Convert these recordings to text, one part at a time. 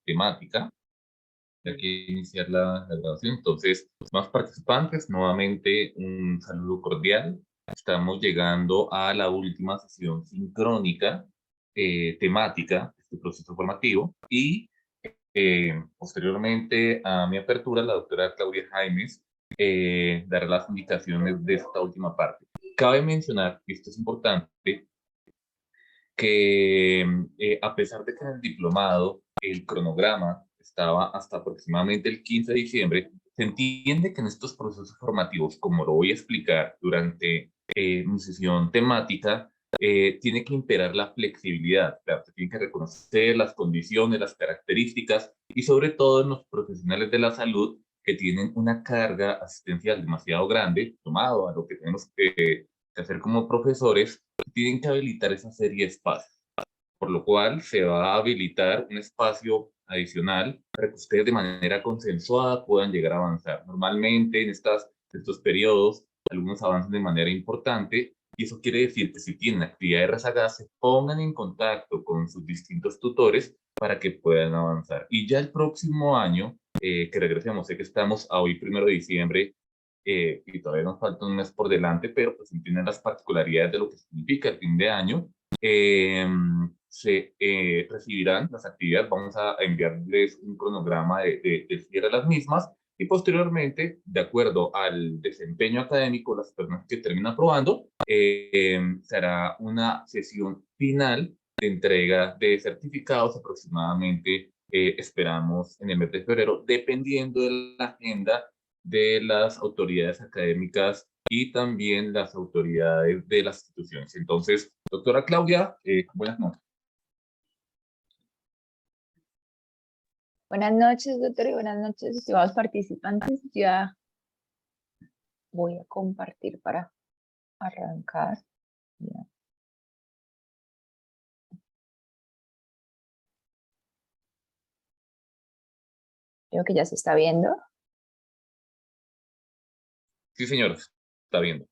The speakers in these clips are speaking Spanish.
temática, ya que iniciar la grabación. Entonces, más participantes, nuevamente un saludo cordial. Estamos llegando a la última sesión sincrónica temática de este proceso formativo y posteriormente a mi apertura, la doctora Claudia Jaimes dará las indicaciones de esta última parte. Cabe mencionar, y esto es importante, que a pesar de que en el diplomado el cronograma estaba hasta aproximadamente el 15 de diciembre, se entiende que en estos procesos formativos, como lo voy a explicar durante mi sesión temática, tiene que imperar la flexibilidad. Claro, se tiene que reconocer las condiciones, las características y sobre todo en los profesionales de la salud que tienen una carga asistencial demasiado grande, tomado a lo que tenemos que hacer como profesores, tienen que habilitar esa serie de espacios, por lo cual se va a habilitar un espacio adicional para que ustedes de manera consensuada puedan llegar a avanzar. Normalmente en estos periodos, algunos avanzan de manera importante y eso quiere decir que si tienen actividades rezagadas, se pongan en contacto con sus distintos tutores para que puedan avanzar. Y ya el próximo año, que regresemos, sé que estamos a hoy, 1 de diciembre, y todavía nos falta un mes por delante, pero pues entienden las particularidades de lo que significa el fin de año. Eh, Se recibirán las actividades, vamos a enviarles un cronograma de cierre de las mismas y posteriormente, de acuerdo al desempeño académico, las personas que terminan aprobando, será una sesión final de entrega de certificados aproximadamente, esperamos en el mes de febrero, dependiendo de la agenda de las autoridades académicas y también las autoridades de las instituciones. Entonces, doctora Claudia, buenas noches. Buenas noches, doctor, y buenas noches, estimados participantes. Ya voy a compartir para arrancar. Ya. Creo que ya se está viendo. Sí, señores, está viendo.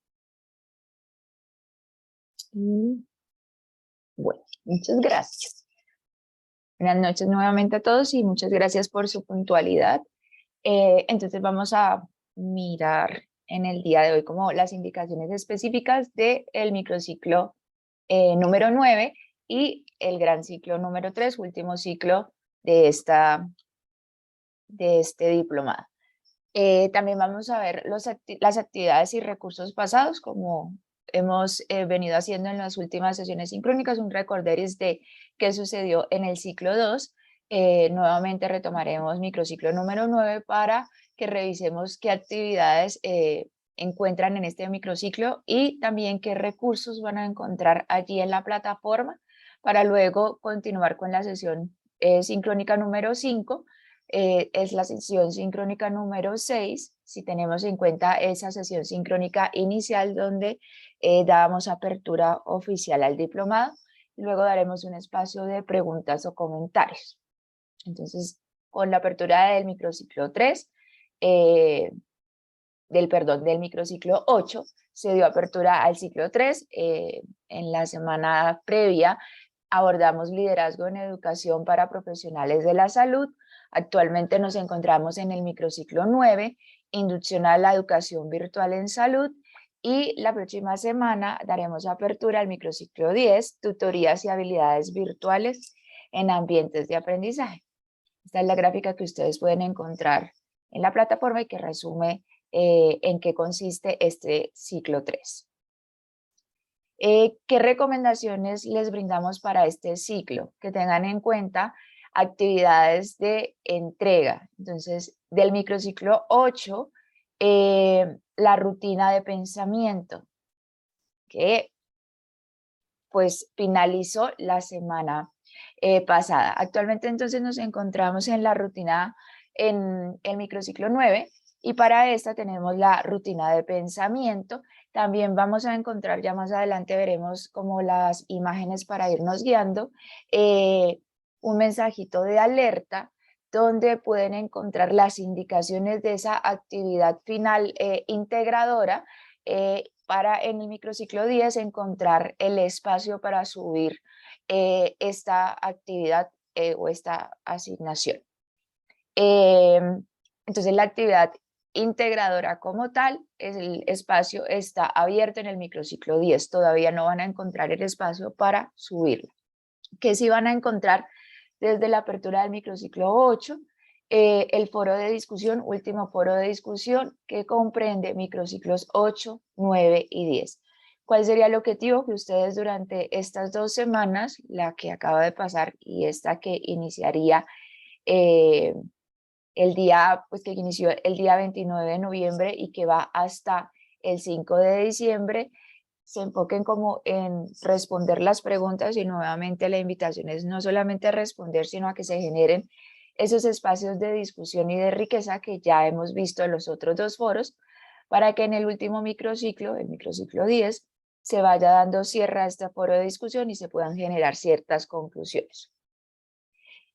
Bueno, muchas gracias. Buenas noches nuevamente a todos y muchas gracias por su puntualidad. Entonces vamos a mirar en el día de hoy como las indicaciones específicas del microciclo número 9 y el gran ciclo número 3, último ciclo de este diplomado. También vamos a ver las actividades y recursos pasados, como hemos venido haciendo en las últimas sesiones sincrónicas, un recorderis de qué sucedió en el ciclo 2. Nuevamente retomaremos microciclo número 9 para que revisemos qué actividades encuentran en este microciclo y también qué recursos van a encontrar allí en la plataforma para luego continuar con la sesión sincrónica número 5. Es la sesión sincrónica número 6, si tenemos en cuenta esa sesión sincrónica inicial donde dábamos apertura oficial al diplomado. Luego daremos un espacio de preguntas o comentarios. Entonces, con la apertura del microciclo 3, del microciclo 8, se dio apertura al ciclo 3. En la semana previa abordamos liderazgo en educación para profesionales de la salud. Actualmente nos encontramos en el microciclo 9, inducción a la educación virtual en salud, y la próxima semana daremos apertura al microciclo 10, tutorías y habilidades virtuales en ambientes de aprendizaje. Esta es la gráfica que ustedes pueden encontrar en la plataforma y que resume en qué consiste este ciclo 3. ¿Qué recomendaciones les brindamos para este ciclo? Que tengan en cuenta actividades de entrega. Entonces, del microciclo 8, la rutina de pensamiento, que pues finalizó la semana pasada. Actualmente entonces nos encontramos en la rutina, en el microciclo 9, y para esta tenemos la rutina de pensamiento. También vamos a encontrar, ya más adelante veremos como las imágenes para irnos guiando, un mensajito de alerta donde pueden encontrar las indicaciones de esa actividad final integradora, para en el microciclo 10 encontrar el espacio para subir esta actividad o esta asignación. Entonces la actividad integradora como tal, el espacio está abierto en el microciclo 10, todavía no van a encontrar el espacio para subirlo. Que sí van a encontrar desde la apertura del microciclo 8, el foro de discusión, último foro de discusión, que comprende microciclos 8, 9 y 10. ¿Cuál sería el objetivo? Que ustedes durante estas 2 semanas, la que acaba de pasar y esta que iniciaría el día, pues que inició el día 29 de noviembre y que va hasta el 5 de diciembre, se enfoquen como en responder las preguntas, y nuevamente la invitación es no solamente a responder, sino a que se generen esos espacios de discusión y de riqueza que ya hemos visto en los otros 2 foros, para que en el último microciclo, el microciclo 10, se vaya dando cierre a este foro de discusión y se puedan generar ciertas conclusiones.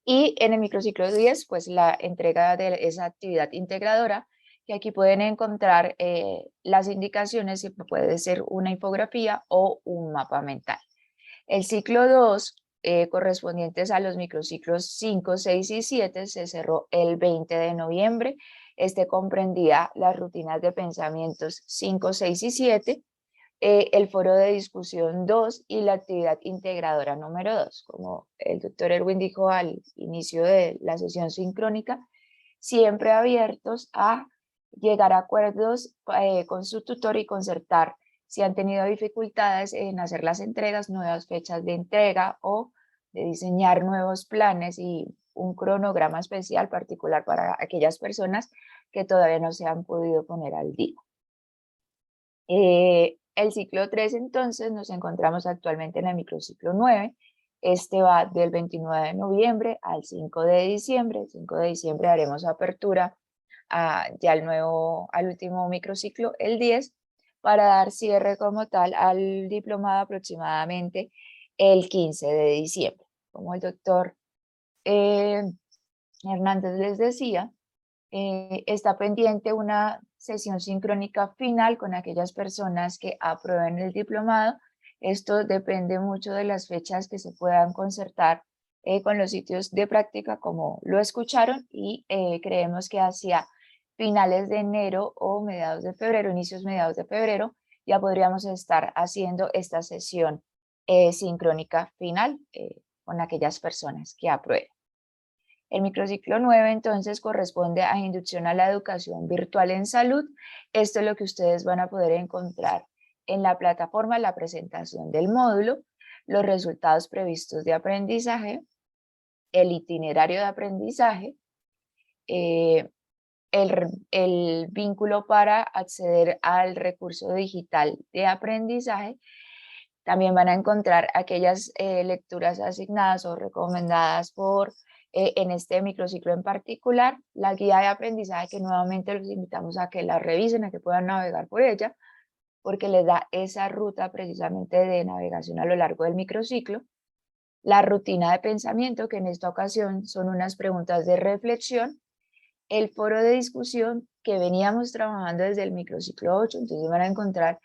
Y en el microciclo 10, pues la entrega de esa actividad integradora, que aquí pueden encontrar las indicaciones, si puede ser una infografía o un mapa mental. El ciclo 2, correspondientes a los microciclos 5, 6 y 7, se cerró el 20 de noviembre. Este comprendía las rutinas de pensamientos 5, 6 y 7, el foro de discusión 2 y la actividad integradora número 2. Como el doctor Erwin dijo al inicio de la sesión sincrónica, siempre abiertos a llegar a acuerdos con su tutor y concertar si han tenido dificultades en hacer las entregas, nuevas fechas de entrega o de diseñar nuevos planes y un cronograma especial particular para aquellas personas que todavía no se han podido poner al día. El ciclo 3, entonces, nos encontramos actualmente en el microciclo 9. Este va del 29 de noviembre al 5 de diciembre. El 5 de diciembre haremos apertura ya al último microciclo, el 10, para dar cierre como tal al diplomado aproximadamente el 15 de diciembre. Como el doctor Hernández les decía, está pendiente una sesión sincrónica final con aquellas personas que aprueben el diplomado. Esto depende mucho de las fechas que se puedan concertar con los sitios de práctica, como lo escucharon, y creemos que hacia finales de enero o mediados de febrero, inicios mediados de febrero, ya podríamos estar haciendo esta sesión sincrónica final con aquellas personas que aprueben. El microciclo 9 entonces corresponde a inducción a la educación virtual en salud. Esto es lo que ustedes van a poder encontrar en la plataforma, la presentación del módulo, los resultados previstos de aprendizaje, el itinerario de aprendizaje, el vínculo para acceder al recurso digital de aprendizaje. También van a encontrar aquellas lecturas asignadas o recomendadas en este microciclo en particular, la guía de aprendizaje, que nuevamente los invitamos a que la revisen, a que puedan navegar por ella, porque les da esa ruta precisamente de navegación a lo largo del microciclo. La rutina de pensamiento, que en esta ocasión son unas preguntas de reflexión. El foro de discusión, que veníamos trabajando desde el microciclo 8, entonces van a encontrar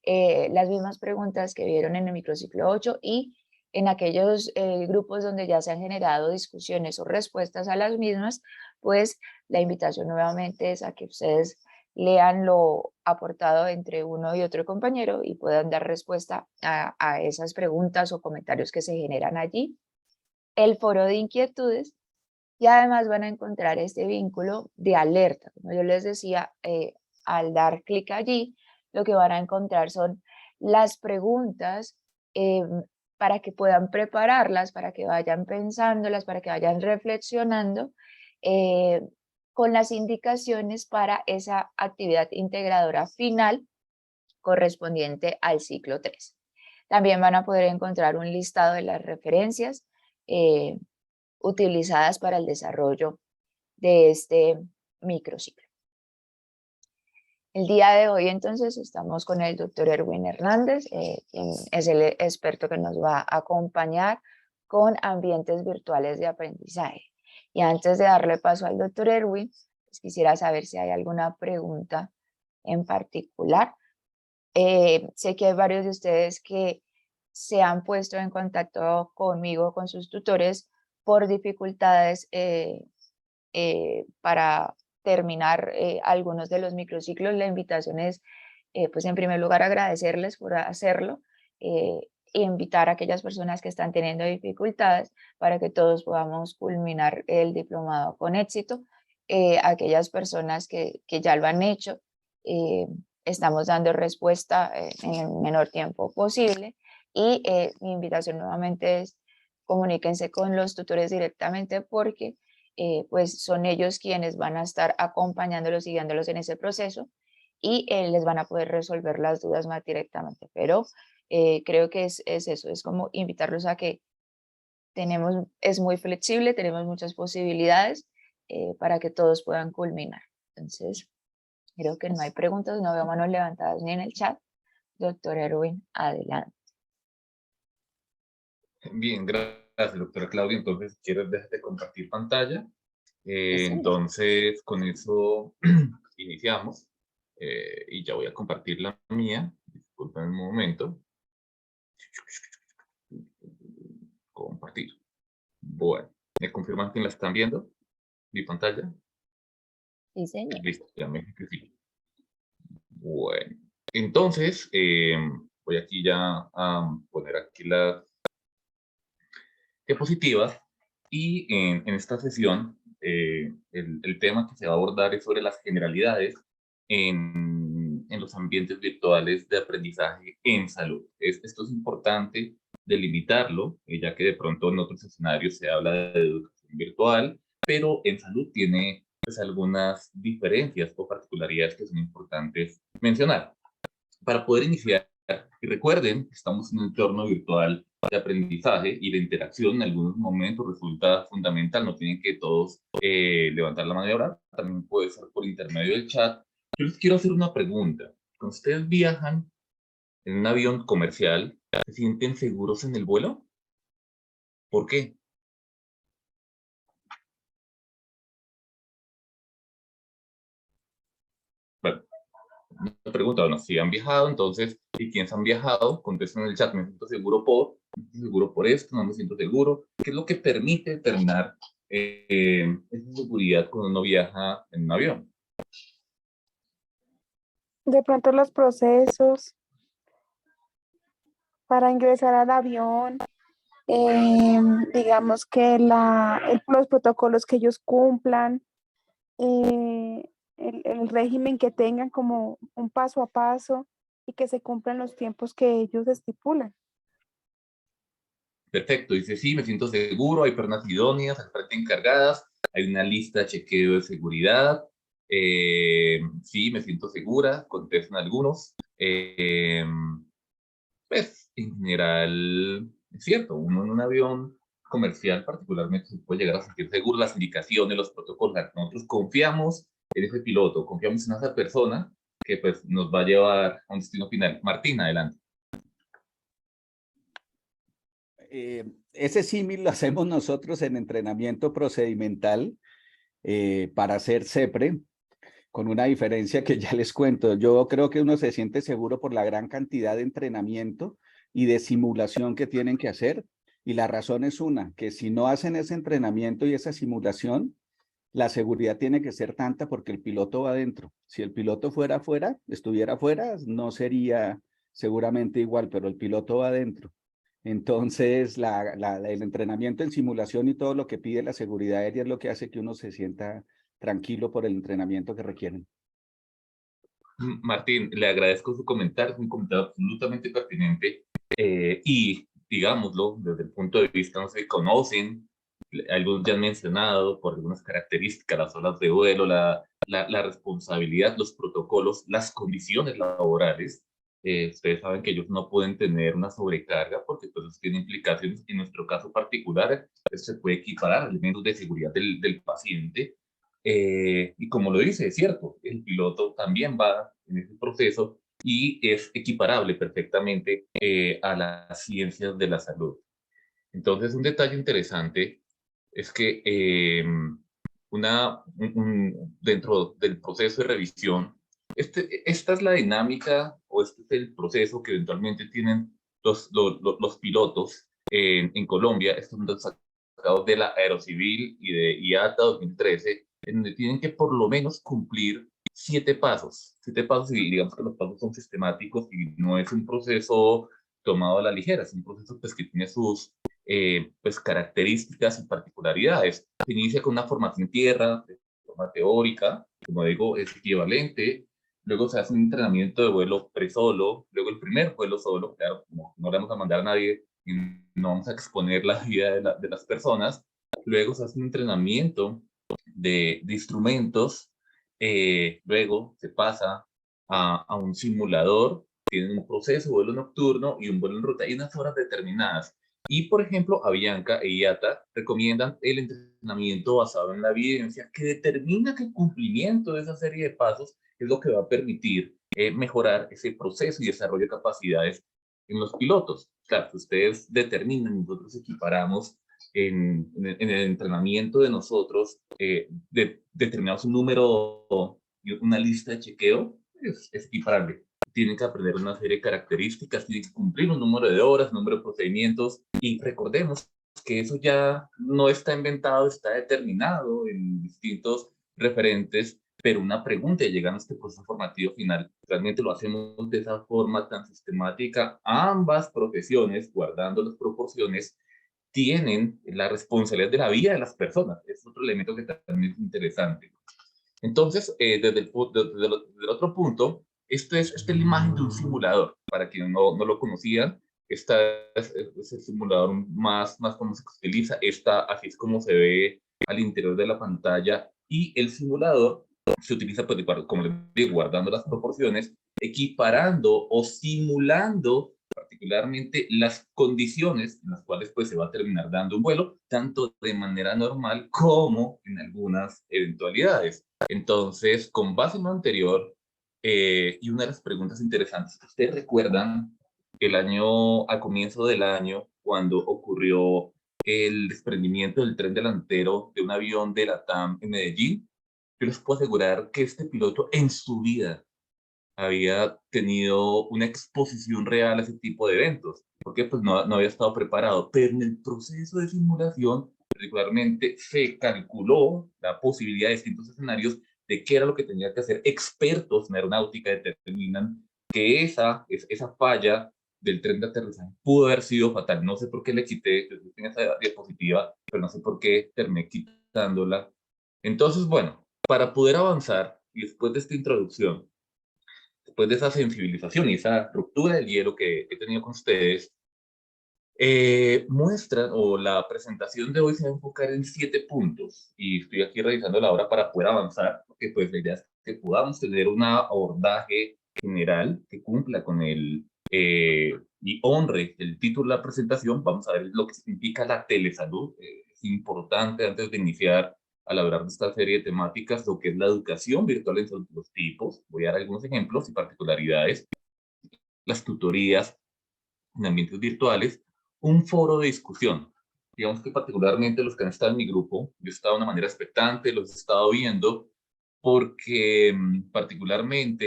las mismas preguntas que vieron en el microciclo 8 y en aquellos grupos donde ya se han generado discusiones o respuestas a las mismas, pues la invitación nuevamente es a que ustedes lean lo aportado entre uno y otro compañero y puedan dar respuesta a esas preguntas o comentarios que se generan allí. El foro de inquietudes, y además van a encontrar este vínculo de alerta. Como yo les decía, al dar clic allí, lo que van a encontrar son las preguntas para que puedan prepararlas, para que vayan pensándolas, para que vayan reflexionando con las indicaciones para esa actividad integradora final correspondiente al ciclo 3. También van a poder encontrar un listado de las referencias utilizadas para el desarrollo de este microciclo. El día de hoy entonces estamos con el doctor Erwin Hernández, quien es el experto que nos va a acompañar con ambientes virtuales de aprendizaje. Y antes de darle paso al doctor Erwin, pues quisiera saber si hay alguna pregunta en particular. Sé que hay varios de ustedes que se han puesto en contacto conmigo, con sus tutores, por dificultades para terminar algunos de los microciclos. La invitación es, pues en primer lugar, agradecerles por hacerlo e invitar a aquellas personas que están teniendo dificultades para que todos podamos culminar el diplomado con éxito. Aquellas personas que ya lo han hecho, estamos dando respuesta en el menor tiempo posible y mi invitación nuevamente es comuníquense con los tutores directamente porque pues son ellos quienes van a estar acompañándolos y guiándolos en ese proceso y les van a poder resolver las dudas más directamente. Pero creo que es eso, es como invitarlos a que es muy flexible, tenemos muchas posibilidades para que todos puedan culminar. Entonces, creo que no hay preguntas, no veo manos levantadas ni en el chat. Doctor Erwin, adelante. Bien, gracias, doctora Claudia. Entonces, ¿quieres dejar de compartir pantalla? Sí, señor. Entonces, con eso iniciamos. Y ya voy a compartir la mía. Disculpen un momento. Compartir. Bueno, ¿me confirman que la están viendo? ¿Mi pantalla? Sí, señor. Listo, ya me dije que sí. Bueno, entonces, voy aquí ya a poner aquí las diapositivas y en esta sesión el tema que se va a abordar es sobre las generalidades en los ambientes virtuales de aprendizaje en salud. Esto es importante delimitarlo, ya que de pronto en otros escenarios se habla de educación virtual, pero en salud tiene pues, algunas diferencias o particularidades que son importantes mencionar. Para poder iniciar, y recuerden que estamos en un entorno virtual de aprendizaje y de interacción, en algunos momentos resulta fundamental, no tienen que todos levantar la mano y hablar, también puede ser por intermedio del chat. Yo les quiero hacer una pregunta. Cuando ustedes viajan en un avión comercial, ¿se sienten seguros en el vuelo? ¿Por qué? Bueno, una pregunta, bueno, si han viajado, entonces, ¿y quiénes han viajado? Contesten en el chat, me siento seguro por esto, no me siento seguro. ¿Qué es lo que permite determinar esa seguridad cuando uno viaja en un avión? De pronto los procesos para ingresar al avión, digamos que los protocolos que ellos cumplan, el régimen que tengan como un paso a paso y que se cumplan los tiempos que ellos estipulan. Perfecto, dice sí, me siento seguro, hay personas idóneas, hay frente encargadas, hay una lista de chequeo de seguridad, sí, me siento segura, contestan algunos. Pues, en general, es cierto, uno en un avión comercial particularmente se puede llegar a sentir seguro, las indicaciones, los protocolos, nosotros confiamos en ese piloto, confiamos en esa persona que pues nos va a llevar a un destino final. Martín, adelante. Ese símil lo hacemos nosotros en entrenamiento procedimental para hacer CEPRE, con una diferencia que ya les cuento. Yo creo que uno se siente seguro por la gran cantidad de entrenamiento y de simulación que tienen que hacer. Y la razón es una, que si no hacen ese entrenamiento y esa simulación, la seguridad tiene que ser tanta porque el piloto va adentro. Si el piloto estuviera afuera, no sería seguramente igual, pero el piloto va adentro. Entonces, el entrenamiento en simulación y todo lo que pide la seguridad aérea es lo que hace que uno se sienta tranquilo por el entrenamiento que requieren. Martín, le agradezco su comentario, es un comentario absolutamente pertinente y, digámoslo, desde el punto de vista, no sé, conocen, algunos ya han mencionado por algunas características, las horas de vuelo, la responsabilidad, los protocolos, las condiciones laborales. Ustedes saben que ellos no pueden tener una sobrecarga porque pues eso tiene implicaciones. En nuestro caso particular, eso se puede equiparar a elementos de seguridad del paciente. Y como lo dice, es cierto, el piloto también va en ese proceso y es equiparable perfectamente a las ciencias de la salud. Entonces, un detalle interesante es que dentro del proceso de revisión, esta es la dinámica o este es el proceso que eventualmente tienen los pilotos en Colombia. Estos son los sacados de la Aerocivil y de IATA 2013, en donde tienen que por lo menos cumplir 7 pasos. 7 pasos, y digamos que los pasos son sistemáticos y no es un proceso tomado a la ligera, es un proceso pues, que tiene sus pues, características y particularidades. Se inicia con una formación en tierra, de forma teórica, como digo, es equivalente. Luego se hace un entrenamiento de vuelo pre-solo, luego el primer vuelo solo, claro, como no le vamos a mandar a nadie y no vamos a exponer la vida de las personas. Luego se hace un entrenamiento de instrumentos, luego se pasa a un simulador, tienen un proceso, vuelo nocturno y un vuelo en ruta, y unas horas determinadas. Y, por ejemplo, Avianca e IATA recomiendan el entrenamiento basado en la evidencia que determina que el cumplimiento de esa serie de pasos es lo que va a permitir mejorar ese proceso y desarrollo de capacidades en los pilotos. Claro, si ustedes determinan, nosotros equiparamos en el entrenamiento de nosotros, determinamos un número y una lista de chequeo, es equiparable. Tienen que aprender una serie de características, tienen que cumplir un número de horas, número de procedimientos, y recordemos que eso ya no está inventado, está determinado en distintos referentes, pero una pregunta de llegar a este proceso formativo final, ¿realmente lo hacemos de esa forma tan sistemática? Ambas profesiones, guardando las proporciones, tienen la responsabilidad de la vida de las personas. Es otro elemento que también es interesante. Entonces, desde el otro punto, esta es la imagen de un simulador. Para quienes no lo conocían, esta es el simulador más como se utiliza. Así es como se ve al interior de la pantalla. Y el simulador se utiliza, pues, como les digo, guardando las proporciones, equiparando o simulando particularmente las condiciones en las cuales pues, se va a terminar dando un vuelo, tanto de manera normal como en algunas eventualidades. Entonces, con base en lo anterior, y una de las preguntas interesantes, ¿ustedes recuerdan al comienzo del año, cuando ocurrió el desprendimiento del tren delantero de un avión de la TAM en Medellín? Yo les puedo asegurar que este piloto en su vida había tenido una exposición real a ese tipo de eventos, porque pues no había estado preparado, pero en el proceso de simulación particularmente se calculó la posibilidad de distintos escenarios de qué era lo que tenía que hacer. Expertos en aeronáutica determinan que esa falla del tren de aterrizaje pudo haber sido fatal. No sé por qué le quité en esa diapositiva, pero no sé por qué terminé quitándola. Entonces, bueno, para poder avanzar y después de esta introducción, después de esa sensibilización y esa ruptura del hielo que he tenido con ustedes, muestran, o la presentación de hoy se va a enfocar en 7 puntos, y estoy aquí revisando la hora para poder avanzar, porque pues la idea es que podamos tener un abordaje general que cumpla con y honre el título de la presentación. Vamos a ver lo que significa la telesalud. Es importante, antes de iniciar al hablar de esta serie de temáticas, lo que es la educación virtual en todos los tipos. Voy a dar algunos ejemplos y particularidades. Las tutorías en ambientes virtuales, un foro de discusión. Digamos que particularmente los que han estado en mi grupo, yo he estado de una manera expectante, los he estado viendo, porque particularmente,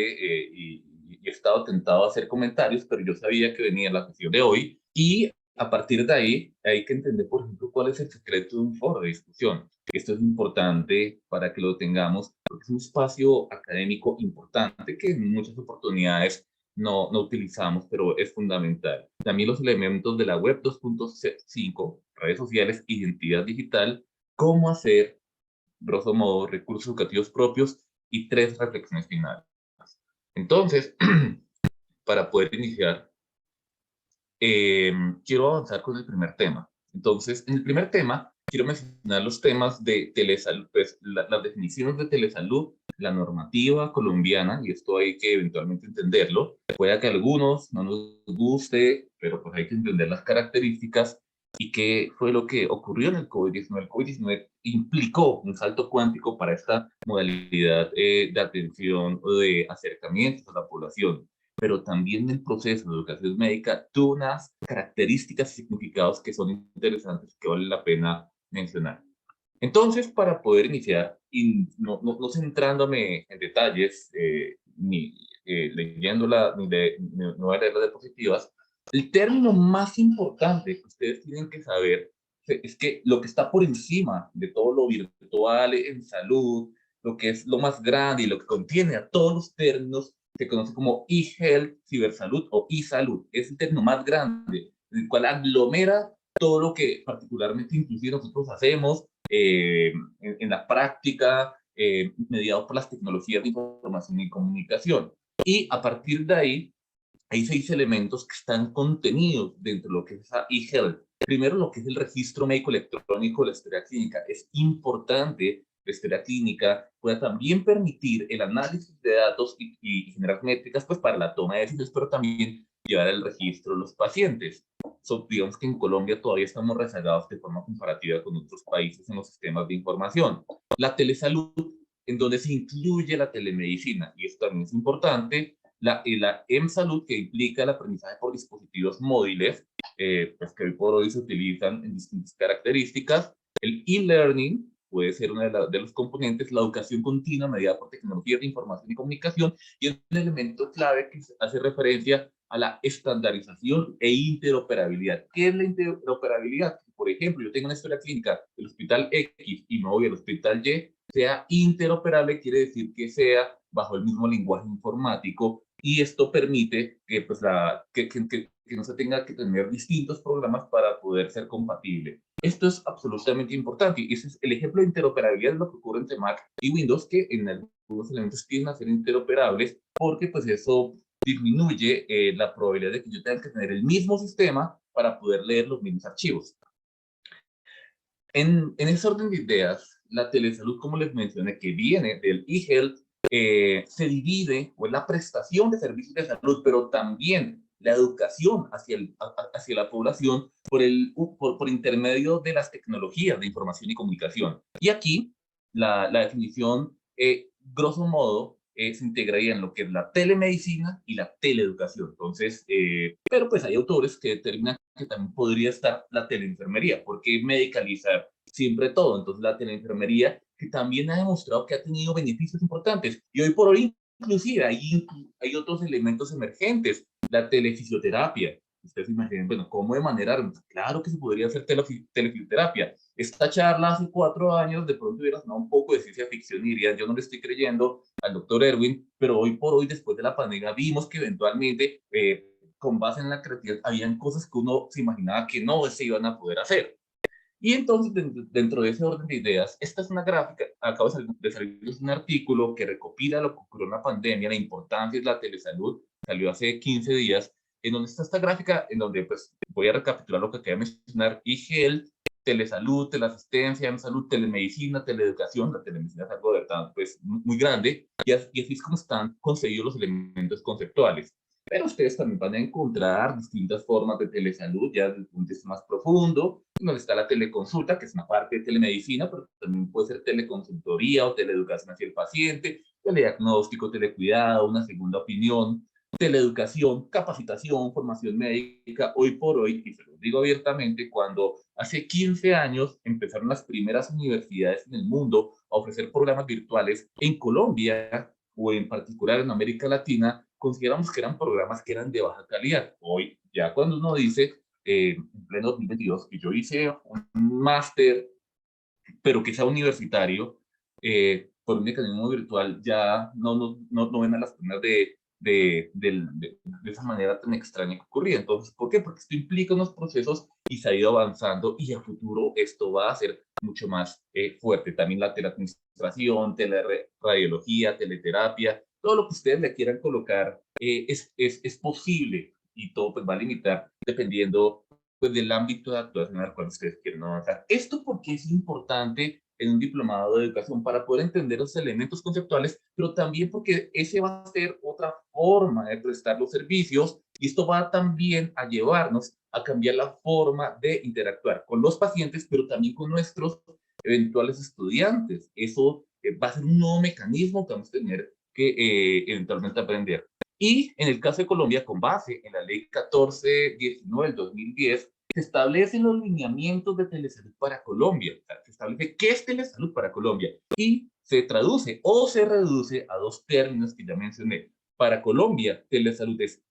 y he estado tentado a hacer comentarios, pero yo sabía que venía la sesión de hoy, y a partir de ahí hay que entender, por ejemplo, cuál es el secreto de un foro de discusión. Esto es importante para que lo tengamos, porque es un espacio académico importante que en muchas oportunidades no utilizamos, pero es fundamental. También los elementos de la web 2.5, redes sociales, identidad digital, cómo hacer, grosso modo, recursos educativos propios, y 3 reflexiones finales. Entonces, para poder iniciar, quiero avanzar con el primer tema. Entonces, en el primer tema, quiero mencionar los temas de telesalud, pues las definiciones de telesalud, la normativa colombiana, y esto hay que eventualmente entenderlo. Puede que a algunos no nos guste, pero pues hay que entender las características y qué fue lo que ocurrió en el COVID-19. El COVID-19 implicó un salto cuántico para esta modalidad de atención o de acercamiento a la población, pero también el proceso de educación médica tuvo unas características y significados que son interesantes, que vale la pena mencionar. Entonces, para poder iniciar, y no centrándome en detalles, ni leyéndola, no voy a leer las diapositivas, el término más importante que ustedes tienen que saber es que lo que está por encima de todo lo virtual en salud, lo que es lo más grande y lo que contiene a todos los términos, se conoce como e-health, cibersalud o e-salud. Es el término más grande, el cual aglomera todo lo que particularmente inclusive nosotros hacemos en la práctica, mediado por las tecnologías de información y comunicación. Y a partir de ahí, hay 6 elementos que están contenidos dentro de lo que es esa e-health. Primero, lo que es el registro médico electrónico de la historia clínica. Es importante la historia clínica pueda también permitir el análisis de datos y generar métricas pues, para la toma de decisiones, pero también llevar el registro de los pacientes. Digamos que en Colombia todavía estamos rezagados de forma comparativa con otros países en los sistemas de información. La telesalud, en donde se incluye la telemedicina, y esto también es importante, la M-Salud, que implica el aprendizaje por dispositivos móviles, pues que hoy por hoy se utilizan en distintas características. El e-learning puede ser uno de los componentes, la educación continua mediada por tecnologías de información y comunicación, y es un elemento clave que hace referencia a la estandarización e interoperabilidad. ¿Qué es la interoperabilidad? Por ejemplo, yo tengo una historia clínica del hospital X y me voy al hospital Y, sea interoperable quiere decir que sea bajo el mismo lenguaje informático, y esto permite que, pues, que no se tenga que tener distintos programas para poder ser compatible. Esto es absolutamente importante, y ese es el ejemplo de interoperabilidad de lo que ocurre entre Mac y Windows, que en algunos elementos tienden a ser interoperables, porque pues eso disminuye la probabilidad de que yo tenga que tener el mismo sistema para poder leer los mismos archivos. En ese orden de ideas, la telesalud, como les mencioné, que viene del e-health, se divide, o es la prestación de servicios de salud, pero también la educación hacia la población por intermedio de las tecnologías de información y comunicación. Y aquí la definición, grosso modo, se integraría en lo que es la telemedicina y la teleeducación. Entonces, pero pues hay autores que determinan que también podría estar la teleenfermería, porque medicalizar siempre todo. Entonces, la teleenfermería, que también ha demostrado que ha tenido beneficios importantes. Y hoy por hoy, inclusive, hay otros elementos emergentes. La telefisioterapia. Ustedes se imaginan, bueno, ¿cómo de manera? Claro que se podría hacer telefisioterapia. Esta charla hace 4 años de pronto hubiera sonado un poco de ciencia ficción y dirían, yo no le estoy creyendo al doctor Erwin, pero hoy por hoy, después de la pandemia, vimos que eventualmente, con base en la creatividad, habían cosas que uno se imaginaba que no se iban a poder hacer. Y entonces, dentro de ese orden de ideas, esta es una gráfica, acabo de salir un artículo que recopila lo que ocurrió en la pandemia, la importancia de la telesalud, salió hace 15 días, en donde está esta gráfica, en donde pues voy a recapitular lo que acabo de mencionar: e-health, telesalud, teleasistencia, M-salud, telemedicina, teleeducación. La telemedicina es algo de verdad pues muy grande, y así es como están concebidos los elementos conceptuales. Pero ustedes también van a encontrar distintas formas de telesalud, ya desde un punto de vista más profundo, donde está la teleconsulta, que es una parte de telemedicina, pero también puede ser teleconsultoría o teleeducación hacia el paciente, telediagnóstico, telecuidado, una segunda opinión, teleeducación, capacitación, formación médica. Hoy por hoy, y se lo digo abiertamente, cuando hace 15 años empezaron las primeras universidades en el mundo a ofrecer programas virtuales en Colombia, o en particular en América Latina, consideramos que eran programas que eran de baja calidad. Hoy, ya cuando uno dice, en pleno 2022, que yo hice un máster, pero que sea universitario, por un mecanismo virtual, ya no ven a las personas de esa manera tan extraña que ocurría. Entonces, ¿por qué? Porque esto implica unos procesos y se ha ido avanzando, y a futuro esto va a ser mucho más fuerte. También la teleadministración, teleradiología, teleterapia, todo lo que ustedes le quieran colocar, es posible, y todo pues va a limitar dependiendo pues del ámbito de actuación al cual ustedes quieren avanzar. Esto porque es importante en un diplomado de educación, para poder entender los elementos conceptuales, pero también porque ese va a ser otra forma de prestar los servicios, y esto va también a llevarnos a cambiar la forma de interactuar con los pacientes, pero también con nuestros eventuales estudiantes. Eso va a ser un nuevo mecanismo que vamos a tener que eventualmente aprender. Y en el caso de Colombia, con base en la ley 1419 del 2010, se establecen los lineamientos de telesalud para Colombia. O sea, se establece qué es telesalud para Colombia, y se traduce o se reduce a 2 términos que ya mencioné. Para Colombia, telesalud es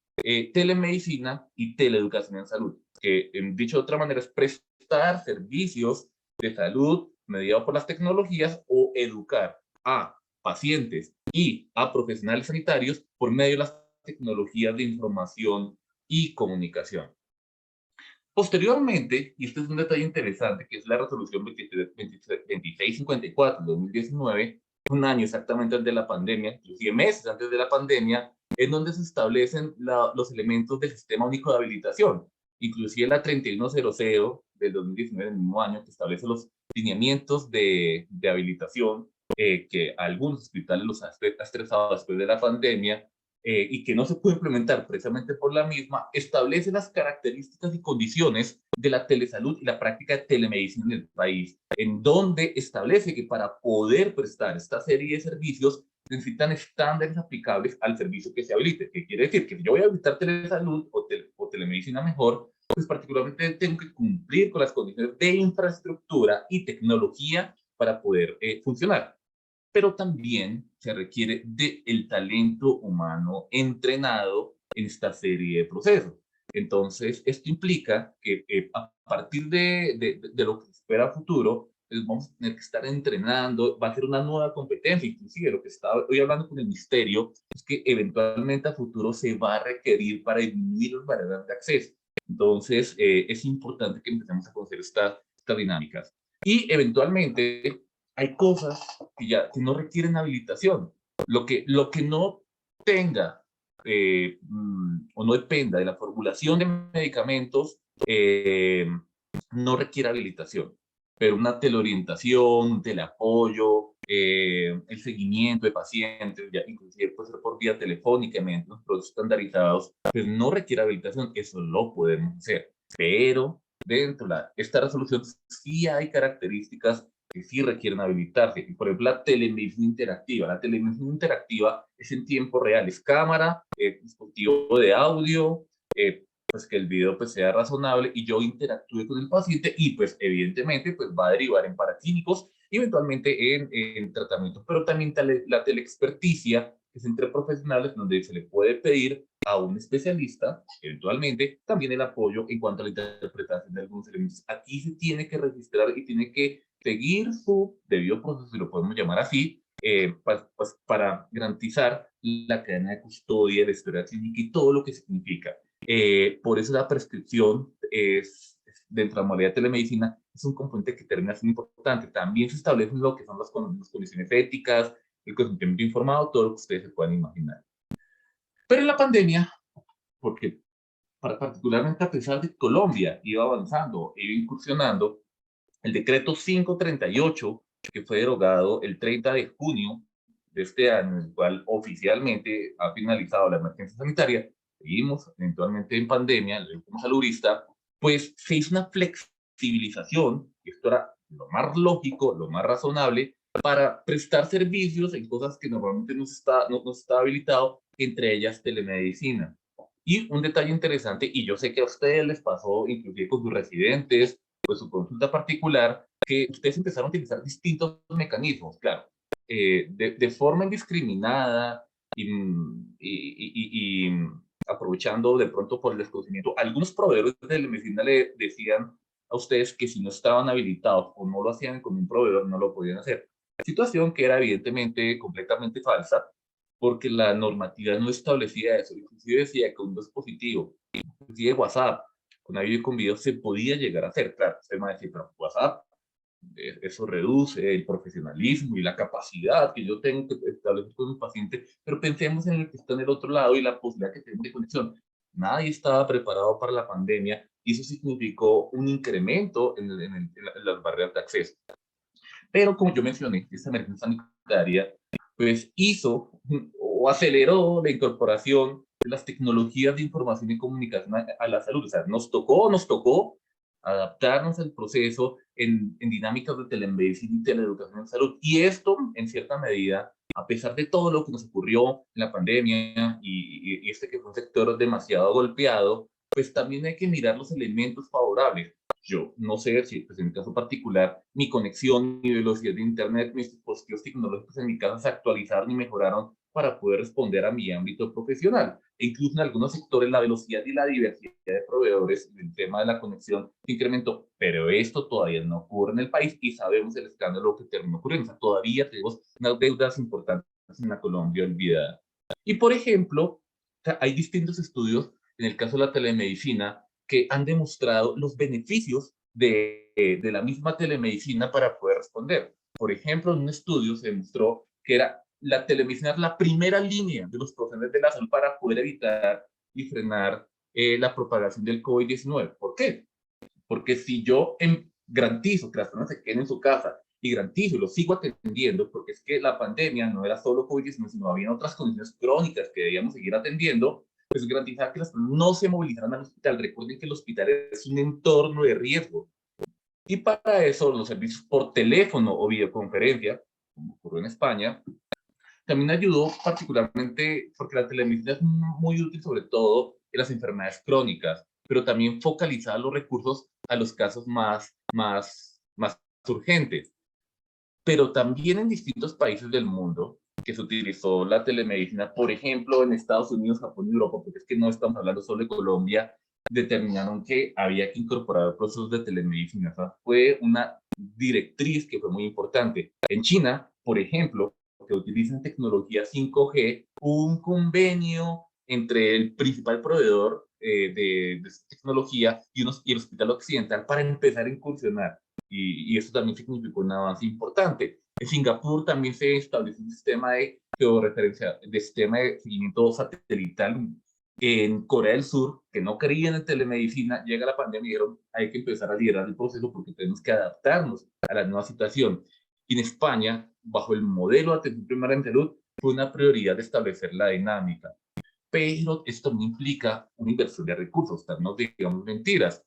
telemedicina y teleeducación en salud. que dicho de otra manera es prestar servicios de salud mediados por las tecnologías o educar a pacientes y a profesionales sanitarios por medio de las tecnologías de información y comunicación. Posteriormente, y este es un detalle interesante, que es la resolución 2654 de 2019, un año exactamente antes de la pandemia, inclusive meses antes de la pandemia, en donde se establecen los elementos del Sistema Único de Habilitación, inclusive la 3100 del 2019, del mismo año, que establece los lineamientos de habilitación que algunos hospitales los ha estresado después de la pandemia, y que no se puede implementar precisamente por la misma, establece las características y condiciones de la telesalud y la práctica de telemedicina en el país, en donde establece que para poder prestar esta serie de servicios necesitan estándares aplicables al servicio que se habilite. ¿Qué quiere decir? Que si yo voy a habilitar telesalud o telemedicina mejor, pues particularmente tengo que cumplir con las condiciones de infraestructura y tecnología para poder funcionar, pero también se requiere del talento humano entrenado en esta serie de procesos. Entonces, esto implica que a partir de lo que se espera a futuro, pues vamos a tener que estar entrenando, va a ser una nueva competencia, inclusive lo que estaba hoy hablando con el ministerio, es que eventualmente a futuro se va a requerir para disminuir las barreras de acceso. Entonces, es importante que empecemos a conocer estas dinámicas. Y eventualmente hay cosas que no requieren habilitación. Lo que no tenga o no dependa de la formulación de medicamentos no requiere habilitación, pero una teleorientación, un teleapoyo, el seguimiento de pacientes, ya inclusive puede ser por vía telefónica, mediante unos procesos estandarizados, pues no requiere habilitación, eso lo podemos hacer, pero dentro de esta resolución sí hay características que sí requieren habilitarse. Por ejemplo, la telemedicina interactiva. La telemedicina interactiva es en tiempo real, es cámara, dispositivo de audio, pues que el video pues sea razonable y yo interactúe con el paciente y pues evidentemente pues va a derivar en paraclínicos y eventualmente en tratamientos, pero también la teleexperticia, que es entre profesionales donde se le puede pedir a un especialista, eventualmente, también el apoyo en cuanto a la interpretación de algunos elementos. Aquí se tiene que registrar y tiene que seguir su debido proceso, si lo podemos llamar así, pues para garantizar la cadena de custodia, la historia clínica y todo lo que significa. Por eso la prescripción dentro de la modalidad de telemedicina es un componente que termina siendo importante. También se establecen lo que son las condiciones éticas, el consentimiento informado, todo lo que ustedes se puedan imaginar. Pero en la pandemia, porque particularmente a pesar de que Colombia iba avanzando, iba incursionando, el decreto 538, que fue derogado el 30 de junio de este año, en el cual oficialmente ha finalizado la emergencia sanitaria, seguimos eventualmente en pandemia, como saludista, pues se hizo una flexibilización, y esto era lo más lógico, lo más razonable, para prestar servicios en cosas que normalmente no está habilitado, entre ellas telemedicina. Y un detalle interesante, y yo sé que a ustedes les pasó, inclusive con sus residentes, pues su consulta particular, que ustedes empezaron a utilizar distintos mecanismos, claro, de forma indiscriminada y aprovechando de pronto por el desconocimiento. Algunos proveedores de la medicina le decían a ustedes que si no estaban habilitados o no lo hacían con un proveedor, no lo podían hacer. Situación que era evidentemente completamente falsa, porque la normativa no establecía eso. Inclusive decía que un dispositivo, inclusive WhatsApp, con audio y con video, se podía llegar a hacer. Claro, usted me va a decir, pero WhatsApp, eso reduce el profesionalismo y la capacidad que yo tengo que establecer con un paciente, pero pensemos en el que está en el otro lado y la posibilidad que tenemos de conexión. Nadie estaba preparado para la pandemia y eso significó un incremento en las barreras de acceso. Pero como yo mencioné, esta emergencia sanitaria pues hizo o aceleró la incorporación de las tecnologías de información y comunicación a la salud. O sea, nos tocó adaptarnos al proceso en dinámicas de telemedicina y teleeducación en salud. Y esto, en cierta medida, a pesar de todo lo que nos ocurrió en la pandemia y este que fue un sector demasiado golpeado, pues también hay que mirar los elementos favorables. Yo no sé si, pues en mi caso particular, mi conexión, mi velocidad de internet, mis dispositivos tecnológicos en mi casa se actualizaron y mejoraron para poder responder a mi ámbito profesional. E incluso en algunos sectores la velocidad y la diversidad de proveedores, el tema de la conexión se incrementó, pero esto todavía no ocurre en el país y sabemos el escándalo que terminó ocurriendo. O sea, todavía tenemos unas deudas importantes en la Colombia olvidada. Y por ejemplo, o sea, hay distintos estudios en el caso de la telemedicina que han demostrado los beneficios de la misma telemedicina para poder responder. Por ejemplo, en un estudio se demostró que la telemedicina es la primera línea de los profesionales de la salud para poder evitar y frenar la propagación del COVID-19. ¿Por qué? Porque si yo garantizo que las personas se queden en su casa y garantizo y lo sigo atendiendo, porque es que la pandemia no era solo COVID-19, sino había otras condiciones crónicas que debíamos seguir atendiendo, pues garantizar que las personas no se movilizaran al hospital. Recuerden que el hospital es un entorno de riesgo. Y para eso los servicios por teléfono o videoconferencia, como ocurrió en España, también ayudó particularmente porque la telemedicina es muy útil sobre todo en las enfermedades crónicas, pero también focalizaba los recursos a los casos más urgentes. Pero también en distintos países del mundo que se utilizó la telemedicina, por ejemplo, en Estados Unidos, Japón y Europa, porque es que no estamos hablando solo de Colombia, determinaron que había que incorporar procesos de telemedicina. O sea, fue una directriz que fue muy importante. En China, por ejemplo, que utilizan tecnología 5G, hubo un convenio entre el principal proveedor de esta tecnología y el Hospital Occidental para empezar a incursionar. Y eso también significó un avance importante. En Singapur también se estableció un sistema de georreferencia, de sistema de seguimiento satelital. En Corea del Sur, que no creían en telemedicina, llega la pandemia y dijeron, hay que empezar a liderar el proceso porque tenemos que adaptarnos a la nueva situación. Y en España, bajo el modelo de atención primaria en salud, fue una prioridad establecer la dinámica. Pero esto no implica una inversión de recursos, no digamos mentiras.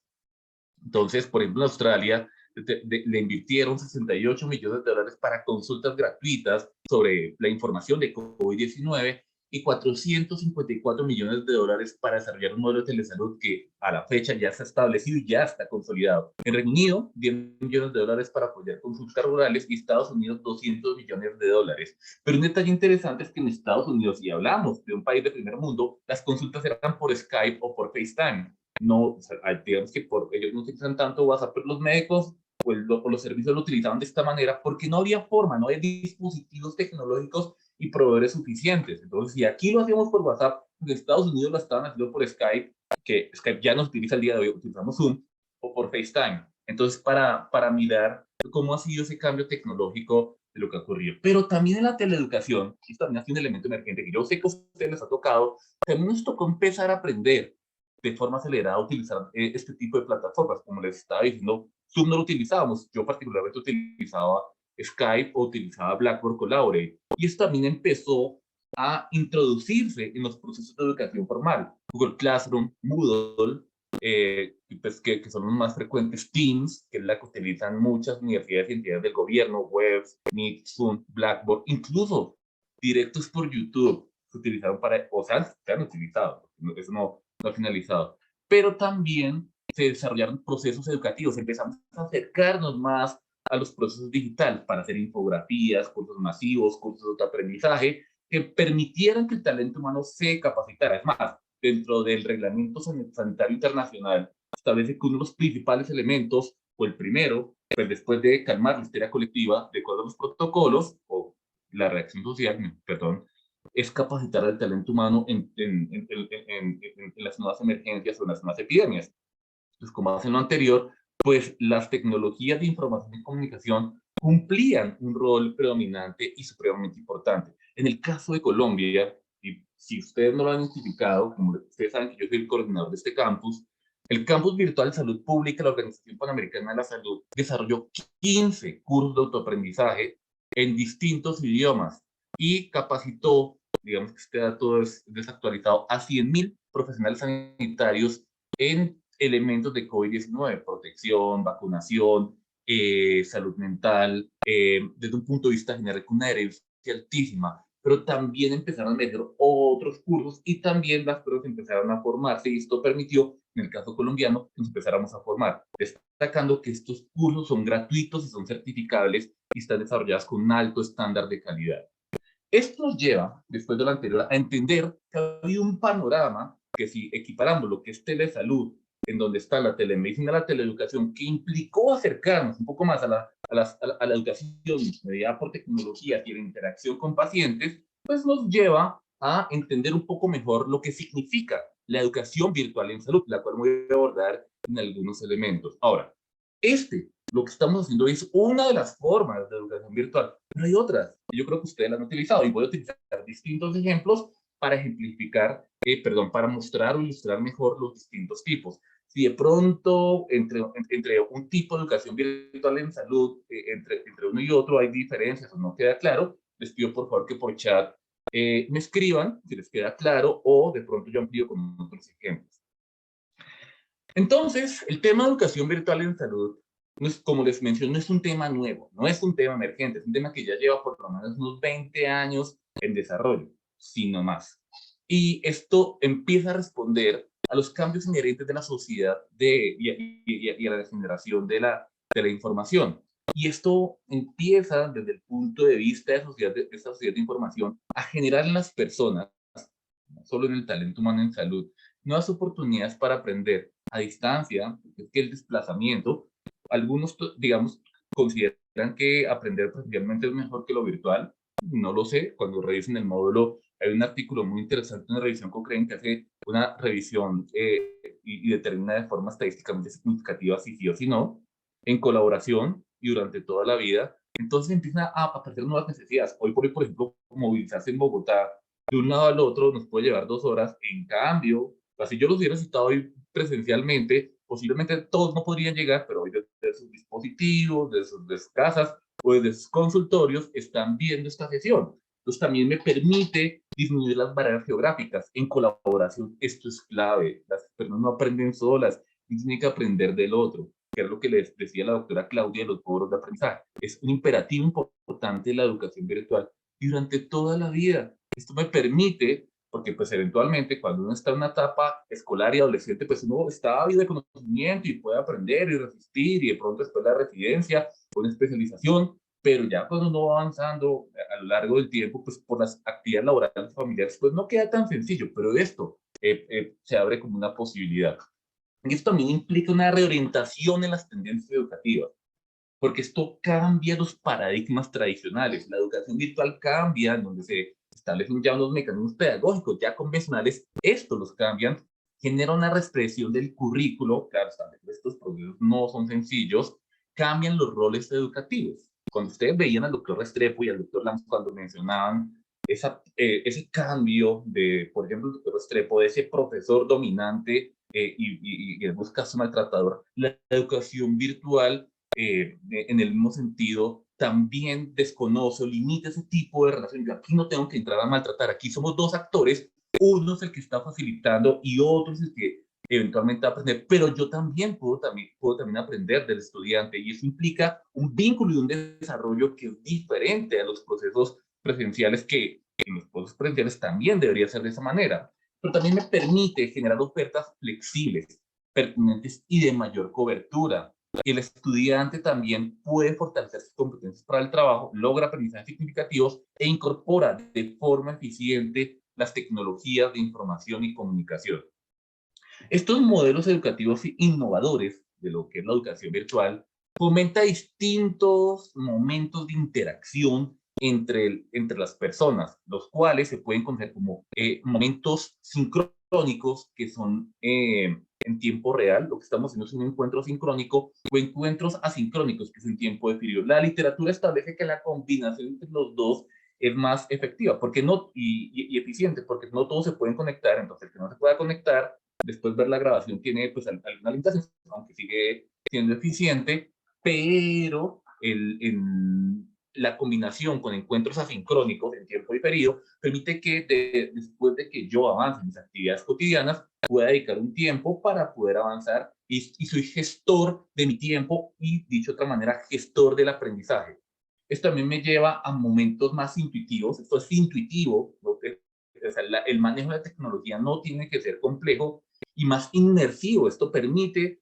Entonces, por ejemplo, en Australia le invirtieron 68 millones de dólares para consultas gratuitas sobre la información de COVID-19 y 454 millones de dólares para desarrollar un modelo de telesalud que a la fecha ya está establecido y ya está consolidado. En Reino Unido, 10 millones de dólares para apoyar consultas rurales y Estados Unidos, 200 millones de dólares. Pero un detalle interesante es que en Estados Unidos, si hablamos de un país de primer mundo, las consultas eran por Skype o por FaceTime. No, o sea, digamos que ellos no utilizan tanto WhatsApp, pero los médicos o los servicios lo utilizaban de esta manera porque no había forma, no había dispositivos tecnológicos y proveedores suficientes. Entonces, si aquí lo hacíamos por WhatsApp, en Estados Unidos lo estaban haciendo por Skype, que Skype ya no se utiliza el día de hoy, utilizamos Zoom, o por FaceTime. Entonces, para mirar cómo ha sido ese cambio tecnológico de lo que ha ocurrido. Pero también en la teleeducación, y esto también ha sido un elemento emergente que yo sé que a ustedes les ha tocado, también nos tocó empezar a aprender de forma acelerada a utilizar este tipo de plataformas. Como les estaba diciendo, Zoom no lo utilizábamos. Yo particularmente utilizaba Skype o utilizaba Blackboard Collaborate. Y esto también empezó a introducirse en los procesos de educación formal. Google Classroom, Moodle, pues que son los más frecuentes, Teams, que es la que utilizan muchas universidades y entidades del gobierno, Webs, Meet, Zoom, Blackboard, incluso directos por YouTube se utilizaron para, o sea, se han utilizado, eso no ha finalizado, pero también se desarrollaron procesos educativos, empezamos a acercarnos más a los procesos digitales para hacer infografías, cursos masivos, cursos de aprendizaje, que permitieran que el talento humano se capacitara. Es más, dentro del Reglamento Sanitario Internacional, establece que uno de los principales elementos, o el primero, pues después de calmar la histeria colectiva, de acuerdo a los protocolos, o la reacción social, perdón, es capacitar al talento humano en las nuevas emergencias o en las nuevas epidemias. Entonces, como hacen lo anterior, pues las tecnologías de información y comunicación cumplían un rol predominante y supremamente importante. En el caso de Colombia, y si ustedes no lo han identificado, como ustedes saben que yo soy el coordinador de este campus, el Campus Virtual de Salud Pública de la Organización Panamericana de la Salud desarrolló 15 cursos de autoaprendizaje en distintos idiomas y capacitó, digamos que este dato es desactualizado, a 100.000 profesionales sanitarios en elementos de COVID-19, protección, vacunación, salud mental, desde un punto de vista general, con una herencia altísima, pero también empezaron a meter otros cursos y también las pruebas empezaron a formarse y esto permitió, en el caso colombiano, que nos empezáramos a formar, destacando que estos cursos son gratuitos y son certificables y están desarrollados con un alto estándar de calidad. Esto nos lleva, después de lo anterior, a entender que ha habido un panorama que si equiparamos lo que es telesalud, en donde está la telemedicina, la teleeducación, que implicó acercarnos un poco más a la educación mediada por tecnología y la interacción con pacientes, pues nos lleva a entender un poco mejor lo que significa la educación virtual en salud, la cual voy a abordar en algunos elementos. Ahora, lo que estamos haciendo es una de las formas de educación virtual, pero hay otras, y yo creo que ustedes las han utilizado, y voy a utilizar distintos ejemplos para ejemplificar, para mostrar o ilustrar mejor los distintos tipos. Si de pronto entre un tipo de educación virtual en salud, entre uno y otro hay diferencias o no queda claro, les pido por favor que por chat me escriban si les queda claro, o de pronto yo amplío con otros ejemplos. Entonces, el tema de educación virtual en salud, no es, como les mencioné, no es un tema nuevo, no es un tema emergente, es un tema que ya lleva por lo menos unos 20 años en desarrollo, sino más. Y esto empieza a responder a los cambios inherentes de la sociedad y a la degeneración de la información. Y esto empieza desde el punto de vista de esta sociedad de información a generar en las personas, no solo en el talento humano en salud, nuevas oportunidades para aprender a distancia, es que el desplazamiento, algunos, digamos, consideran que aprender presencialmente es mejor que lo virtual. No lo sé, cuando revisen el módulo, hay un artículo muy interesante, una revisión Cochrane que hace una revisión y determina de forma estadísticamente significativa si sí o si no, en colaboración y durante toda la vida. Entonces empiezan a aparecer nuevas necesidades. Hoy por ejemplo, movilizarse en Bogotá de un lado al otro nos puede llevar 2 horas. En cambio, si yo los hubiera citado hoy presencialmente, posiblemente todos no podrían llegar, pero hoy desde sus dispositivos, de sus casas o desde sus consultorios están viendo esta sesión. Entonces también me permite disminuir las barreras geográficas. En colaboración, esto es clave. Las personas no aprenden solas, tienen que aprender del otro, que es lo que les decía la doctora Claudia de los foros de aprendizaje. Es un imperativo importante la educación virtual y durante toda la vida. Esto me permite, porque pues eventualmente cuando uno está en una etapa escolar y adolescente, pues uno está ávido de conocimiento y puede aprender y resistir, y de pronto después la residencia o una especialización, pero ya cuando uno va avanzando a lo largo del tiempo, pues por las actividades laborales familiares, pues no queda tan sencillo, pero esto se abre como una posibilidad. Y esto también implica una reorientación en las tendencias educativas, porque esto cambia los paradigmas tradicionales. La educación virtual cambia, en donde se establecen ya unos mecanismos pedagógicos ya convencionales, estos los cambian, genera una reexpresión del currículo, claro, estos procesos no son sencillos, cambian los roles educativos. Cuando ustedes veían al doctor Restrepo y al doctor Lanz cuando mencionaban ese cambio de, por ejemplo, el doctor Restrepo, de ese profesor dominante y en muchos casos maltratador, la educación virtual en el mismo sentido, también desconoce o limita ese tipo de relación. Yo aquí no tengo que entrar a maltratar, aquí somos dos actores, uno es el que está facilitando y otro es el que eventualmente va a aprender, pero yo también puedo también aprender del estudiante, y eso implica un vínculo y un desarrollo que es diferente a los procesos presenciales, que en los procesos presenciales también debería ser de esa manera, pero también me permite generar ofertas flexibles, pertinentes y de mayor cobertura. Y el estudiante también puede fortalecer sus competencias para el trabajo, logra aprendizajes significativos e incorpora de forma eficiente las tecnologías de información y comunicación. Estos modelos educativos innovadores de lo que es la educación virtual fomenta distintos momentos de interacción entre las personas, los cuales se pueden conocer como momentos sincrónicos, que son en tiempo real. Lo que estamos haciendo es un encuentro sincrónico, o encuentros asincrónicos, que es en tiempo definido. La literatura establece que la combinación entre los dos es más efectiva y eficiente, porque no todos se pueden conectar. Entonces, el que no se pueda conectar, después ver la grabación tiene pues alguna limitación, aunque sigue siendo eficiente, pero la combinación con encuentros asincrónicos en tiempo diferido permite que después de que yo avance en mis actividades cotidianas, pueda dedicar un tiempo para poder avanzar, y soy gestor de mi tiempo y, dicho de otra manera, gestor del aprendizaje. Esto también me lleva a momentos más intuitivos. Esto es intuitivo, ¿no? O sea, el manejo de la tecnología no tiene que ser complejo y más inmersivo. Esto permite,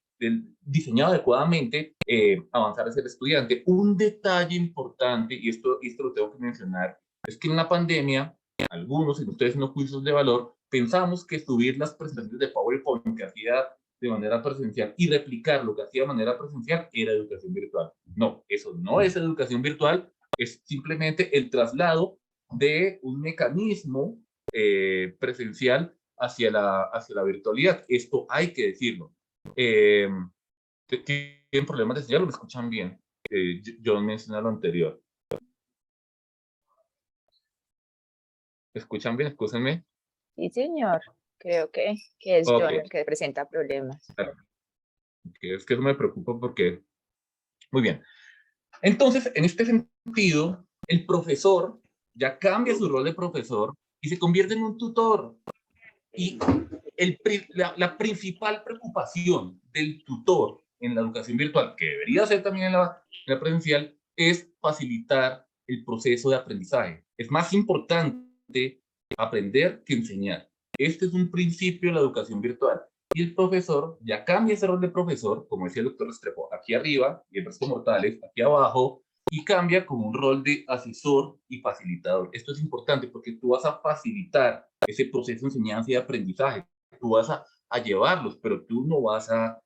diseñado adecuadamente, avanzar hacia el estudiante. Un detalle importante, y esto lo tengo que mencionar, es que en la pandemia, algunos, y ustedes no juicios de valor, pensamos que subir las presentaciones de PowerPoint que hacía de manera presencial y replicar lo que hacía de manera presencial era educación virtual. No, eso no es educación virtual, es simplemente el traslado de un mecanismo presencial hacia la virtualidad. Esto hay que decirlo. ¿Tienen problemas de señal o me escuchan bien? Yo mencioné lo anterior. ¿Me escuchan bien? Escúchenme. Sí, señor. Creo que es John Ok, el que presenta problemas. claro. Es que eso me preocupa porque... Muy bien. Entonces, en este sentido, el profesor ya cambia su rol de profesor y se convierte en un tutor. Y la principal preocupación del tutor en la educación virtual, que debería ser también en la presencial, es facilitar el proceso de aprendizaje. Es más importante aprender que enseñar. Este es un principio de la educación virtual. Y el profesor ya cambia ese rol de profesor, como decía el doctor Restrepo, aquí arriba y el resto mortales, aquí abajo, y cambia como un rol de asesor y facilitador. Esto es importante porque tú vas a facilitar ese proceso de enseñanza y de aprendizaje. Tú vas a llevarlos, pero tú no vas a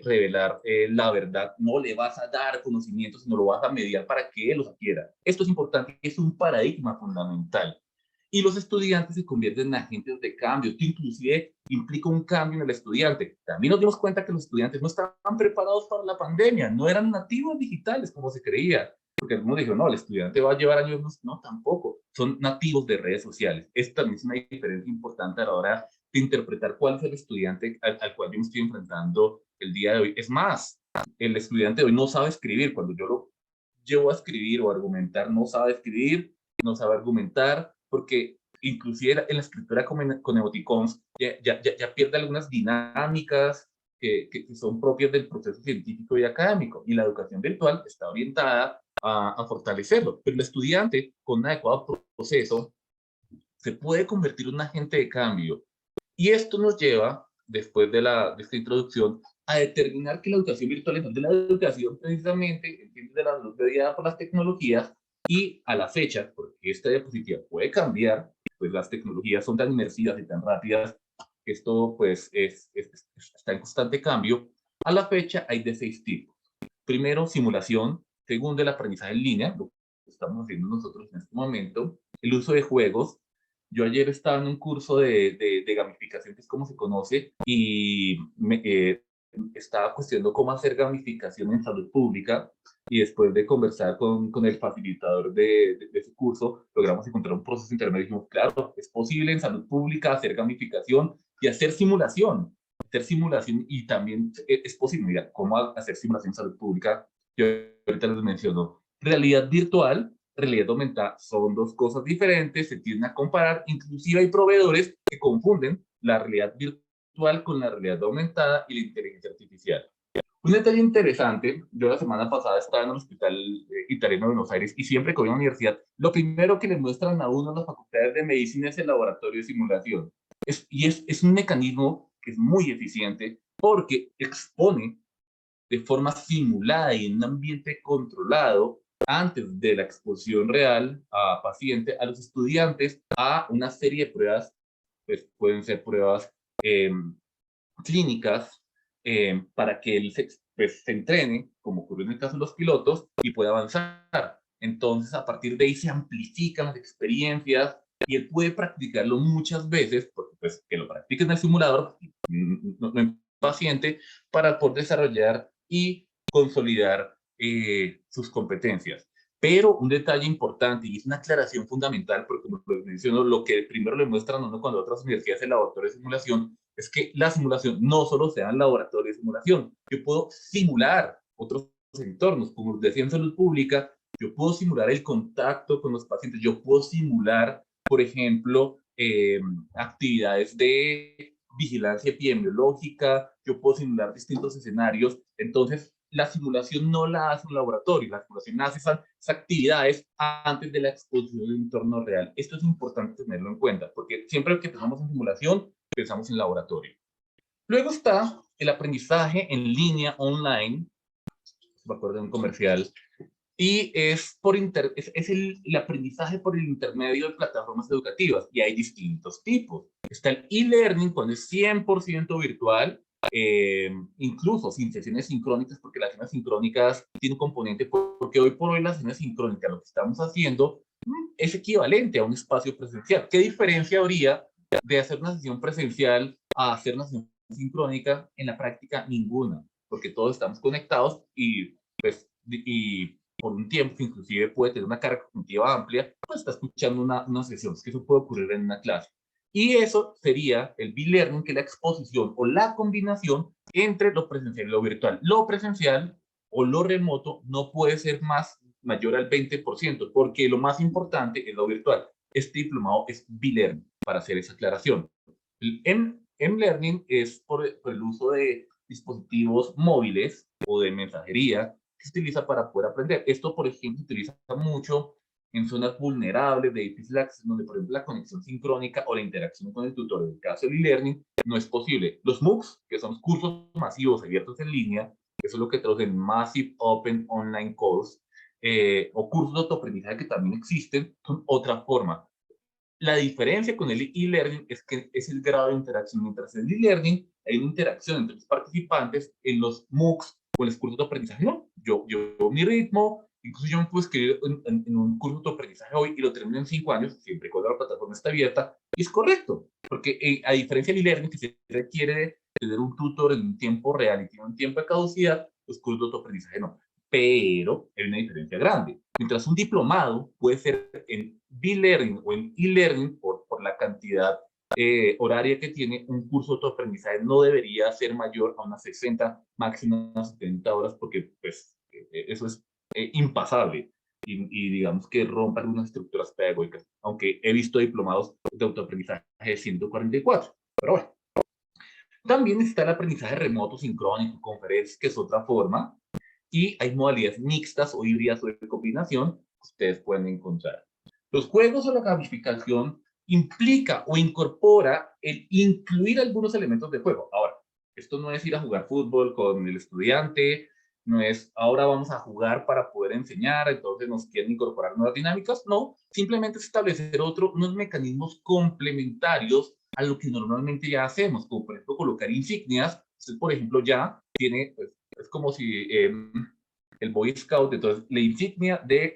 revelar la verdad, no le vas a dar conocimientos, sino lo vas a mediar para que él los adquiera. Esto es importante, es un paradigma fundamental. Y los estudiantes se convierten en agentes de cambio. Esto inclusive implica un cambio en el estudiante. También nos dimos cuenta que los estudiantes no estaban preparados para la pandemia, no eran nativos digitales como se creía. Porque algunos dijeron, no, el estudiante va a llevar años, no, tampoco, son nativos de redes sociales. Esta también es una diferencia importante a la hora de interpretar cuál es el estudiante al cual yo me estoy enfrentando el día de hoy. Es más, el estudiante de hoy no sabe escribir. Cuando yo lo llevo a escribir o a argumentar, no sabe escribir, no sabe argumentar, porque inclusive en la escritura con emoticons ya pierde algunas dinámicas que son propias del proceso científico y académico. Y la educación virtual está orientada a fortalecerlo. Pero el estudiante con un adecuado proceso se puede convertir en un agente de cambio. Y esto nos lleva, después de esta introducción, a determinar que la educación virtual es de la educación precisamente, entiende de la luz mediada por las tecnologías, y a la fecha, porque esta diapositiva puede cambiar, pues las tecnologías son tan inmersivas y tan rápidas que esto pues está en constante cambio. A la fecha hay de 6 tipos. Primero, simulación. Segundo, el aprendizaje en línea, lo que estamos haciendo nosotros en este momento. El uso de juegos. Yo ayer estaba en un curso de gamificación, que es como se conoce, y estaba cuestionando cómo hacer gamificación en salud pública, y después de conversar con el facilitador de ese curso, logramos encontrar un proceso intermedio y dijimos, claro, es posible en salud pública hacer gamificación y hacer simulación y también es posible, mira, cómo hacer simulación en salud pública. Yo ahorita les menciono realidad virtual, realidad aumentada, son dos cosas diferentes, se tienden a comparar, inclusive hay proveedores que confunden la realidad virtual con la realidad aumentada y la inteligencia artificial. Un detalle interesante, yo la semana pasada estaba en el Hospital Italiano de Buenos Aires y siempre que voy a la universidad, lo primero que le muestran a uno en las facultades de medicina es el laboratorio de simulación. Es un mecanismo que es muy eficiente porque expone de forma simulada y en un ambiente controlado antes de la exposición real a paciente, a los estudiantes, a una serie de pruebas, pues pueden ser pruebas clínicas, para que él pues, se entrene, como ocurrió en el caso de los pilotos, y pueda avanzar. Entonces, a partir de ahí se amplifican las experiencias y él puede practicarlo muchas veces, porque pues que lo practique en el simulador, no en paciente, para poder desarrollar y consolidar sus competencias. Pero un detalle importante, y es una aclaración fundamental, porque como les menciono, lo que primero le muestran a uno cuando otras universidades el laboratorio de simulación, es que la simulación no solo sea en laboratorio de simulación. Yo puedo simular otros entornos, como decía en salud pública, yo puedo simular el contacto con los pacientes, yo puedo simular, por ejemplo, actividades de vigilancia epidemiológica, yo puedo simular distintos escenarios. Entonces, la simulación no la hace un laboratorio, la simulación hace esas actividades antes de la exposición de un entorno real. Esto es importante tenerlo en cuenta, porque siempre que pensamos en simulación, pensamos en laboratorio. Luego está el aprendizaje en línea online. Me acuerdo de un comercial y es el aprendizaje por el intermedio de plataformas educativas, y hay distintos tipos. Está el e-learning, cuando es 100% virtual, incluso sin sesiones sincrónicas, porque las sesiones sincrónicas tienen un componente, porque hoy por hoy las sesiones sincrónicas, lo que estamos haciendo, es equivalente a un espacio presencial. ¿Qué diferencia habría de hacer una sesión presencial a hacer una sesión sincrónica? En la práctica, ninguna, porque todos estamos conectados y, pues, y por un tiempo, que inclusive puede tener una carga cognitiva amplia, pues está escuchando una sesión, que eso puede ocurrir en una clase. Y eso sería el B-Learning, que es la exposición o la combinación entre lo presencial y lo virtual. Lo presencial o lo remoto no puede ser mayor al 20%, porque lo más importante es lo virtual. Este diplomado es B-Learning, para hacer esa aclaración. El M-Learning es por el uso de dispositivos móviles o de mensajería que se utiliza para poder aprender. Esto, por ejemplo, se utiliza mucho en zonas vulnerables de difícil acceso, donde, por ejemplo, la conexión sincrónica o la interacción con el tutor, en el caso del e-learning, no es posible. Los MOOCs, que son cursos masivos abiertos en línea, eso es lo que traducen Massive Open Online Course, o cursos de autoaprendizaje que también existen, son otra forma. La diferencia con el e-learning es que es el grado de interacción. Mientras en el e-learning hay una interacción entre los participantes, en los MOOCs o en los cursos de aprendizaje, no. Yo mi ritmo, incluso yo me puedo escribir en un curso de aprendizaje hoy y lo termino en 5 años, siempre y cuando la plataforma está abierta, y es correcto, porque a diferencia del e-learning, que se requiere tener un tutor en un tiempo real y tiene un tiempo de caducidad, los cursos de aprendizaje no. Pero hay una diferencia grande. Mientras un diplomado puede ser en B-Learning o en e-Learning por la cantidad horaria que tiene, un curso de autoaprendizaje no debería ser mayor a unas 60, máximo unas 70 horas, porque pues, eso es impasable y digamos que rompe algunas estructuras pedagógicas, aunque he visto diplomados de autoaprendizaje de 144, pero bueno. También está el aprendizaje remoto, sincrónico, conferencias, que es otra forma, y hay modalidades mixtas o híbridas o de combinación que ustedes pueden encontrar. Los juegos o la gamificación implica o incorpora el incluir algunos elementos de juego. Ahora, esto no es ir a jugar fútbol con el estudiante, no es ahora vamos a jugar para poder enseñar, entonces nos quieren incorporar nuevas dinámicas, no, simplemente es establecer unos mecanismos complementarios a lo que normalmente ya hacemos, como por ejemplo colocar insignias. Usted, por ejemplo, ya tiene, pues, es como si el Boy Scout, entonces la insignia de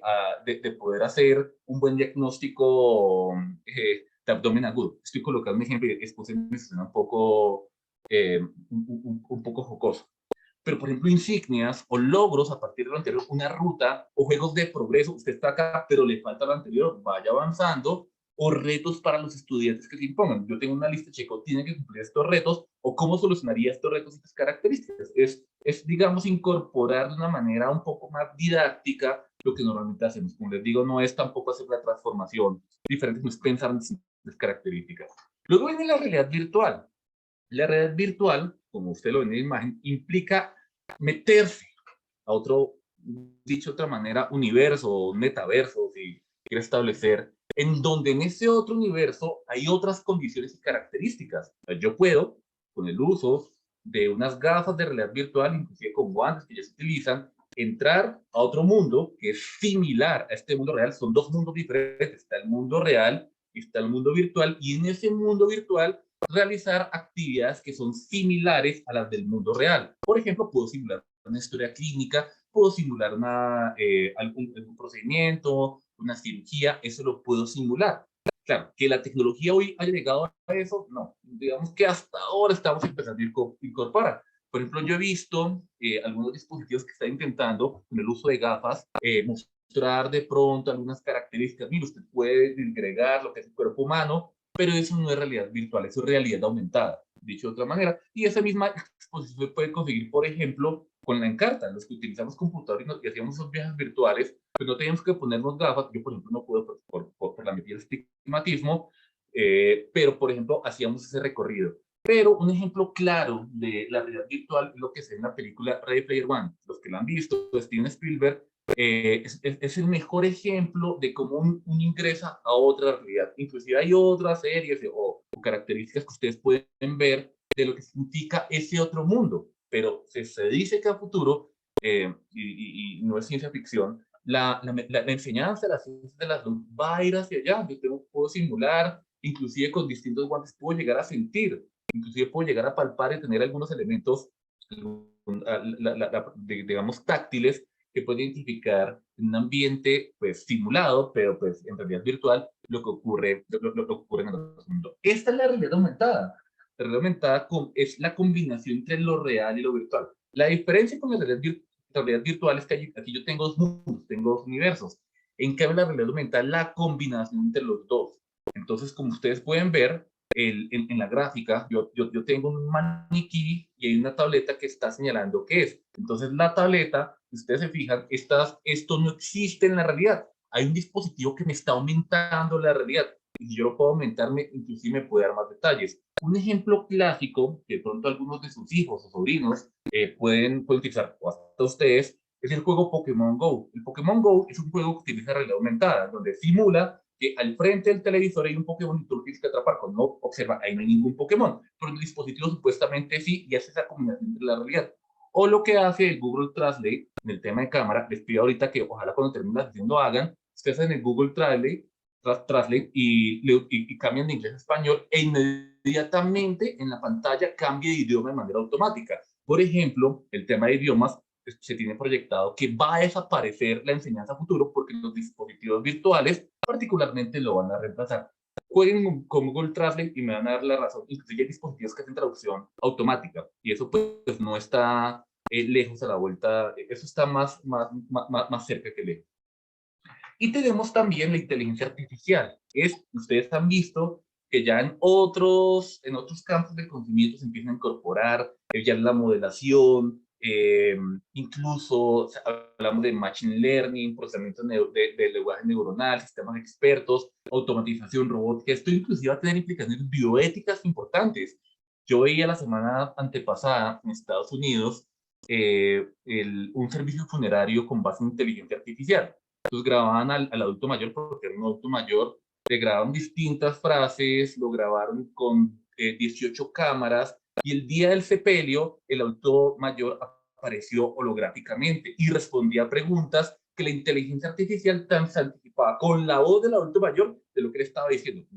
poder hacer un buen diagnóstico de abdomen agudo. Estoy colocando un ejemplo y después me suena un poco jocoso. Pero, por ejemplo, insignias o logros a partir de lo anterior, una ruta o juegos de progreso, usted está acá, pero le falta lo anterior, vaya avanzando, o retos para los estudiantes que se impongan. Yo tengo una lista, Checo, tiene que cumplir estos retos, o cómo solucionaría estos retos y estas características. Digamos, incorporar de una manera un poco más didáctica lo que normalmente hacemos. Como les digo, no es tampoco hacer una transformación diferente, no es pensar en las características. Luego viene la realidad virtual. La realidad virtual, como usted lo ve en la imagen, implica meterse a otro, dicho de otra manera, universo o metaverso, si quiere establecer, en donde en ese otro universo hay otras condiciones y características. O sea, yo puedo, con el uso de unas gafas de realidad virtual, inclusive con guantes que ya se utilizan, entrar a otro mundo que es similar a este mundo real. Son dos mundos diferentes. Está el mundo real y está el mundo virtual, y en ese mundo virtual realizar actividades que son similares a las del mundo real. Por ejemplo, puedo simular una historia clínica, puedo simular algún procedimiento, una cirugía, eso lo puedo simular. Claro, que la tecnología hoy ha llegado a eso, no. Digamos que hasta ahora estamos empezando a incorporar. Por ejemplo, yo he visto algunos dispositivos que están intentando, con el uso de gafas, mostrar de pronto algunas características. Mira, usted puede agregar lo que es el cuerpo humano, pero eso no es realidad virtual, eso es realidad aumentada, dicho de otra manera. Y esa misma exposición se puede conseguir, por ejemplo, con la Encarta. Los que utilizamos computadores y hacíamos esos viajes virtuales, pues no teníamos que ponernos gafas. Yo, por ejemplo, no puedo por la medida del estigmatismo, pero, por ejemplo, hacíamos ese recorrido. Pero un ejemplo claro de la realidad virtual es lo que se ve en la película Ready Player One. Los que la han visto, Steven Spielberg, es el mejor ejemplo de cómo un ingresa a otra realidad. Inclusive hay otras series o características que ustedes pueden ver de lo que significa ese otro mundo, pero se dice que a futuro, y no es ciencia ficción, la enseñanza, la ciencia de la salud va a ir hacia allá. Puedo simular, inclusive con distintos guantes puedo llegar a sentir, inclusive puedo llegar a palpar y tener algunos elementos, digamos, táctiles que pueden identificar en un ambiente pues simulado, pero pues en realidad virtual, lo que ocurre, lo que ocurre en el otro mundo. Esta es la realidad aumentada. La realidad aumentada es la combinación entre lo real y lo virtual. La diferencia con la realidad virtual es que aquí yo tengo dos mundos, tengo dos universos. En cambio, la realidad aumentada es la combinación entre los dos. Entonces, como ustedes pueden ver, en la gráfica, yo tengo un maniquí y hay una tableta que está señalando qué es. Entonces, la tableta, si ustedes se fijan, esto no existe en la realidad. Hay un dispositivo que me está aumentando la realidad. Y si yo lo puedo aumentar, inclusive me puede dar más detalles. Un ejemplo clásico, que de pronto algunos de sus hijos o sobrinos pueden utilizar, o hasta ustedes, es el juego Pokémon Go. El Pokémon Go es un juego que utiliza realidad aumentada, donde simula que al frente del televisor hay un Pokémon y tú lo tienes que atrapar. Cuando uno observa, ahí no hay ningún Pokémon, pero el dispositivo supuestamente sí, y hace esa combinación entre la realidad. O lo que hace el Google Translate en el tema de cámara, les pido ahorita que ojalá cuando terminen la sesión lo hagan, ustedes en el Google Translate y cambian de inglés a español e inmediatamente en la pantalla cambia de idioma de manera automática. Por ejemplo, el tema de idiomas, se tiene proyectado que va a desaparecer la enseñanza a futuro porque los dispositivos virtuales particularmente lo van a reemplazar. Jueguen con Google Translate y me van a dar la razón. Incluso hay dispositivos que hacen traducción automática y eso pues no está lejos a la vuelta, eso está más cerca que lejos. Y tenemos también la inteligencia artificial. Ustedes han visto que ya en otros campos de conocimiento se empiezan a incorporar ya la modelación, incluso o sea, hablamos de machine learning, procesamiento de lenguaje neuronal, sistemas expertos, automatización, robótica. Esto inclusive va a tener implicaciones bioéticas importantes. Yo veía la semana antepasada en Estados Unidos un servicio funerario con base en inteligencia artificial. Entonces grababan al adulto mayor, porque era un adulto mayor, le grabaron distintas frases, lo grabaron con 18 cámaras, y el día del sepelio, el adulto mayor apareció holográficamente y respondía a preguntas que la inteligencia artificial tan se anticipaba con la voz del adulto mayor de lo que le estaba diciendo.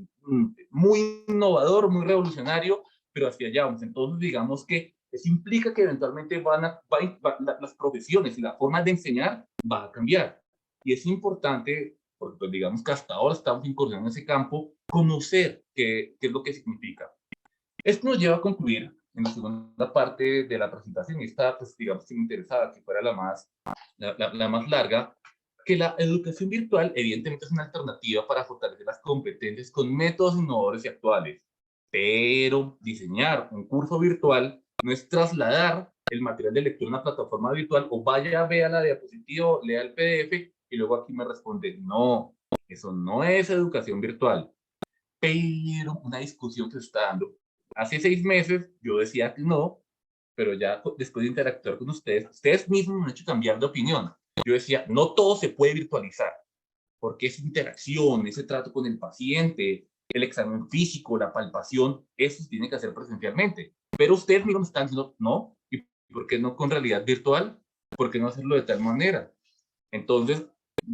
Muy innovador, muy revolucionario, pero hacia allá vamos. Entonces, digamos que eso implica que eventualmente las profesiones y la forma de enseñar va a cambiar. Y es importante, porque pues, digamos que hasta ahora estamos incursionando en ese campo, conocer qué es lo que significa. Esto nos lleva a concluir en la segunda parte de la presentación, y esta, pues digamos que me interesaba que fuera la más larga, que la educación virtual evidentemente es una alternativa para fortalecer las competencias con métodos innovadores y actuales, pero diseñar un curso virtual no es trasladar el material de lectura a una plataforma virtual o vaya, vea la diapositiva, lea el PDF y luego aquí me responde, no, eso no es educación virtual, pero una discusión que se está dando. Hace 6 meses yo decía que no, pero ya después de interactuar con ustedes mismos me han hecho cambiar de opinión. Yo decía, no todo se puede virtualizar, porque esa interacción, ese trato con el paciente, el examen físico, la palpación, eso se tiene que hacer presencialmente. Pero ustedes mismos están diciendo, no, ¿y por qué no con realidad virtual? ¿Por qué no hacerlo de tal manera? Entonces,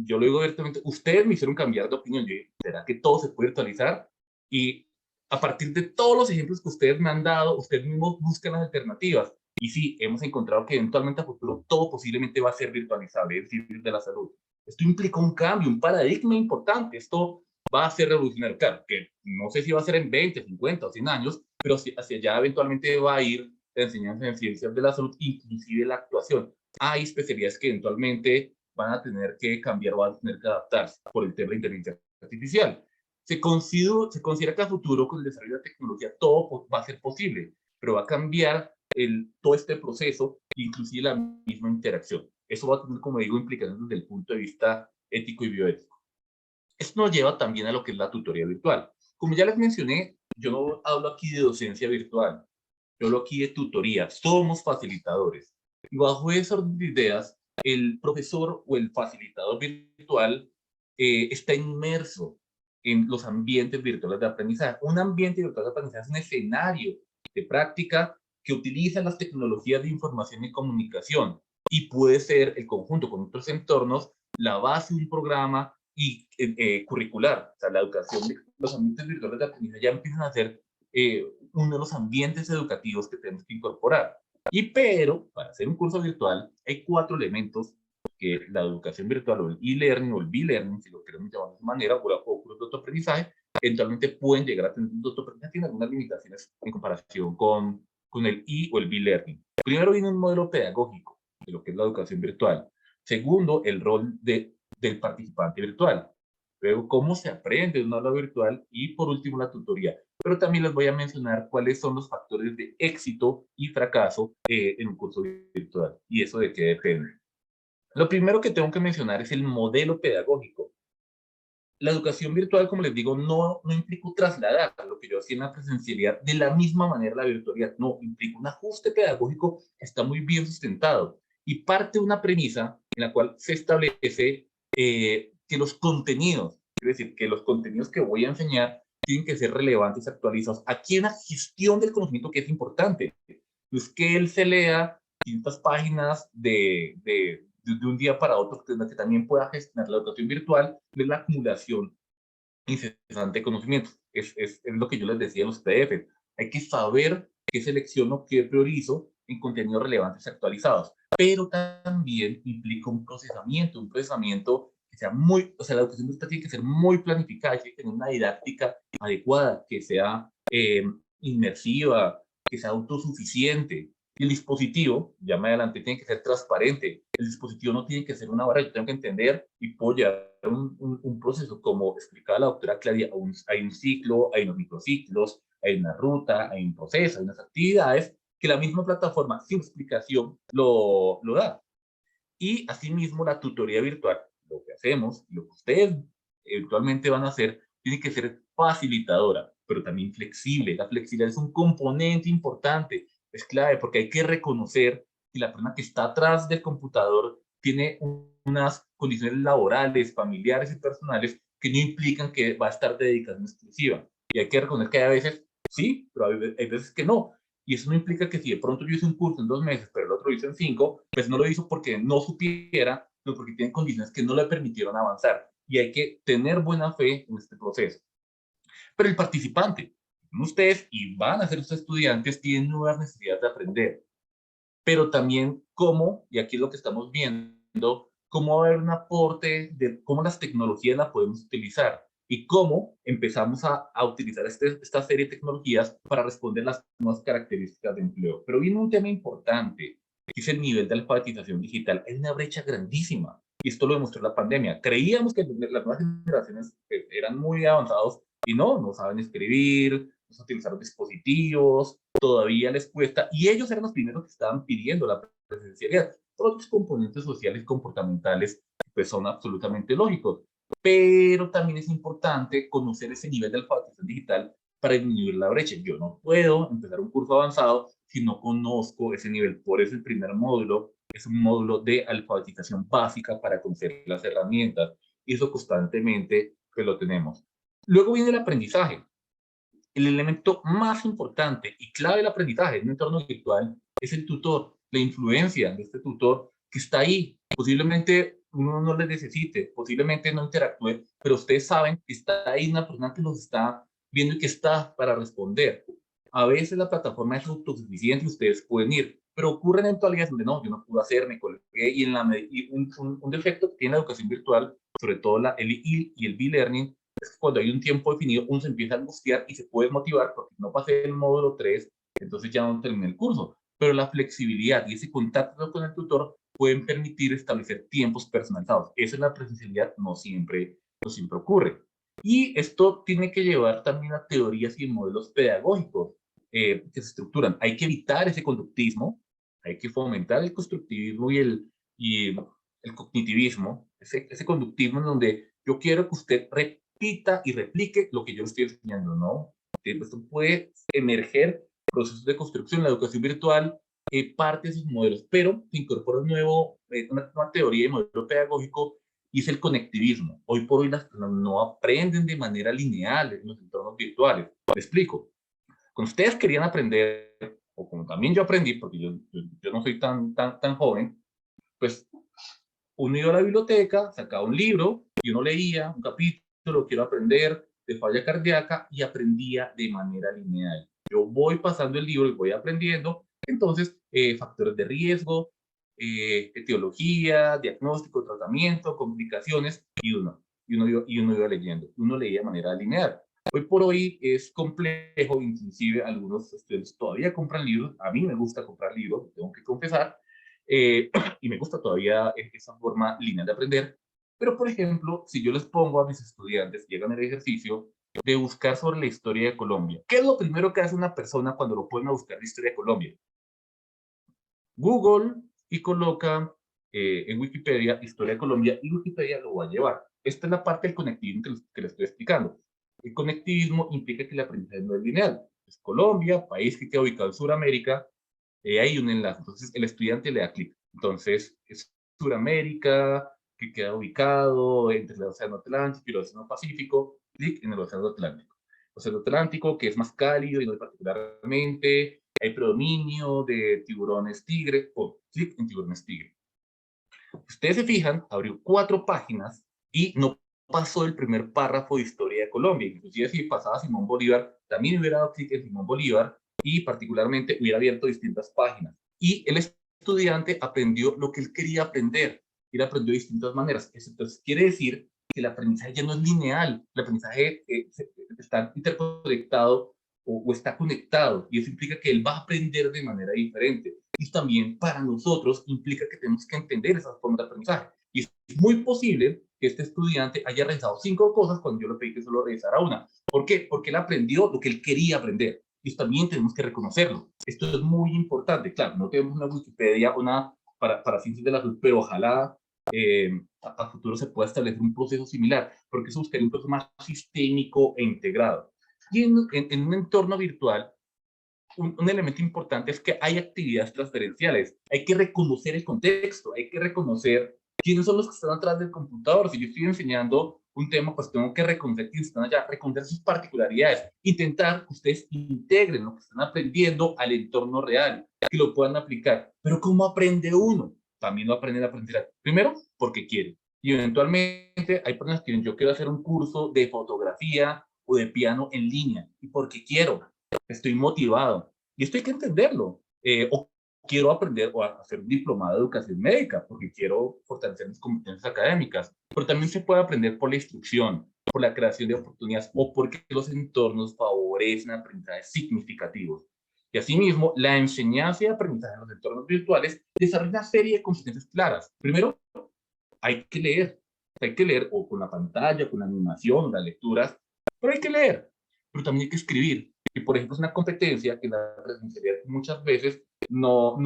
yo lo digo abiertamente, ustedes me hicieron cambiar de opinión. Yo dije, ¿será que todo se puede virtualizar? Y a partir de todos los ejemplos que ustedes me han dado, ustedes mismos buscan las alternativas. Y sí, hemos encontrado que eventualmente a futuro todo posiblemente va a ser virtualizable, es decir, de la salud. Esto implica un cambio, un paradigma importante. Esto va a ser revolucionario. Claro, que no sé si va a ser en 20, 50 o 100 años, pero hacia allá eventualmente va a ir la enseñanza en ciencias de la salud, inclusive la actuación. Hay especialidades que eventualmente van a tener que cambiar o van a tener que adaptarse por el tema de inteligencia artificial. Se considera que a futuro con el desarrollo de la tecnología todo va a ser posible, pero va a cambiar todo este proceso, inclusive la misma interacción. Eso va a tener, como digo, implicaciones desde el punto de vista ético y bioético. Esto nos lleva también a lo que es la tutoría virtual. Como ya les mencioné, yo no hablo aquí de docencia virtual, yo hablo aquí de tutoría. Somos facilitadores. Y bajo esas ideas, el profesor o el facilitador virtual está inmerso en los ambientes virtuales de aprendizaje. Un ambiente virtual de aprendizaje es un escenario de práctica que utiliza las tecnologías de información y comunicación y puede ser el conjunto con otros entornos la base de un programa y, curricular. O sea, la educación, los ambientes virtuales de aprendizaje ya empiezan a ser uno de los ambientes educativos que tenemos que incorporar. Pero para hacer un curso virtual hay 4 elementos que la educación virtual o el e-learning o el b-learning, si lo queremos llamar de esa manera, o cursos de autoaprendizaje, eventualmente pueden llegar a tener un autoaprendizaje, tiene algunas limitaciones en comparación con el e o el b-learning. Primero viene un modelo pedagógico de lo que es la educación virtual. Segundo, el rol del participante virtual. Luego, cómo se aprende de una aula virtual. Y por último, la tutoría. Pero también les voy a mencionar cuáles son los factores de éxito y fracaso en un curso virtual. Y eso de qué depende. Lo primero que tengo que mencionar es el modelo pedagógico. La educación virtual, como les digo, no implica trasladar lo que yo hacía en la presencialidad de la misma manera a la virtualidad. No, implica un ajuste pedagógico que está muy bien sustentado y parte de una premisa en la cual se establece que los contenidos, es decir, que los contenidos que voy a enseñar tienen que ser relevantes, actualizados. Aquí hay una gestión del conocimiento que es importante. No es que él se lea 500 páginas de un día para otro, que también pueda gestionar la educación virtual, de la acumulación incesante de conocimiento. Es lo que yo les decía en los PDF. Hay que saber qué selecciono, qué priorizo en contenidos relevantes y actualizados. Pero también implica un procesamiento que sea muy, o sea, la educación virtual tiene que ser muy planificada, tiene que tener una didáctica adecuada, que sea inmersiva, que sea autosuficiente. Y el dispositivo, ya más adelante, tiene que ser transparente. El dispositivo no tiene que ser una barra, yo tengo que entender y puedo llevar un proceso, como explicaba la doctora Claudia, hay un ciclo, hay unos microciclos, hay una ruta, hay un proceso, hay unas actividades que la misma plataforma sin explicación lo da. Y asimismo la tutoría virtual, lo que hacemos, lo que ustedes eventualmente van a hacer, tiene que ser facilitadora, pero también flexible. La flexibilidad es un componente importante, es clave, porque hay que reconocer que la persona que está atrás del computador tiene unas condiciones laborales, familiares y personales que no implican que va a estar dedicada en exclusiva. Y hay que reconocer que hay veces sí, pero hay veces que no. Y eso no implica que si de pronto yo hice un curso en 2 meses, pero el otro lo hizo en 5, pues no lo hizo porque no supiera, sino porque tiene condiciones que no le permitieron avanzar. Y hay que tener buena fe en este proceso. Pero el participante, ustedes y van a ser sus estudiantes, tienen nuevas necesidades de aprender. Pero también cómo, y aquí es lo que estamos viendo, cómo va a haber un aporte de cómo las tecnologías las podemos utilizar y cómo empezamos a utilizar esta serie de tecnologías para responder las nuevas características de empleo. Pero viene un tema importante, que es el nivel de alfabetización digital. Hay una brecha grandísima, y esto lo demostró la pandemia. Creíamos que las nuevas generaciones eran muy avanzados y no saben escribir, no saben utilizar dispositivos, todavía les cuesta, y ellos eran los primeros que estaban pidiendo la presencialidad. Por otros componentes sociales y comportamentales, pues son absolutamente lógicos. Pero también es importante conocer ese nivel de alfabetización digital para disminuir la brecha. Yo no puedo empezar un curso avanzado si no conozco ese nivel. Por eso el primer módulo es un módulo de alfabetización básica para conocer las herramientas. Y eso constantemente pues, lo tenemos. Luego viene el aprendizaje. El elemento más importante y clave del aprendizaje en un entorno virtual es el tutor, la influencia de este tutor que está ahí. Posiblemente uno no le necesite, posiblemente no interactúe, pero ustedes saben que está ahí una persona que los está viendo y que está para responder. A veces la plataforma es autosuficiente y ustedes pueden ir, pero ocurren eventualidades donde no, yo no pude hacer, me colgué y, un defecto que tiene la educación virtual, sobre todo el e y el b-learning, es que cuando hay un tiempo definido, uno se empieza a angustiar y se puede motivar porque no pasé el módulo 3, entonces ya no terminé el curso. Pero la flexibilidad y ese contacto con el tutor pueden permitir establecer tiempos personalizados. Eso en la presencialidad no siempre ocurre. Y esto tiene que llevar también a teorías y modelos pedagógicos que se estructuran. Hay que evitar ese conductismo, hay que fomentar el constructivismo y el cognitivismo, ese conductismo en donde yo quiero que usted repita y replique lo que yo le estoy enseñando, ¿no? Esto puede emerger procesos de construcción. La educación virtual parte de esos modelos, pero se incorpora una nueva teoría y modelo pedagógico y es el conectivismo. Hoy por hoy las personas no aprenden de manera lineal en los entornos virtuales. Me explico. Cuando ustedes querían aprender, o como también yo aprendí, porque yo no soy tan joven, pues uno iba a la biblioteca, sacaba un libro y uno leía un capítulo, quiero aprender de falla cardíaca y aprendía de manera lineal. Yo voy pasando el libro y voy aprendiendo, entonces, factores de riesgo, etiología, diagnóstico, tratamiento, complicaciones, y uno iba leyendo. Uno leía de manera lineal. Hoy por hoy es complejo, inclusive algunos estudiantes todavía compran libros. A mí me gusta comprar libros, tengo que confesar, y me gusta todavía esa forma lineal de aprender. Pero, por ejemplo, si yo les pongo a mis estudiantes, llegan el ejercicio de buscar sobre la historia de Colombia. ¿Qué es lo primero que hace una persona cuando lo ponen a buscar la historia de Colombia? Google y coloca en Wikipedia historia de Colombia y Wikipedia lo va a llevar. Esta es la parte del conectivismo que les estoy explicando. El conectivismo implica que el aprendizaje no es lineal. Es Colombia, país que queda ubicado en Sudamérica, hay un enlace. Entonces el estudiante le da clic. Entonces es Sudamérica, que queda ubicado entre el Océano Atlántico y el Océano Pacífico, clic en el Océano Atlántico. Océano Atlántico, que es más cálido y no particularmente hay predominio de tiburones tigre, o clic en tiburones tigre. Ustedes se fijan, abrió 4 páginas y no pasó el primer párrafo de historia de Colombia. Inclusive si pasaba Simón Bolívar, también hubiera dado clic en Simón Bolívar y particularmente hubiera abierto distintas páginas. Y el estudiante aprendió lo que él quería aprender y lo aprendió de distintas maneras. Entonces quiere decir que el aprendizaje ya no es lineal, el aprendizaje está interconectado o está conectado y eso implica que él va a aprender de manera diferente. Y también para nosotros implica que tenemos que entender esas formas de aprendizaje. Y es muy posible que este estudiante haya realizado 5 cosas cuando yo le pedí que solo realizara una. ¿Por qué? Porque él aprendió lo que él quería aprender. Y también tenemos que reconocerlo. Esto es muy importante. Claro, no tenemos una Wikipedia para ciencias de la salud, pero ojalá a futuro se pueda establecer un proceso similar, porque eso buscaría un proceso más sistémico e integrado. Y en un entorno virtual, un elemento importante es que hay actividades transferenciales. Hay que reconocer el contexto, hay que reconocer quiénes son los que están atrás del computador. Si yo estoy enseñando un tema, pues tengo que reconocer quiénes están allá, reconocer sus particularidades, intentar que ustedes integren lo que están aprendiendo al entorno real, que lo puedan aplicar. Pero ¿cómo aprende uno? También lo aprenden a aprender. Primero, porque quiere. Y eventualmente hay personas que dicen, yo quiero hacer un curso de fotografía o de piano en línea, y porque quiero, estoy motivado. Y esto hay que entenderlo. O quiero aprender o hacer un diplomado de educación médica porque quiero fortalecer mis competencias académicas. Pero también se puede aprender por la instrucción, por la creación de oportunidades o porque los entornos favorecen aprendizajes significativos. Y asimismo, la enseñanza y aprendizaje en los entornos virtuales desarrolla una serie de competencias claras. Primero, hay que leer. Hay que leer o con la pantalla, con la animación, las lecturas, pero hay que leer. Pero también hay que escribir. Y por ejemplo, es una competencia que en la presencialidad muchas veces no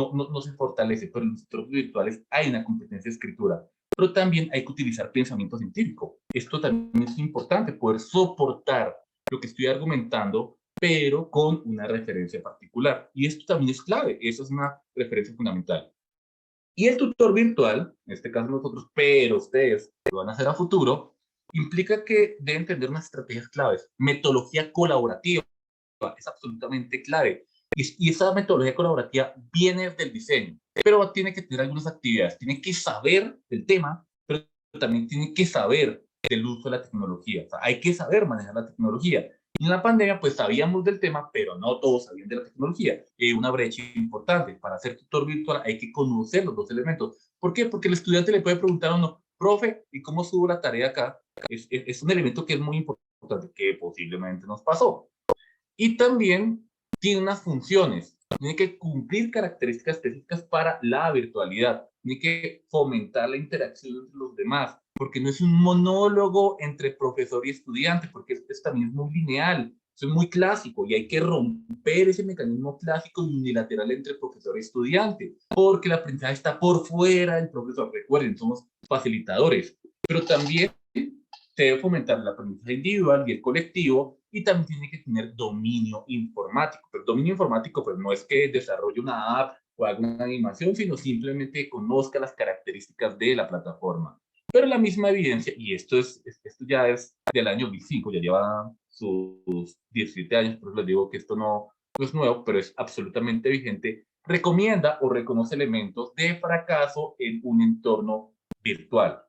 se fortalece, pero en los entornos virtuales hay una competencia de escritura. Pero también hay que utilizar pensamiento científico. Esto también es importante, poder soportar lo que estoy argumentando, pero con una referencia particular. Y esto también es clave, eso es una referencia fundamental. Y el tutor virtual, en este caso nosotros, pero ustedes lo van a hacer a futuro, implica que deben tener unas estrategias claves. Metodología colaborativa es absolutamente clave. Y esa metodología colaborativa viene del diseño, pero tiene que tener algunas actividades. Tiene que saber del tema, pero también tiene que saber del uso de la tecnología. O sea, hay que saber manejar la tecnología. Y en la pandemia, pues sabíamos del tema, pero no todos sabían de la tecnología. Una brecha importante. Para ser tutor virtual hay que conocer los 2 elementos. ¿Por qué? Porque el estudiante le puede preguntar a uno, profe, ¿y cómo subo la tarea acá? Es un elemento que es muy importante, que posiblemente nos pasó. Y también tiene unas funciones. Tiene que cumplir características específicas para la virtualidad. Tiene que fomentar la interacción entre los demás, porque no es un monólogo entre profesor y estudiante, porque esto también es muy lineal, eso es muy clásico y hay que romper ese mecanismo clásico y unilateral entre profesor y estudiante, porque el aprendizaje está por fuera del profesor. Recuerden, somos facilitadores, pero también se debe fomentar el aprendizaje individual y el colectivo y también tiene que tener dominio informático. Pero dominio informático pues no es que desarrolle una app o haga una animación, sino simplemente conozca las características de la plataforma. Pero la misma evidencia, y esto ya es del año 2005, ya lleva sus 17 años, por eso les digo que esto no es nuevo, pero es absolutamente vigente, recomienda o reconoce elementos de fracaso en un entorno virtual.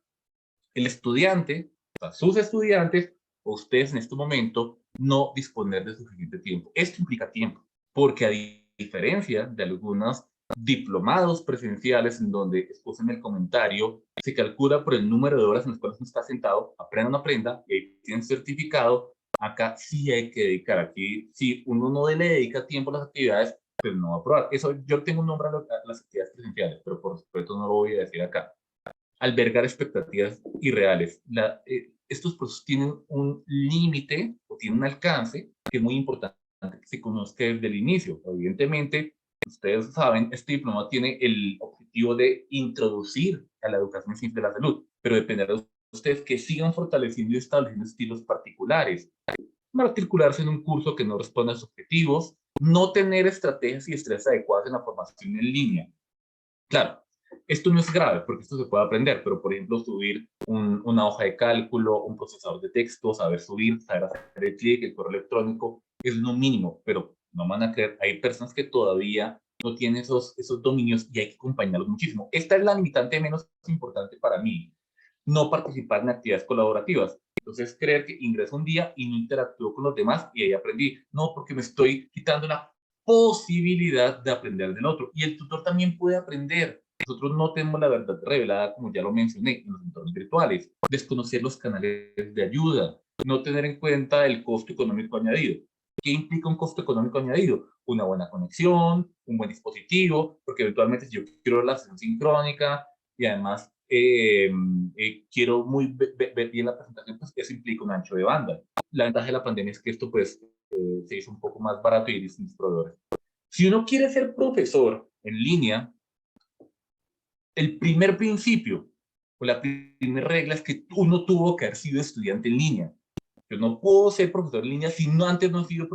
El estudiante, o sea, sus estudiantes, o ustedes en este momento, no disponer de suficiente tiempo. Esto implica tiempo, porque a diferencia de algunos diplomados presenciales en donde, expusen el comentario, se calcula por el número de horas en las cuales uno está sentado, aprenda o no aprenda, y ahí tienen certificado. Acá sí hay que dedicar, aquí si uno no le dedica tiempo a las actividades, pues no va a probar. Eso yo tengo un nombre a las actividades presenciales, pero por supuesto no lo voy a decir acá. Albergar expectativas irreales. Estos procesos tienen un límite o tienen un alcance que es muy importante que se conozca desde el inicio. Evidentemente, ustedes saben, este diploma tiene el objetivo de introducir a la educación ciencia de la salud, pero dependerá de ustedes que sigan fortaleciendo y estableciendo estilos particulares. Matricularse en un curso que no responda a sus objetivos, no tener estrategias y estrés adecuadas en la formación en línea. Claro, esto no es grave porque esto se puede aprender, pero por ejemplo subir una hoja de cálculo, un procesador de texto, saber subir, saber hacer el clic, el correo electrónico, es lo mínimo, pero no van a creer, hay personas que todavía no tienen esos dominios y hay que acompañarlos muchísimo. Esta es la limitante menos importante para mí, no participar en actividades colaborativas. Entonces, creer que ingreso un día y no interactúo con los demás y ahí aprendí. No, porque me estoy quitando una posibilidad de aprender del otro. Y el tutor también puede aprender. Nosotros no tenemos la verdad revelada, como ya lo mencioné, en los entornos virtuales. Desconocer los canales de ayuda. No tener en cuenta el costo económico añadido. ¿Qué implica un costo económico añadido? Una buena conexión, un buen dispositivo, porque eventualmente si yo quiero la sesión sincrónica y además quiero ver bien la presentación, pues eso implica un ancho de banda. La ventaja de la pandemia es que esto pues se hizo un poco más barato y hay distintos proveedores. Si uno quiere ser profesor en línea, el primer principio o la primera regla es que uno tuvo que haber sido estudiante en línea. Yo no puedo ser profesor en línea si no antes no he sido,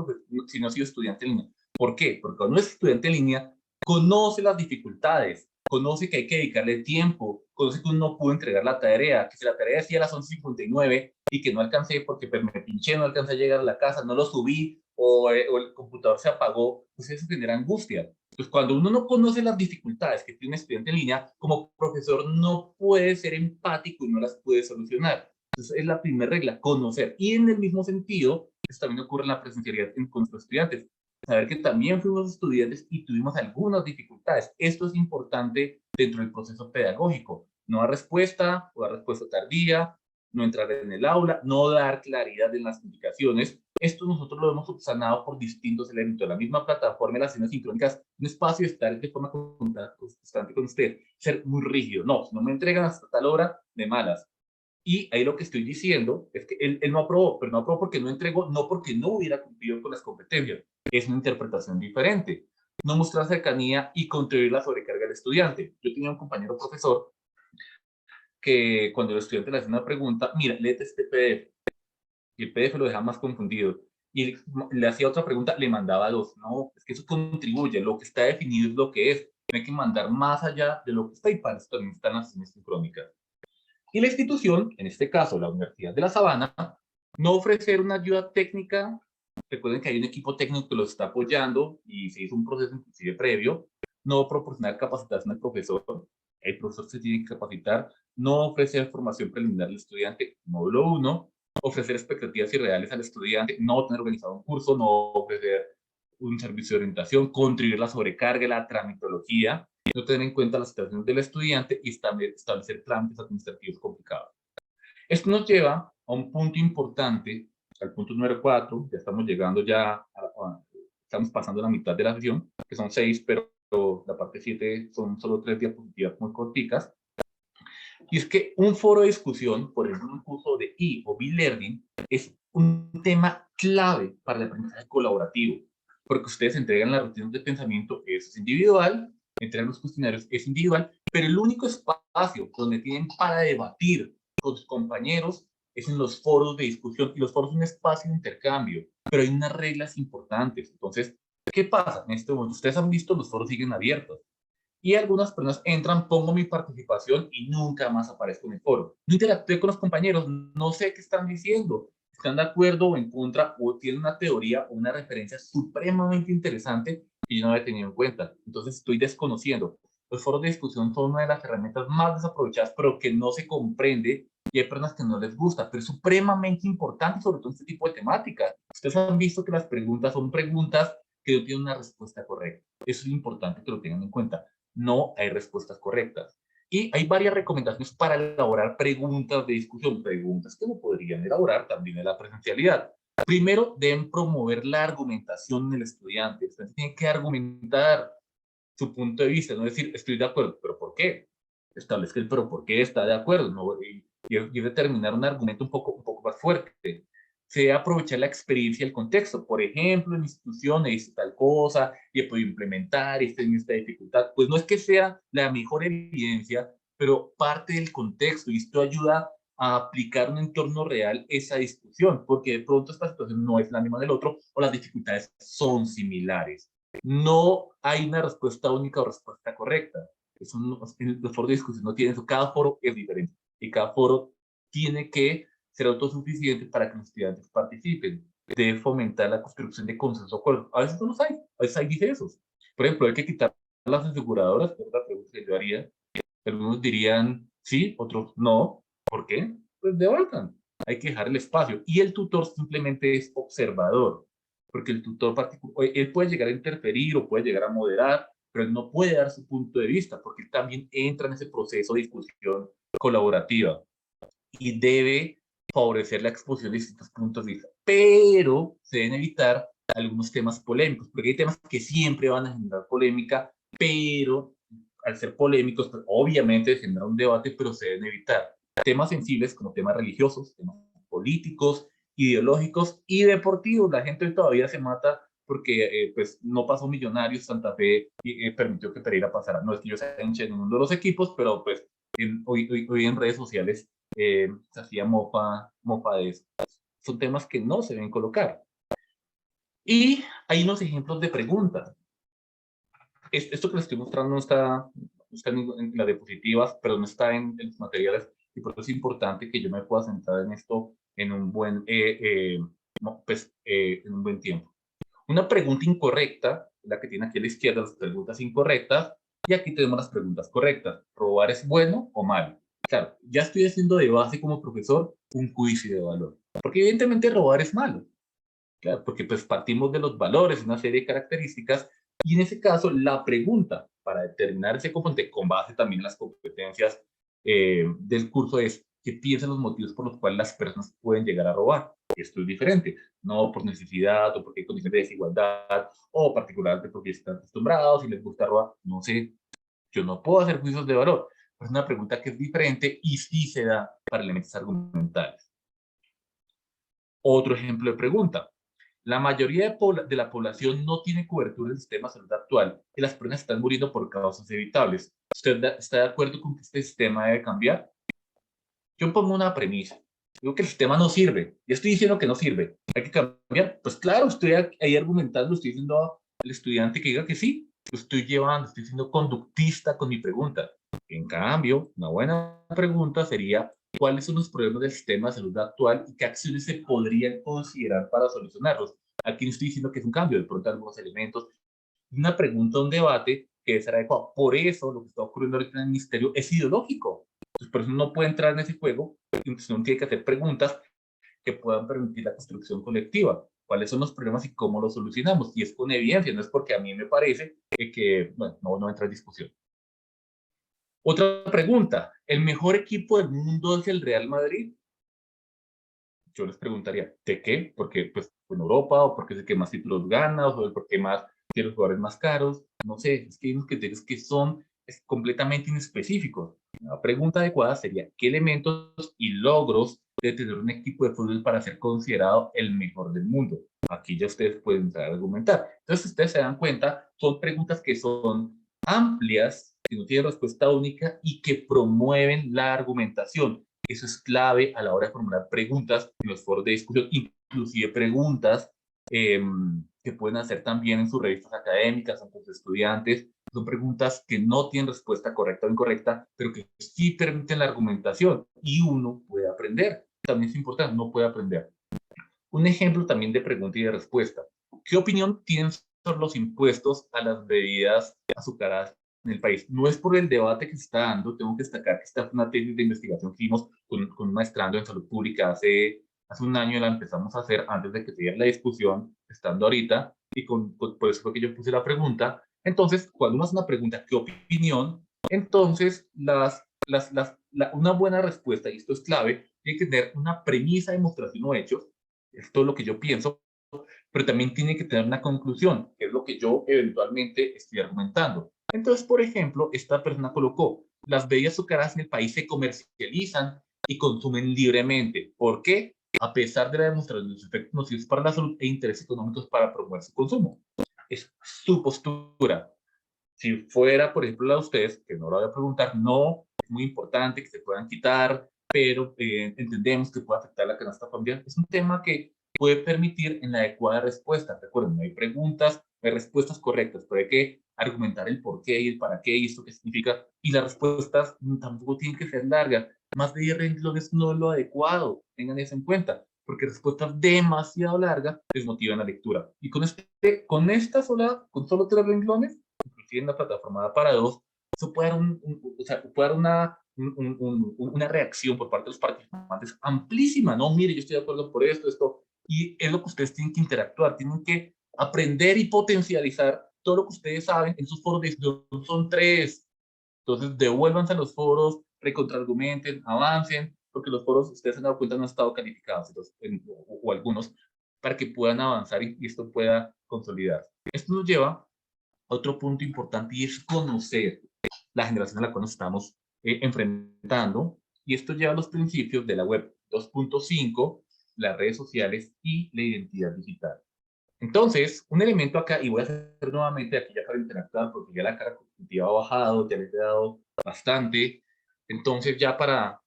si no he sido estudiante en línea. ¿Por qué? Porque cuando uno es estudiante en línea, conoce las dificultades, conoce que hay que dedicarle tiempo, conoce que uno no pudo entregar la tarea, que si la tarea decía a las 11:59 y que no alcancé porque pues, me pinché, no alcancé a llegar a la casa, no lo subí o el computador se apagó, pues eso genera angustia. Pues cuando uno no conoce las dificultades que tiene un estudiante en línea, como profesor no puede ser empático y no las puede solucionar. Entonces es la primera regla, conocer. Y en el mismo sentido, esto también ocurre en la presencialidad con nuestros estudiantes. Saber que también fuimos estudiantes y tuvimos algunas dificultades. Esto es importante dentro del proceso pedagógico. No dar respuesta o dar respuesta tardía, no entrar en el aula, no dar claridad en las indicaciones. Esto nosotros lo hemos subsanado por distintos elementos. La misma plataforma de las sesiones sincrónicas, un espacio de estar de forma constante con usted, ser muy rígido. No, si no me entregan hasta tal hora, de malas. Y ahí lo que estoy diciendo es que él no aprobó, pero no aprobó porque no entregó, no porque no hubiera cumplido con las competencias. Es una interpretación diferente. No mostrar cercanía y contribuir la sobrecarga del estudiante. Yo tenía un compañero profesor que cuando el estudiante le hace una pregunta, mira, léete este PDF. Y el PDF lo deja más confundido. Y le hacía otra pregunta, le mandaba dos. No, es que eso contribuye. Lo que está definido es lo que es. Tiene que mandar más allá de lo que está y para eso también están las sesiones sincrónicas. Y la institución, en este caso la Universidad de La Sabana, no ofrecer una ayuda técnica. Recuerden que hay un equipo técnico que los está apoyando y se hizo un proceso inclusive previo. No proporcionar capacitación al profesor. El profesor se tiene que capacitar. No ofrecer formación preliminar al estudiante, módulo 1. Ofrecer expectativas irreales al estudiante. No tener organizado un curso. No ofrecer un servicio de orientación. Contribuir la sobrecarga, la tramitología. No tener en cuenta las situaciones del estudiante y establecer trámites administrativos complicados. Esto nos lleva a un punto importante, al punto número 4, ya estamos llegando estamos pasando la mitad de la sesión, que son 6, pero la parte 7 son solo 3 diapositivas muy corticas. Y es que un foro de discusión, por ejemplo, un curso de o B-Learning, es un tema clave para el aprendizaje colaborativo, porque ustedes entregan las rutinas de pensamiento, eso es individual, entregan los cuestionarios, es individual, pero el único espacio donde tienen para debatir con sus compañeros es en los foros de discusión, y los foros son un espacio de intercambio, pero hay unas reglas importantes. Entonces, ¿qué pasa? En este momento, ustedes han visto, los foros siguen abiertos, y algunas personas entran, pongo mi participación y nunca más aparezco en el foro. No interactué con los compañeros, no sé qué están diciendo, están de acuerdo o en contra, o tienen una teoría o una referencia supremamente interesante que yo no había tenido en cuenta. Entonces estoy desconociendo. Los foros de discusión son una de las herramientas más desaprovechadas, pero que no se comprende y hay personas que no les gusta, pero es supremamente importante, sobre todo en este tipo de temáticas. Ustedes han visto que las preguntas son preguntas que no tienen una respuesta correcta. Eso es importante que lo tengan en cuenta. No hay respuestas correctas. Y hay varias recomendaciones para elaborar preguntas de discusión, preguntas que no podrían elaborar también en la presencialidad. Primero, deben promover la argumentación del estudiante. El estudiante tiene que argumentar su punto de vista, no decir, estoy de acuerdo, pero ¿por qué? Establezca el pero ¿por qué está de acuerdo? ¿No? Y determinar un argumento un poco más fuerte. Se debe aprovechar la experiencia y el contexto. Por ejemplo, en instituciones hice tal cosa y he podido implementar y en esta dificultad. Pues no es que sea la mejor evidencia, pero parte del contexto y esto ayuda a aplicar un entorno real esa discusión, porque de pronto esta situación no es la misma del otro o las dificultades son similares. No hay una respuesta única o respuesta correcta. Los foros de discusión no tienen eso. Cada foro es diferente y cada foro tiene que ser autosuficiente para que los estudiantes participen. Debe fomentar la construcción de consenso o acuerdo. A veces no los hay, a veces hay disensos. Por ejemplo, hay que quitar las aseguradoras, que es otra pregunta que yo haría. Algunos dirían sí, otros no. ¿Por qué? Pues debatan. Hay que dejar el espacio. Y el tutor simplemente es observador, porque el tutor particular, él puede llegar a interferir o puede llegar a moderar, pero él no puede dar su punto de vista, porque él también entra en ese proceso de discusión colaborativa y debe favorecer la exposición de distintos puntos de vista, pero se deben evitar algunos temas polémicos, porque hay temas que siempre van a generar polémica, pero al ser polémicos, pues, obviamente genera un debate, pero se deben evitar temas sensibles como temas religiosos, temas políticos, ideológicos y deportivos. La gente hoy todavía se mata porque pues no pasó Millonarios, Santa Fe permitió que Pereira pasara. No es que yo sea hincha en uno de los equipos, pero pues hoy en redes sociales se hacía mofa de eso. Son temas que no se deben colocar. Y hay unos ejemplos de preguntas. Esto que les estoy mostrando no está en las diapositivas, pero no está en los materiales, y por eso es importante que yo me pueda centrar en esto en un buen, en un buen tiempo. Una pregunta incorrecta, la que tiene aquí a la izquierda, las preguntas incorrectas, y aquí tenemos las preguntas correctas. ¿Robar es bueno o malo? Claro, ya estoy haciendo de base como profesor un juicio de valor, porque evidentemente robar es malo. Claro, porque pues partimos de los valores, una serie de características, y en ese caso la pregunta para determinar ese componente con base también en las competencias del curso es ¿qué piensan los motivos por los cuales las personas pueden llegar a robar? Esto es diferente, no por necesidad o porque hay condiciones de desigualdad o particularmente porque están acostumbrados y les gusta robar, no sé, yo no puedo hacer juicios de valor. Es una pregunta que es diferente y sí se da para elementos argumentales. Otro ejemplo de pregunta. La mayoría de la población no tiene cobertura del sistema de salud actual y las personas están muriendo por causas evitables. ¿Usted está de acuerdo con que este sistema debe cambiar? Yo pongo una premisa. Digo que el sistema no sirve. Ya estoy diciendo que no sirve. ¿Hay que cambiar? Pues claro, estoy ahí argumentando, estoy diciendo al estudiante que diga que sí. Lo estoy llevando, estoy siendo conductista con mi pregunta. En cambio, una buena pregunta sería, ¿cuáles son los problemas del sistema de salud actual y qué acciones se podrían considerar para solucionarlos? Aquí no estoy diciendo que es un cambio, de pronto algunos elementos. Una pregunta, un debate que debe ser adecuado. Por eso lo que está ocurriendo ahorita en el ministerio es ideológico. Entonces, por eso no puede entrar en ese juego, entonces uno tiene que hacer preguntas que puedan permitir la construcción colectiva. ¿Cuáles son los problemas y cómo los solucionamos? Y es con evidencia, no es porque a mí me parece bueno, no entra en discusión. Otra pregunta, ¿el mejor equipo del mundo es el Real Madrid? Yo les preguntaría, ¿de qué? Porque pues en Europa, o porque es el que más títulos gana, o porque más tiene los jugadores más caros, no sé, es que hay unos criterios que son completamente inespecíficos. La pregunta adecuada sería, ¿qué elementos y logros debe tener un equipo de fútbol para ser considerado el mejor del mundo? Aquí ya ustedes pueden entrar a argumentar. Entonces, si ustedes se dan cuenta, son preguntas que son amplias, que no tienen respuesta única y que promueven la argumentación. Eso es clave a la hora de formular preguntas en los foros de discusión, inclusive preguntas que pueden hacer también en sus revistas académicas, ante los estudiantes. Son preguntas que no tienen respuesta correcta o incorrecta, pero que sí permiten la argumentación y uno puede aprender. También es importante, uno puede aprender. Un ejemplo también de pregunta y de respuesta. ¿Qué opinión tienen sobre los impuestos a las bebidas azucaradas en el país. No es por el debate que se está dando, tengo que destacar que esta fue una tesis de investigación que hicimos con un maestrando en salud pública hace un año, la empezamos a hacer antes de que se diera la discusión, estando ahorita, y por eso fue que yo puse la pregunta. Entonces, cuando uno hace una pregunta, ¿qué opinión? Entonces, una buena respuesta, y esto es clave, tiene que tener una premisa, demostración o hechos, esto es lo que yo pienso, pero también tiene que tener una conclusión, que es lo que yo eventualmente estoy argumentando. Entonces, por ejemplo, esta persona colocó, las bebidas azucaradas en el país se comercializan y consumen libremente. ¿Por qué? A pesar de la demostración de sus efectos nocivos para la salud e intereses económicos para promover su consumo. Es su postura. Si fuera, por ejemplo, la de ustedes, que no la voy a preguntar, no, es muy importante que se puedan quitar, pero entendemos que puede afectar la canasta familiar. Es un tema que puede permitir en la adecuada respuesta. Recuerden, no hay preguntas, no hay respuestas correctas, pero hay que argumentar el por qué y el para qué y esto qué significa. Y las respuestas tampoco tienen que ser largas. Más de 10 renglones no es lo adecuado. Tengan eso en cuenta, porque respuestas demasiado largas desmotivan la lectura. Y con solo 3 renglones, inclusive en la plataforma para dos, eso puede dar, o sea, puede dar una reacción por parte de los participantes amplísima, ¿no? Mire, yo estoy de acuerdo por esto, y es lo que ustedes tienen que interactuar, tienen que aprender y potencializar todo lo que ustedes saben en sus foros de discusión. Son 3, entonces devuélvanse a los foros, recontraargumenten, avancen, porque los foros, ustedes se han dado cuenta, no han estado calificados, entonces, o algunos, para que puedan avanzar y esto pueda consolidarse. Esto nos lleva a otro punto importante y es conocer la generación a la cual nos estamos enfrentando, y esto lleva a los principios de la web 2.5, las redes sociales y la identidad digital. Entonces, un elemento acá, y voy a hacer nuevamente aquí ya para interactuar, porque ya la carga cognitiva ha bajado, ya les he dado bastante. Entonces, ya para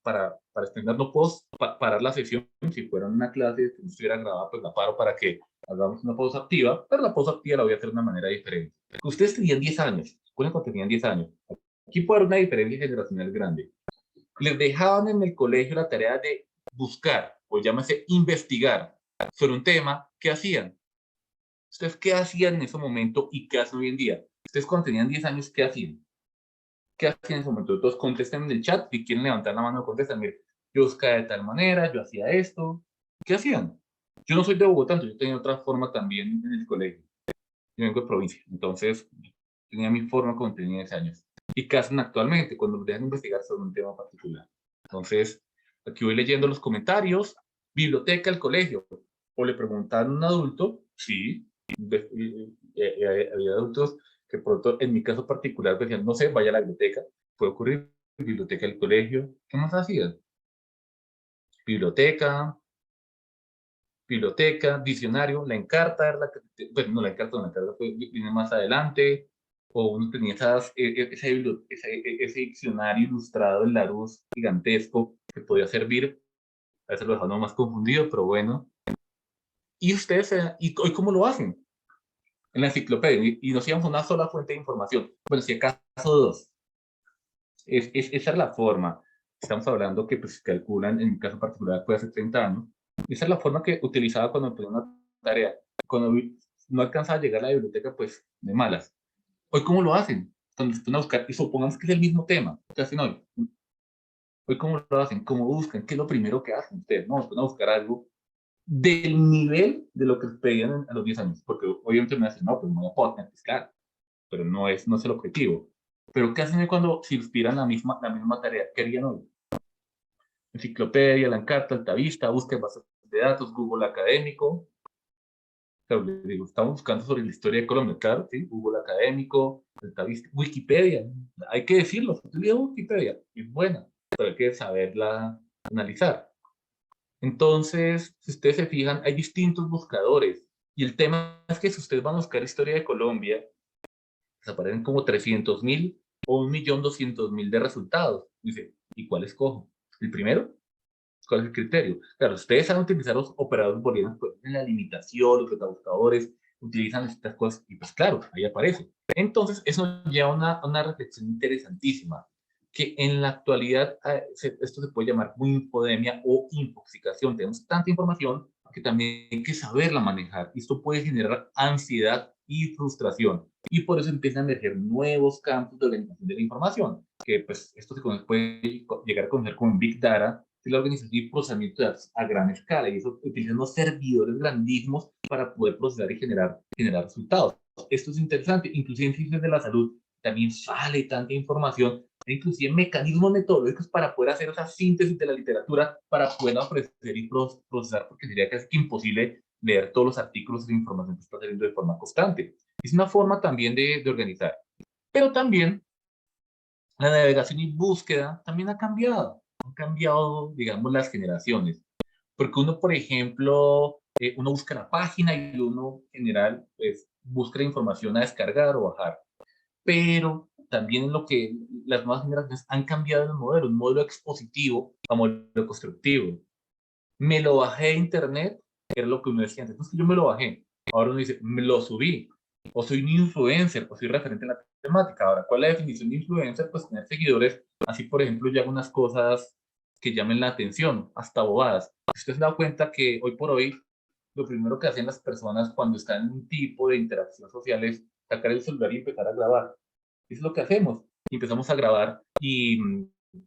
extender, no puedo parar la sesión. Si fuera una clase que no estuviera grabada, pues la paro para que hagamos una pausa activa, pero la pausa activa la voy a hacer de una manera diferente. Ustedes tenían 10 años, cuando tenían 10 años. Aquí puede haber una diferencia generacional grande. Les dejaban en el colegio la tarea de buscar, o llámese investigar, sobre un tema. ¿Qué hacían? ¿Ustedes qué hacían en ese momento y qué hacen hoy en día? Ustedes cuando tenían 10 años, ¿qué hacían? ¿Qué hacían en ese momento? Entonces contesten en el chat, si quieren levantar la mano, contestan. Mire, yo buscaba de tal manera, yo hacía esto. ¿Qué hacían? Yo no soy de Bogotá, entonces yo tenía otra forma también en el colegio. Yo vengo de provincia, entonces tenía mi forma cuando tenía 10 años. ¿Y qué hacen actualmente cuando los dejan investigar sobre un tema particular? Entonces, aquí voy leyendo los comentarios. Biblioteca, el colegio. O le preguntan a un adulto, sí, había adultos que pronto, en mi caso particular, decían, no sé, vaya a la biblioteca. Puede ocurrir, biblioteca del colegio. ¿Qué más hacían? Biblioteca, diccionario, la Encarta, pues no, la Encarta viene más adelante, o uno tenía ese diccionario ilustrado en Larousse gigantesco que podía servir, a veces lo dejaba más confundido, pero bueno. ¿Y ustedes, y hoy cómo lo hacen? En la enciclopedia, y nos íbamos a una sola fuente de información. Bueno, si acaso 2. Esa es la forma. Estamos hablando que pues, calculan, en mi caso particular, puede hace 30 años. Esa es la forma que utilizaba cuando ponía una tarea. Cuando no alcanzaba a llegar a la biblioteca, pues de malas. Hoy, ¿cómo lo hacen? Cuando se ponen a buscar, y supongamos que es el mismo tema. ¿Qué hacen hoy? Hoy, ¿cómo lo hacen? ¿Cómo buscan? ¿Qué es lo primero que hacen ustedes? No, se ponen a buscar algo del nivel de lo que pedían a los 10 años. Porque obviamente me dicen, no, pues no puedo pescar. Pero no es el objetivo. Pero ¿qué hacen cuando se inspiran la misma tarea? ¿Qué harían hoy? Enciclopedia, la Encarta, Altavista, búsqueda de bases de datos, Google Académico. Claro, les digo, estamos buscando sobre la historia de Colombia, claro, ¿sí? Google Académico, Altavista, Wikipedia. Hay que decirlo, Wikipedia es buena, pero hay que saberla analizar. Entonces, si ustedes se fijan, hay distintos buscadores. Y el tema es que si ustedes van a buscar historia de Colombia, les aparecen como 300.000 o 1.200.000 de resultados. Dice, ¿y cuál escojo? ¿El primero? ¿Cuál es el criterio? Claro, ustedes saben utilizar los operadores booleanos, pues en la limitación, los metabuscadores utilizan estas cosas y pues claro, ahí aparece. Entonces, eso nos lleva a una reflexión interesantísima, que en la actualidad esto se puede llamar como infodemia o intoxicación. Tenemos tanta información que también hay que saberla manejar. Y esto puede generar ansiedad y frustración. Y por eso empiezan a emerger nuevos campos de organización de la información, que pues esto se puede llegar a conocer como Big Data, que es la organización y procesamiento de datos a gran escala. Y eso utilizan unos servidores grandísimos para poder procesar y generar resultados. Esto es interesante, inclusive en ciencias de la salud también sale tanta información, e inclusive mecanismos metodológicos para poder hacer esa síntesis de la literatura, para poder ofrecer y procesar, porque sería casi que imposible leer todos los artículos de información que está saliendo de forma constante. Es una forma también de organizar. Pero también la navegación y búsqueda también ha cambiado. Han cambiado, digamos, las generaciones. Porque uno, por ejemplo, uno busca la página y uno, en general, pues, busca la información a descargar o bajar. Pero también en lo que las nuevas generaciones han cambiado el modelo, un modelo expositivo a modelo constructivo. Me lo bajé de internet, era lo que uno decía antes, no es que yo me lo bajé, ahora uno dice, me lo subí, o soy un influencer, o soy referente en la temática. Ahora, ¿cuál es la definición de influencer? Pues tener seguidores, así por ejemplo, yo hago unas cosas que llamen la atención, hasta bobadas. Usted se da cuenta que hoy por hoy, lo primero que hacen las personas cuando están en un tipo de interacción social es sacar el celular y empezar a grabar. Eso es lo que hacemos. Y empezamos a grabar y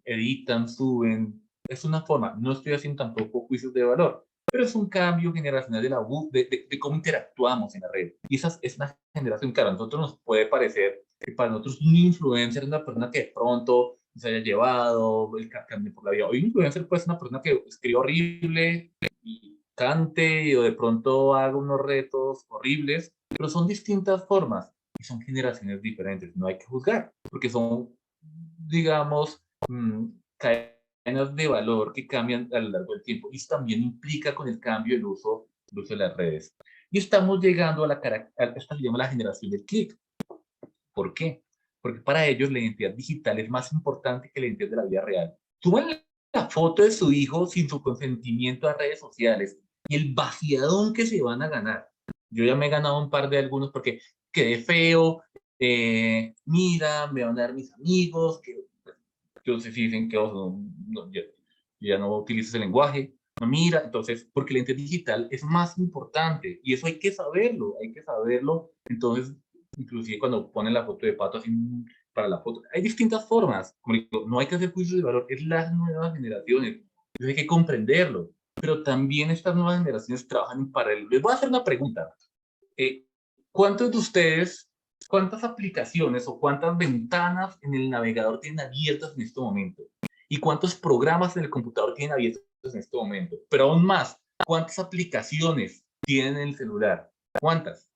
editan, suben. Es una forma, no estoy haciendo tampoco juicios de valor, pero es un cambio generacional de cómo interactuamos en la red. Y esa es una generación, claro, a nosotros nos puede parecer que para nosotros un influencer es una persona que de pronto se haya llevado el cambio por la vida. Hoy un influencer puede ser una persona que escribe horrible y cante o de pronto haga unos retos horribles, pero son distintas formas y son generaciones diferentes. No hay que juzgar, porque son, digamos, cadenas de valor que cambian a lo largo del tiempo. Y esto también implica con el cambio el uso de las redes. Y estamos llegando a esta se llama la generación del clic. ¿Por qué? Porque para ellos la identidad digital es más importante que la identidad de la vida real. Suban la foto de su hijo sin su consentimiento a redes sociales y el vaciadón que se van a ganar. Yo ya me he ganado un par de algunos porque quedé feo, mira, me van a dar mis amigos, que entonces dicen que ya no utilizas el lenguaje, no mira, entonces, porque la identidad digital es más importante y eso hay que saberlo, entonces, inclusive cuando ponen la foto de Pato así para la foto, hay distintas formas, como digo, no hay que hacer juicios de valor, es las nuevas generaciones, entonces hay que comprenderlo, pero también estas nuevas generaciones trabajan en paralelo. Les voy a hacer una pregunta, eh, ¿cuántos de ustedes, cuántas aplicaciones o cuántas ventanas en el navegador tienen abiertas en este momento? ¿Y cuántos programas en el computador tienen abiertos en este momento? Pero aún más, ¿cuántas aplicaciones tienen en el celular? ¿Cuántas?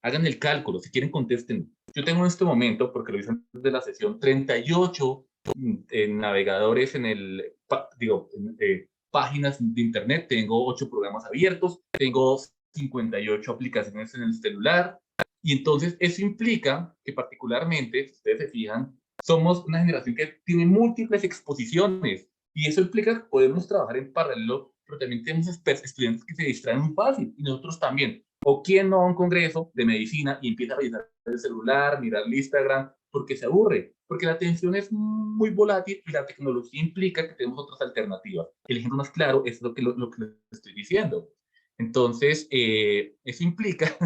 Hagan el cálculo, si quieren contesten. Yo tengo en este momento, porque lo hice antes de la sesión, 38 navegadores en páginas de internet, tengo 8 programas abiertos, tengo 58 aplicaciones en el celular, y entonces eso implica que particularmente, si ustedes se fijan, somos una generación que tiene múltiples exposiciones, y eso implica que podemos trabajar en paralelo, pero también tenemos estudiantes que se distraen muy fácil, y nosotros también. O quién no va a un congreso de medicina y empieza a revisar el celular, mirar el Instagram, porque se aburre, porque la atención es muy volátil y la tecnología implica que tenemos otras alternativas. El ejemplo más claro es lo que les estoy diciendo. Entonces, eso implica,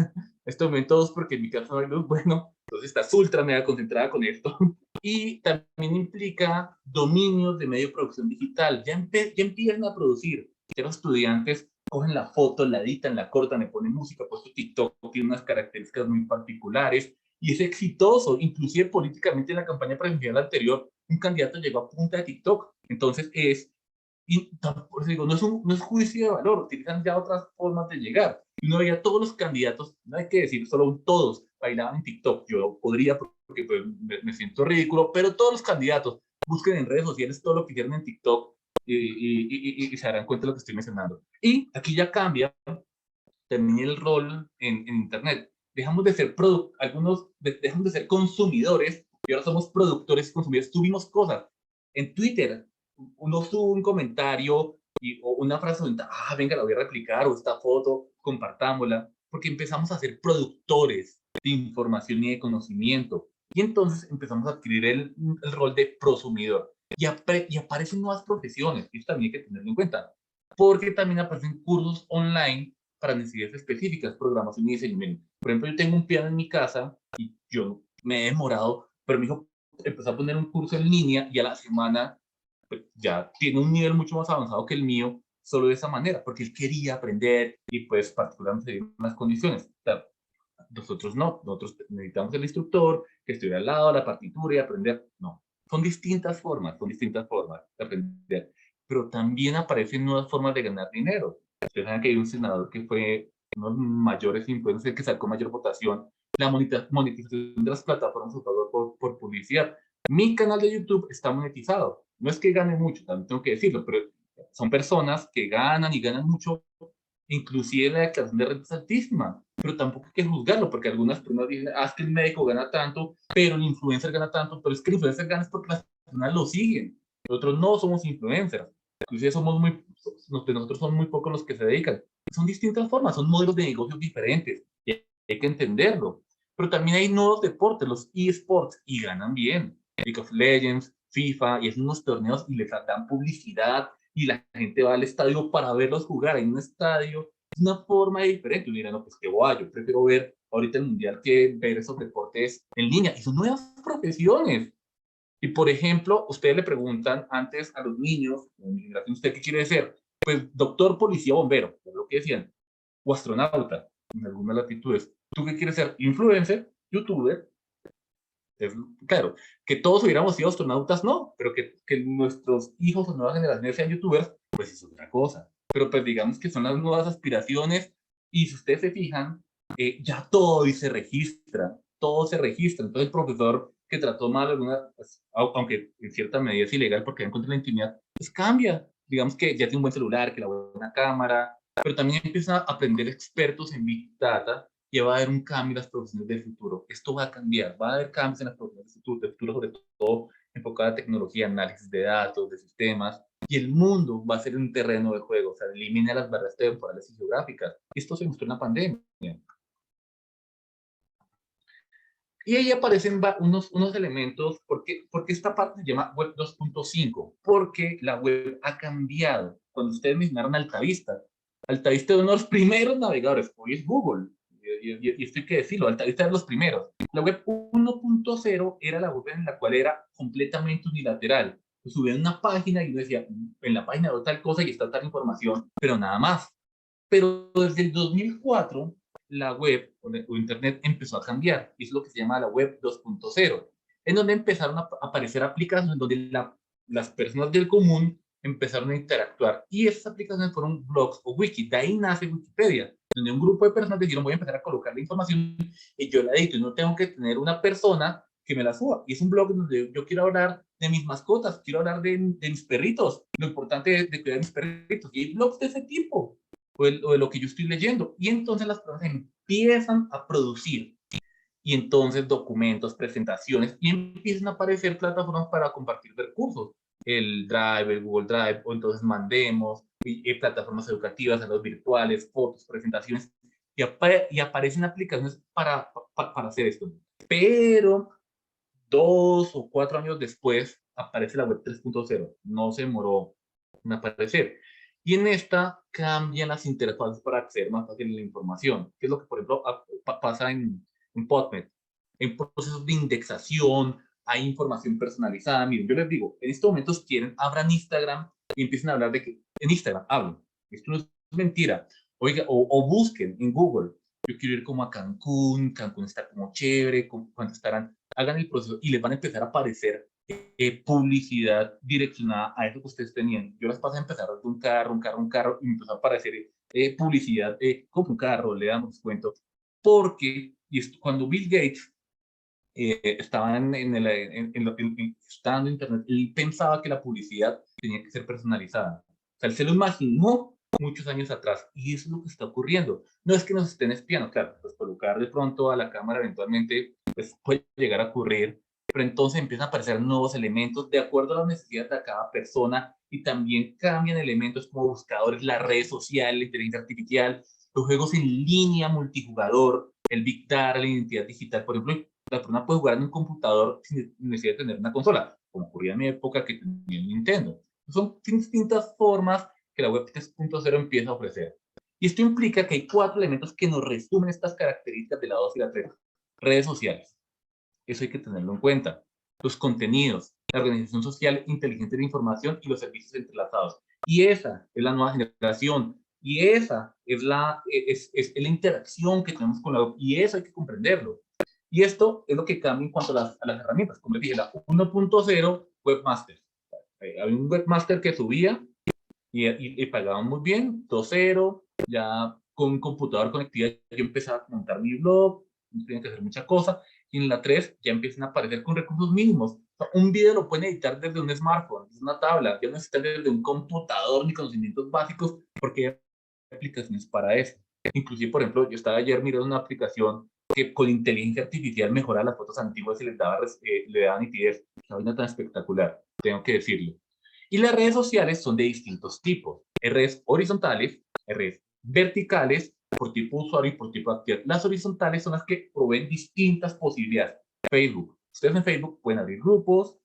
estos momentos, porque en mi caso no hay luz, bueno, entonces estás ultra mega concentrada con esto. Y también implica dominios de medio de producción digital. Ya empiezan a producir. Ya los estudiantes cogen la foto, la editan, la cortan, le ponen música, pues TikTok tiene unas características muy particulares y es exitoso. Inclusive políticamente en la campaña presidencial anterior, un candidato llegó a punta de TikTok. Entonces por eso digo, no es juicio de valor, utilizan ya otras formas de llegar. Y uno veía todos los candidatos, no hay que decir solo todos, bailaban en TikTok. Yo podría, porque pues, me siento ridículo, pero todos los candidatos busquen en redes sociales todo lo que hicieron en TikTok y se darán cuenta de lo que estoy mencionando. Y aquí ya cambia también el rol en Internet. Dejamos de ser dejamos de ser consumidores y ahora somos productores y consumidores. Tuvimos cosas. En Twitter, uno sube un comentario o una frase, venga, la voy a replicar, o esta foto, compartámosla, porque empezamos a ser productores de información y de conocimiento. Y entonces empezamos a adquirir el rol de prosumidor. Y aparecen nuevas profesiones, y esto también hay que tenerlo en cuenta. porque también aparecen cursos online para necesidades específicas, programación y diseño. Miren, por ejemplo, yo tengo un piano en mi casa y yo me he demorado, pero mi hijo empezó a poner un curso en línea y a la semana pues, ya tiene un nivel mucho más avanzado que el mío, solo de esa manera, porque él quería aprender y pues particularmente en las condiciones. O sea, nosotros no, nosotros necesitamos el instructor que estuviera al lado, la partitura y aprender. No, son distintas formas de aprender, pero también aparecen nuevas formas de ganar dinero. Ustedes saben que hay un senador que fue uno de los mayores influencers que sacó mayor votación, la monetización de las plataformas a favor por publicidad. Mi canal de YouTube está monetizado. No es que gane mucho, también tengo que decirlo, pero son personas que ganan y ganan mucho, inclusive la declaración de renta es altísima, pero tampoco hay que juzgarlo, porque algunas personas dicen, ah, es que el médico gana tanto, pero el influencer gana tanto, pero es que el influencer gana es porque las personas lo siguen. Nosotros no somos influencers, inclusive somos de nosotros son muy pocos los que se dedican. Son distintas formas, son modelos de negocios diferentes, y hay que entenderlo. Pero también hay nuevos deportes, los eSports, y ganan bien. League of Legends, FIFA, y es unos torneos y les dan publicidad, y la gente va al estadio para verlos jugar en un estadio. Es una forma diferente. Mira, no, pues qué guay, yo prefiero ver ahorita el mundial que ver esos deportes en línea. Y son nuevas profesiones. Y por ejemplo, ustedes le preguntan antes a los niños, ¿usted qué quiere ser? Pues doctor, policía, bombero, es lo que decían, o astronauta, en algunas latitudes. ¿Tú qué quieres ser? Influencer, youtuber. Es, claro, que todos hubiéramos sido astronautas, no, pero que nuestros hijos o nuevas generaciones sean youtubers, pues es otra cosa. Pero pues digamos que son las nuevas aspiraciones y si ustedes se fijan, ya todo y se registra, todo se registra. Entonces el profesor que trató mal alguna, pues, aunque en cierta medida es ilegal porque va en contra de la intimidad, pues cambia. Digamos que ya tiene un buen celular, que la buena cámara, pero también empiezan a aprender expertos en Big Data y va a haber un cambio en las profesiones del futuro. Esto va a cambiar, va a haber cambios en las profesiones del futuro, sobre todo enfocada a tecnología, análisis de datos, de sistemas, y el mundo va a ser un terreno de juego, o sea, elimina las barreras temporales y geográficas. Esto se mostró en la pandemia. Y ahí aparecen unos elementos, porque esta parte se llama Web 2.5, porque la web ha cambiado. Cuando ustedes mencionaron Altavista, Altavista es uno de los primeros navegadores, hoy es Google, y esto hay que decirlo, Altavista es de los primeros. La web 1.0 era la web en la cual era completamente unilateral. Subían una página y uno decía, en la página de tal cosa y está tal información, pero nada más. Pero desde el 2004 la web o Internet empezó a cambiar, y es lo que se llama la web 2.0, en donde empezaron a aparecer aplicaciones donde las personas del común empezaron a interactuar, y esas aplicaciones fueron blogs o wiki. De ahí nace Wikipedia, donde un grupo de personas dijeron, voy a empezar a colocar la información y yo la edito, y no tengo que tener una persona que me la suba. Y es un blog donde yo quiero hablar de mis mascotas, quiero hablar de mis perritos, lo importante de cuidar mis perritos, y hay blogs de ese tipo o de lo que yo estoy leyendo. Y entonces las personas empiezan a producir, y entonces documentos, presentaciones, y empiezan a aparecer plataformas para compartir recursos. El Drive, el Google Drive, o entonces Mandemos, y plataformas educativas, en los virtuales, fotos, presentaciones, y aparecen aplicaciones para hacer esto. Pero 2 o 4 años después aparece la web 3.0, no se demoró en aparecer. Y en esta cambian las interfaces para acceder más fácil a la información, que es lo que, por ejemplo, pasa en PubMed. En procesos de indexación, hay información personalizada. Miren, yo les digo, en estos momentos quieren, abran Instagram y empiecen a hablar de que en Instagram hablen. Esto no es mentira. Oiga, o busquen en Google. Yo quiero ir como a Cancún, Cancún está como chévere, ¿cuánto estarán? Hagan el proceso y les van a empezar a aparecer publicidad direccionada a eso que ustedes tenían. Yo las pasé a empezar de un carro, y me empezó a aparecer publicidad, como un carro, le damos descuento, porque cuando Bill Gates estaba estaba en internet, él pensaba que la publicidad tenía que ser personalizada. O sea, él se lo imaginó muchos años atrás, y eso es lo que está ocurriendo. No es que nos estén espiando, claro, pues colocar de pronto a la cámara eventualmente pues, puede llegar a ocurrir, pero entonces empiezan a aparecer nuevos elementos de acuerdo a las necesidades de cada persona, y también cambian elementos como buscadores, las redes sociales, la inteligencia artificial, los juegos en línea multijugador, el Big Data, la identidad digital. Por ejemplo, la persona puede jugar en un computador sin necesidad de tener una consola, como ocurría en mi época que tenía un Nintendo. Son distintas formas que la web 3.0 empieza a ofrecer. Y esto implica que hay 4 elementos que nos resumen estas características de la 2 y la 3. Redes sociales. Eso hay que tenerlo en cuenta. Los contenidos, la organización social inteligente de información y los servicios entrelazados. Y esa es la nueva generación. Y esa es la interacción que tenemos con la web. Y eso hay que comprenderlo. Y esto es lo que cambia en cuanto a las herramientas. Como les dije, la 1.0, webmaster. Había un webmaster que subía y pagaban muy bien. 2.0, ya con computador conectividad, yo empezaba a montar mi blog, no tenía que hacer muchas cosas. Y en la 3 ya empiezan a aparecer con recursos mínimos. O sea, un video lo pueden editar desde un smartphone, desde una tabla, ya no necesitan desde un computador ni conocimientos básicos, porque hay aplicaciones para eso. Inclusive, por ejemplo, yo estaba ayer mirando una aplicación que con inteligencia artificial mejora las fotos antiguas y le daba nitidez. Qué vaina tan espectacular, tengo que decirlo. Y las redes sociales son de distintos tipos. Hay redes horizontales, hay redes verticales, por tipo de usuario y por tipo de actividad. Las horizontales son las que proveen distintas posibilidades. Facebook. Ustedes en Facebook pueden abrir grupos,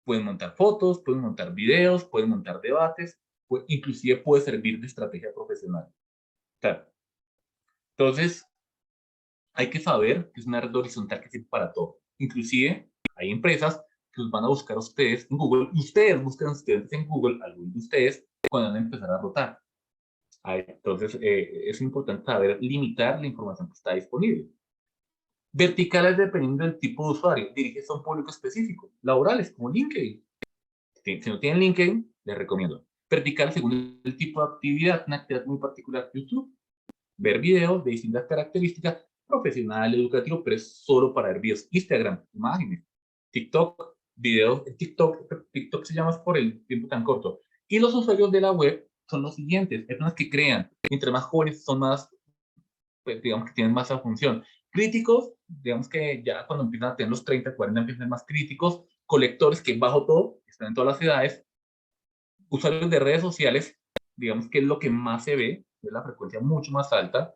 pueden montar fotos, pueden montar videos, pueden montar debates, inclusive puede servir de estrategia profesional. Claro. Entonces, hay que saber que es una red horizontal que sirve para todo. Inclusive, hay empresas que los van a buscar a ustedes en Google y ustedes buscan a ustedes en Google, algunos de ustedes, cuando van a empezar a rotar. Entonces, es importante saber limitar la información que está disponible. Verticales dependiendo del tipo de usuario, diriges a un público específico. Laborales, como LinkedIn. Si no tienen LinkedIn, les recomiendo. Verticales según el tipo de actividad, una actividad muy particular, YouTube. Ver videos de distintas características, profesional, educativo, pero es solo para ver videos. Instagram, imágenes. TikTok, videos. TikTok se llama por el tiempo tan corto. Y los usuarios de la web son los siguientes, personas que crean. Entre más jóvenes son más, pues, digamos que tienen más esa función. Críticos, digamos que ya cuando empiezan a tener los 30, 40 empiezan a ser más críticos. Colectores, que bajo todo, están en todas las edades. Usuarios de redes sociales, digamos que es lo que más se ve, es la frecuencia mucho más alta.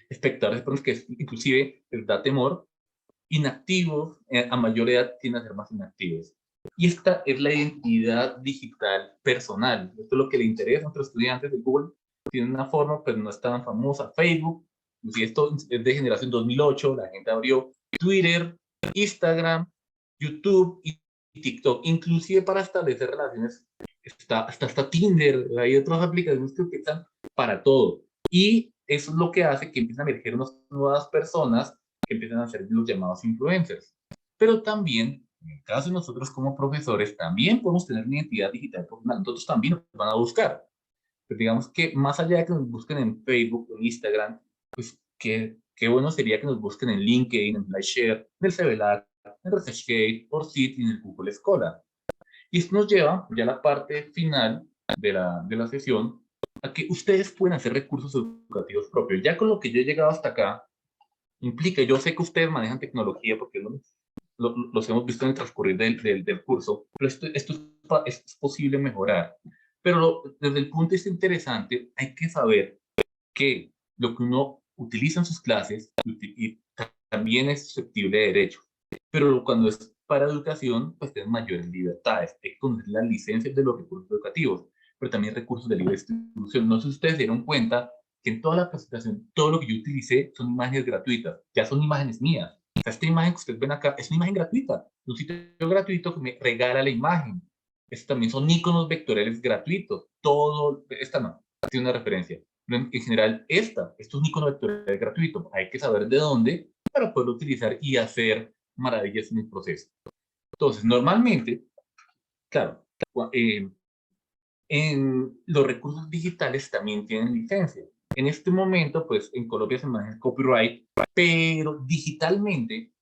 Espectadores, personas que inclusive les da temor. Inactivos, a mayor edad tienden a ser más inactivos. Y esta es la identidad digital personal. Esto es lo que le interesa a nuestros estudiantes de Google. Tienen una forma, pero no es tan famosa. Facebook, si esto es de generación 2008, la gente abrió Twitter, Instagram, YouTube y TikTok. Inclusive para establecer relaciones, hasta Tinder, hay otras aplicaciones que utilizan para todo. Y eso es lo que hace que empiecen a emerger unas nuevas personas que empiezan a ser los llamados influencers. Pero también, en el caso de nosotros como profesores, también podemos tener una identidad digital profesional. Nosotros también nos van a buscar. Pero digamos que más allá de que nos busquen en Facebook o en Instagram, pues qué bueno sería que nos busquen en LinkedIn, en Lightshare, en el CVLAC, en ResearchGate, ORCID y en el Google Scholar. Y esto nos lleva ya a la parte final de la sesión, a que ustedes pueden hacer recursos educativos propios. Ya con lo que yo he llegado hasta acá, implica, yo sé que ustedes manejan tecnología porque los hemos visto en el transcurrir del curso, pero esto es posible mejorar. Pero desde el punto de vista interesante, hay que saber que lo que uno utiliza en sus clases y también es susceptible de derechos. Pero cuando es para educación, pues tienen mayores libertades. Hay que conocer las licencias de los recursos educativos, pero también recursos de libre distribución. No sé si ustedes se dieron cuenta que en toda la presentación, todo lo que yo utilicé son imágenes gratuitas, ya son imágenes mías. O sea, esta imagen que ustedes ven acá es una imagen gratuita, un sitio gratuito que me regala la imagen. Estos también son iconos vectoriales gratuitos. Todo, esta no, tiene una referencia. En general, esto es un icono vectorial gratuito. Hay que saber de dónde para poderlo utilizar y hacer maravillas en el proceso. Entonces, normalmente, claro, en los recursos digitales también tienen licencia. En este momento, pues en Colombia se maneja el copyright, pero digitalmente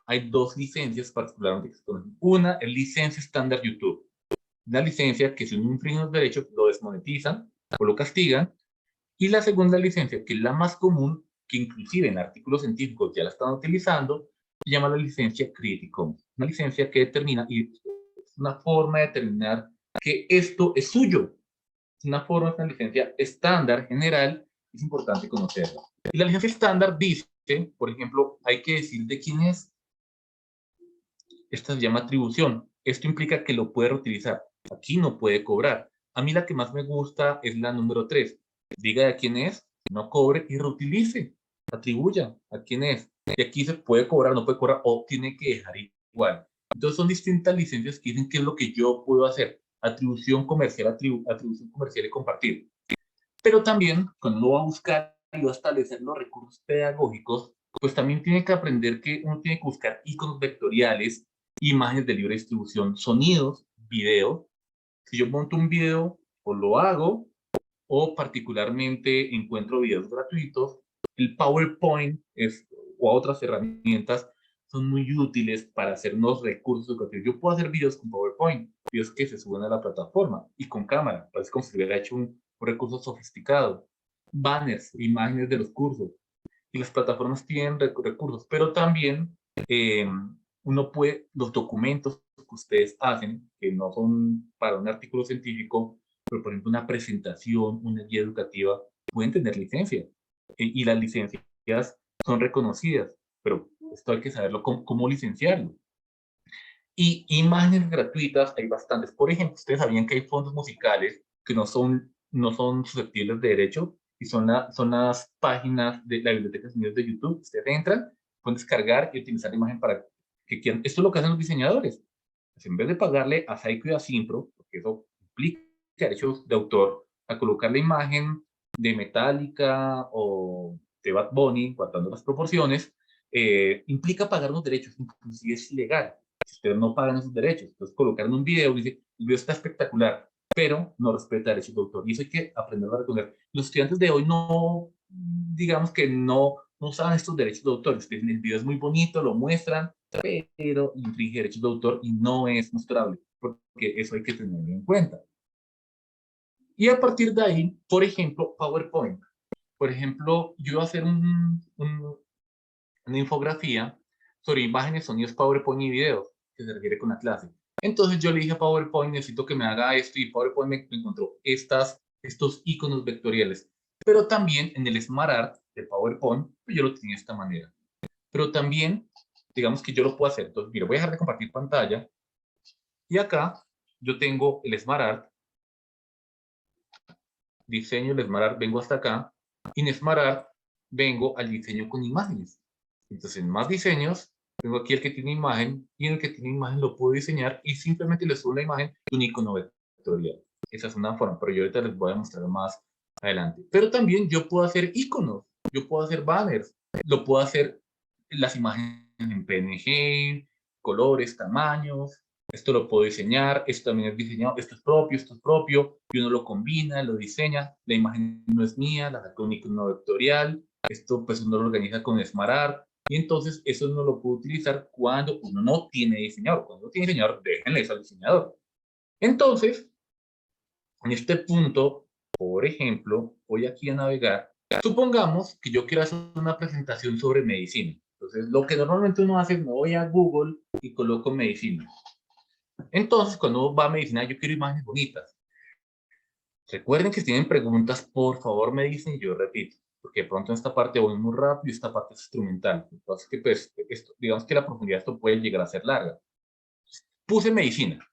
hay 2 licencias particularmente que se conocen. Una es licencia estándar YouTube. Una licencia que si uno infringe los derechos lo desmonetizan o lo castigan. Y la segunda licencia, que es la más común, que inclusive en artículos científicos ya la están utilizando, se llama la licencia Creative Commons. Una licencia que determina, y es una forma de determinar que esto es suyo. Es una forma, una licencia estándar general, es importante conocerla. Y la licencia estándar dice, por ejemplo, hay que decir de quién es. Esta se llama atribución. Esto implica que lo puede reutilizar. Aquí no puede cobrar. A mí la que más me gusta es la número 3. Diga a quién es, no cobre y reutilice. Atribuya a quién es. Y aquí se puede cobrar, no puede cobrar o tiene que dejar igual. Entonces son distintas licencias que dicen qué es lo que yo puedo hacer. Atribución comercial, atribución comercial y compartir. Pero también, cuando uno va a buscar y va a establecer los recursos pedagógicos, pues también tiene que aprender que uno tiene que buscar iconos vectoriales, imágenes de libre distribución, sonidos, videos. Si yo monto un video, o lo hago, o particularmente encuentro videos gratuitos, el PowerPoint o otras herramientas son muy útiles para hacer unos recursos educativos. Yo puedo hacer videos con PowerPoint, videos que se suben a la plataforma y con cámara, parece como si hubiera hecho un recurso sofisticado. Banners, imágenes de los cursos. Y las plataformas tienen recursos, pero también uno puede, los documentos que ustedes hacen, que no son para un artículo científico, pero por ejemplo una presentación, una guía educativa, pueden tener licencia. Y las licencias son reconocidas, pero esto hay que saberlo cómo licenciarlo. Y imágenes gratuitas hay bastantes. Por ejemplo, ustedes sabían que hay fondos musicales que no son susceptibles de derecho y son las páginas de la Biblioteca de Sonidos de YouTube. Ustedes entran, pueden descargar y utilizar la imagen para que quieran. Esto es lo que hacen los diseñadores. Pues en vez de pagarle a Saico y a Simpro, porque eso implica derechos de autor, a colocar la imagen de Metallica o de Bad Bunny, guardando las proporciones, implica pagar los derechos, inclusive es ilegal si ustedes no pagan esos derechos. Entonces colocaron un video, dice, el video está espectacular, pero no respeta derechos de autor. Y eso hay que aprender a reconocer. Los estudiantes de hoy no, digamos que no saben estos derechos de autor. El video es muy bonito, lo muestran, pero infringe derechos de autor y no es mostrable, porque eso hay que tenerlo en cuenta. Y a partir de ahí, por ejemplo, PowerPoint. Por ejemplo, yo voy a hacer una infografía sobre imágenes, sonidos, PowerPoint y videos, que se refiere con la clase. Entonces yo le dije a PowerPoint, necesito que me haga esto, y PowerPoint me encontró estos iconos vectoriales. Pero también en el SmartArt de PowerPoint, yo lo tenía de esta manera. Pero también, digamos que yo lo puedo hacer. Entonces, mira, voy a dejar de compartir pantalla. Y acá yo tengo el SmartArt. Diseño el SmartArt, vengo hasta acá. Y en SmartArt vengo al diseño con imágenes. Entonces, en más diseños, tengo aquí el que tiene imagen, y en el que tiene imagen lo puedo diseñar y simplemente le subo la imagen de un icono vectorial. Esa es una forma, pero yo ahorita les voy a mostrar más adelante. Pero también yo puedo hacer iconos, yo puedo hacer banners, lo puedo hacer las imágenes en PNG, colores, tamaños. Esto lo puedo diseñar, esto también es diseñado, esto es propio, y uno lo combina, lo diseña, la imagen no es mía, la saco un icono vectorial, esto pues uno lo organiza con SmartArt, y entonces eso uno lo puede utilizar cuando uno no tiene diseñador. Cuando no tiene diseñador, déjenle eso al diseñador. Entonces, en este punto, por ejemplo, voy aquí a navegar. Supongamos que yo quiero hacer una presentación sobre medicina. Entonces, lo que normalmente uno hace es me voy a Google y coloco medicina. Entonces, cuando uno va a medicina, yo quiero imágenes bonitas. Recuerden que si tienen preguntas, por favor me dicen y yo repito, porque de pronto en esta parte voy muy rápido y esta parte es instrumental. Entonces, que pues, digamos que la profundidad de esto puede llegar a ser larga. Puse medicina.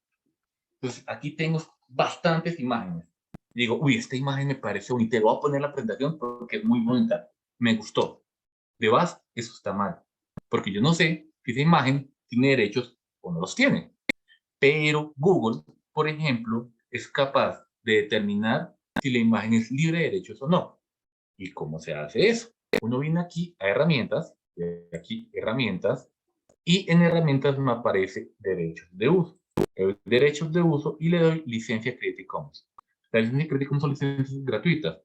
Entonces, aquí tengo bastantes imágenes. Digo, uy, esta imagen me parece bonita, voy a poner la presentación porque es muy bonita, me gustó. De base, eso está mal, porque yo no sé si esa imagen tiene derechos o no los tiene. Pero Google, por ejemplo, es capaz de determinar si la imagen es libre de derechos o no. ¿Y cómo se hace eso? Uno viene aquí a herramientas, y en herramientas me aparece derechos de uso. Le doy derechos de uso y le doy licencia Creative Commons. La licencia Creative Commons son licencias gratuitas.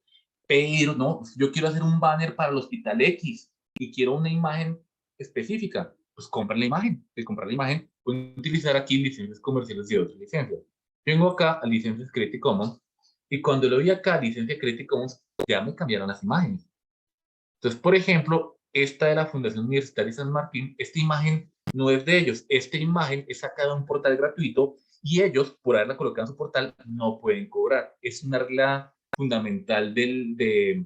Pero no, yo quiero hacer un banner para el Hospital X y quiero una imagen específica. Pues compra la imagen. De comprar la imagen, pueden utilizar aquí licencias comerciales y otras licencias. Vengo acá a licencias Creative Commons y cuando le doy acá a licencia Creative Commons, ya me cambiaron las imágenes. Entonces, por ejemplo, esta de la Fundación Universitaria San Martín, esta imagen no es de ellos. Esta imagen es sacada de un portal gratuito y ellos, por haberla colocado en su portal, no pueden cobrar. Es una regla fundamental de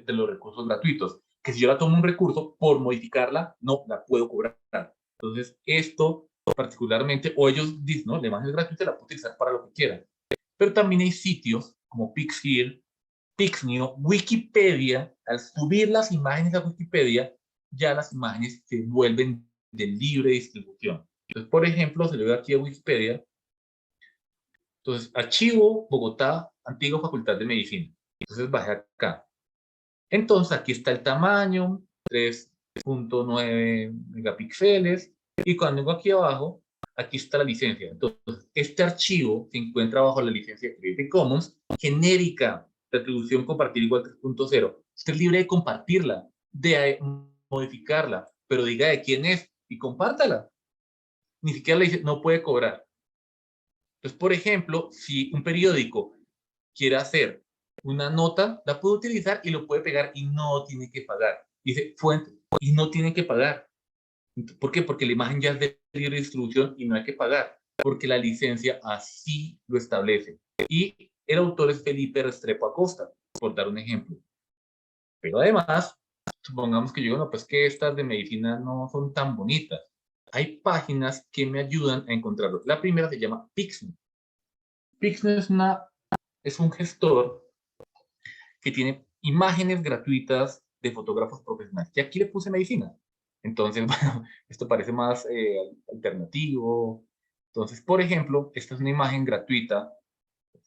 los recursos gratuitos, que si yo la tomo un recurso, por modificarla, no la puedo cobrar. Entonces, esto particularmente, o ellos dicen, no, la imagen es gratuita, la puedo utilizar para lo que quieran. Pero también hay sitios como Pixhere, Pixnio, Wikipedia. Al subir las imágenes a Wikipedia, ya las imágenes se vuelven de libre distribución. Entonces, por ejemplo, se le ve aquí a Wikipedia. Entonces, archivo Bogotá, antigua Facultad de Medicina. Entonces, bajé acá. Entonces, aquí está el tamaño, 3.9 megapíxeles. Y cuando vengo aquí abajo, aquí está la licencia. Entonces, este archivo se encuentra bajo la licencia Creative Commons genérica de atribución compartir igual 3.0. Usted es libre de compartirla, de modificarla, pero diga de quién es y compártala. Ni siquiera le dice, no puede cobrar. Entonces, por ejemplo, si un periódico quiere hacer una nota, la puede utilizar y lo puede pegar y no tiene que pagar. Dice fuente y no tiene que pagar. ¿Por qué? Porque la imagen ya es de libre distribución y no hay que pagar, porque la licencia así lo establece. Y el autor es Felipe Restrepo Acosta, por dar un ejemplo. Pero además, supongamos que yo digo, no, pues que estas de medicina no son tan bonitas. Hay páginas que me ayudan a encontrarlo. La primera se llama Pixel. Pixel es un gestor que tiene imágenes gratuitas de fotógrafos profesionales. Y aquí le puse medicina. Entonces, bueno, esto parece más alternativo. Entonces, por ejemplo, esta es una imagen gratuita.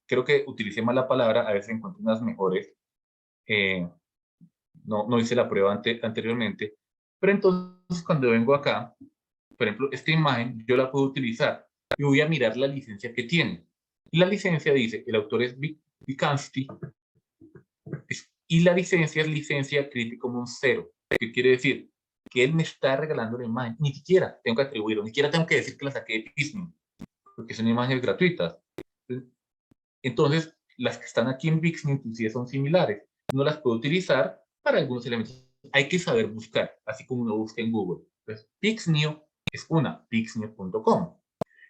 Creo que utilicé mal la palabra, a veces encuentro unas mejores. No hice la prueba anteriormente. Pero entonces, cuando vengo acá, por ejemplo, esta imagen yo la puedo utilizar y voy a mirar la licencia que tiene. Y la licencia dice, el autor es Vikansky, y la licencia es licencia Creative Commons 0. ¿Qué quiere decir? Que él me está regalando la imagen. Ni siquiera tengo que atribuirlo, ni siquiera tengo que decir que la saqué de Disney, porque son imágenes gratuitas. Entonces, las que están aquí en Vixen inclusive son similares. No las puedo utilizar para algunos elementos. Hay que saber buscar, así como uno busca en Google. Entonces, Pixnio es una, pixnio.com.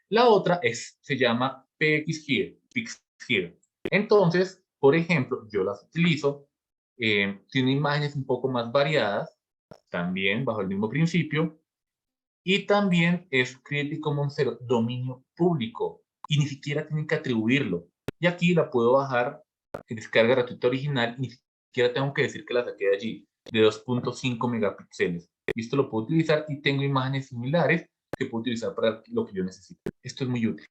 La otra se llama PXHere, PixHere. Entonces, por ejemplo, yo las utilizo. Tiene imágenes un poco más variadas, también bajo el mismo principio. Y también es Creative Commons 0, dominio público. Y ni siquiera tienen que atribuirlo. Y aquí la puedo bajar en descarga gratuita original. Y ni siquiera tengo que decir que la saqué de allí, de 2.5 megapíxeles. Y esto lo puedo utilizar y tengo imágenes similares que puedo utilizar para lo que yo necesito. Esto es muy útil.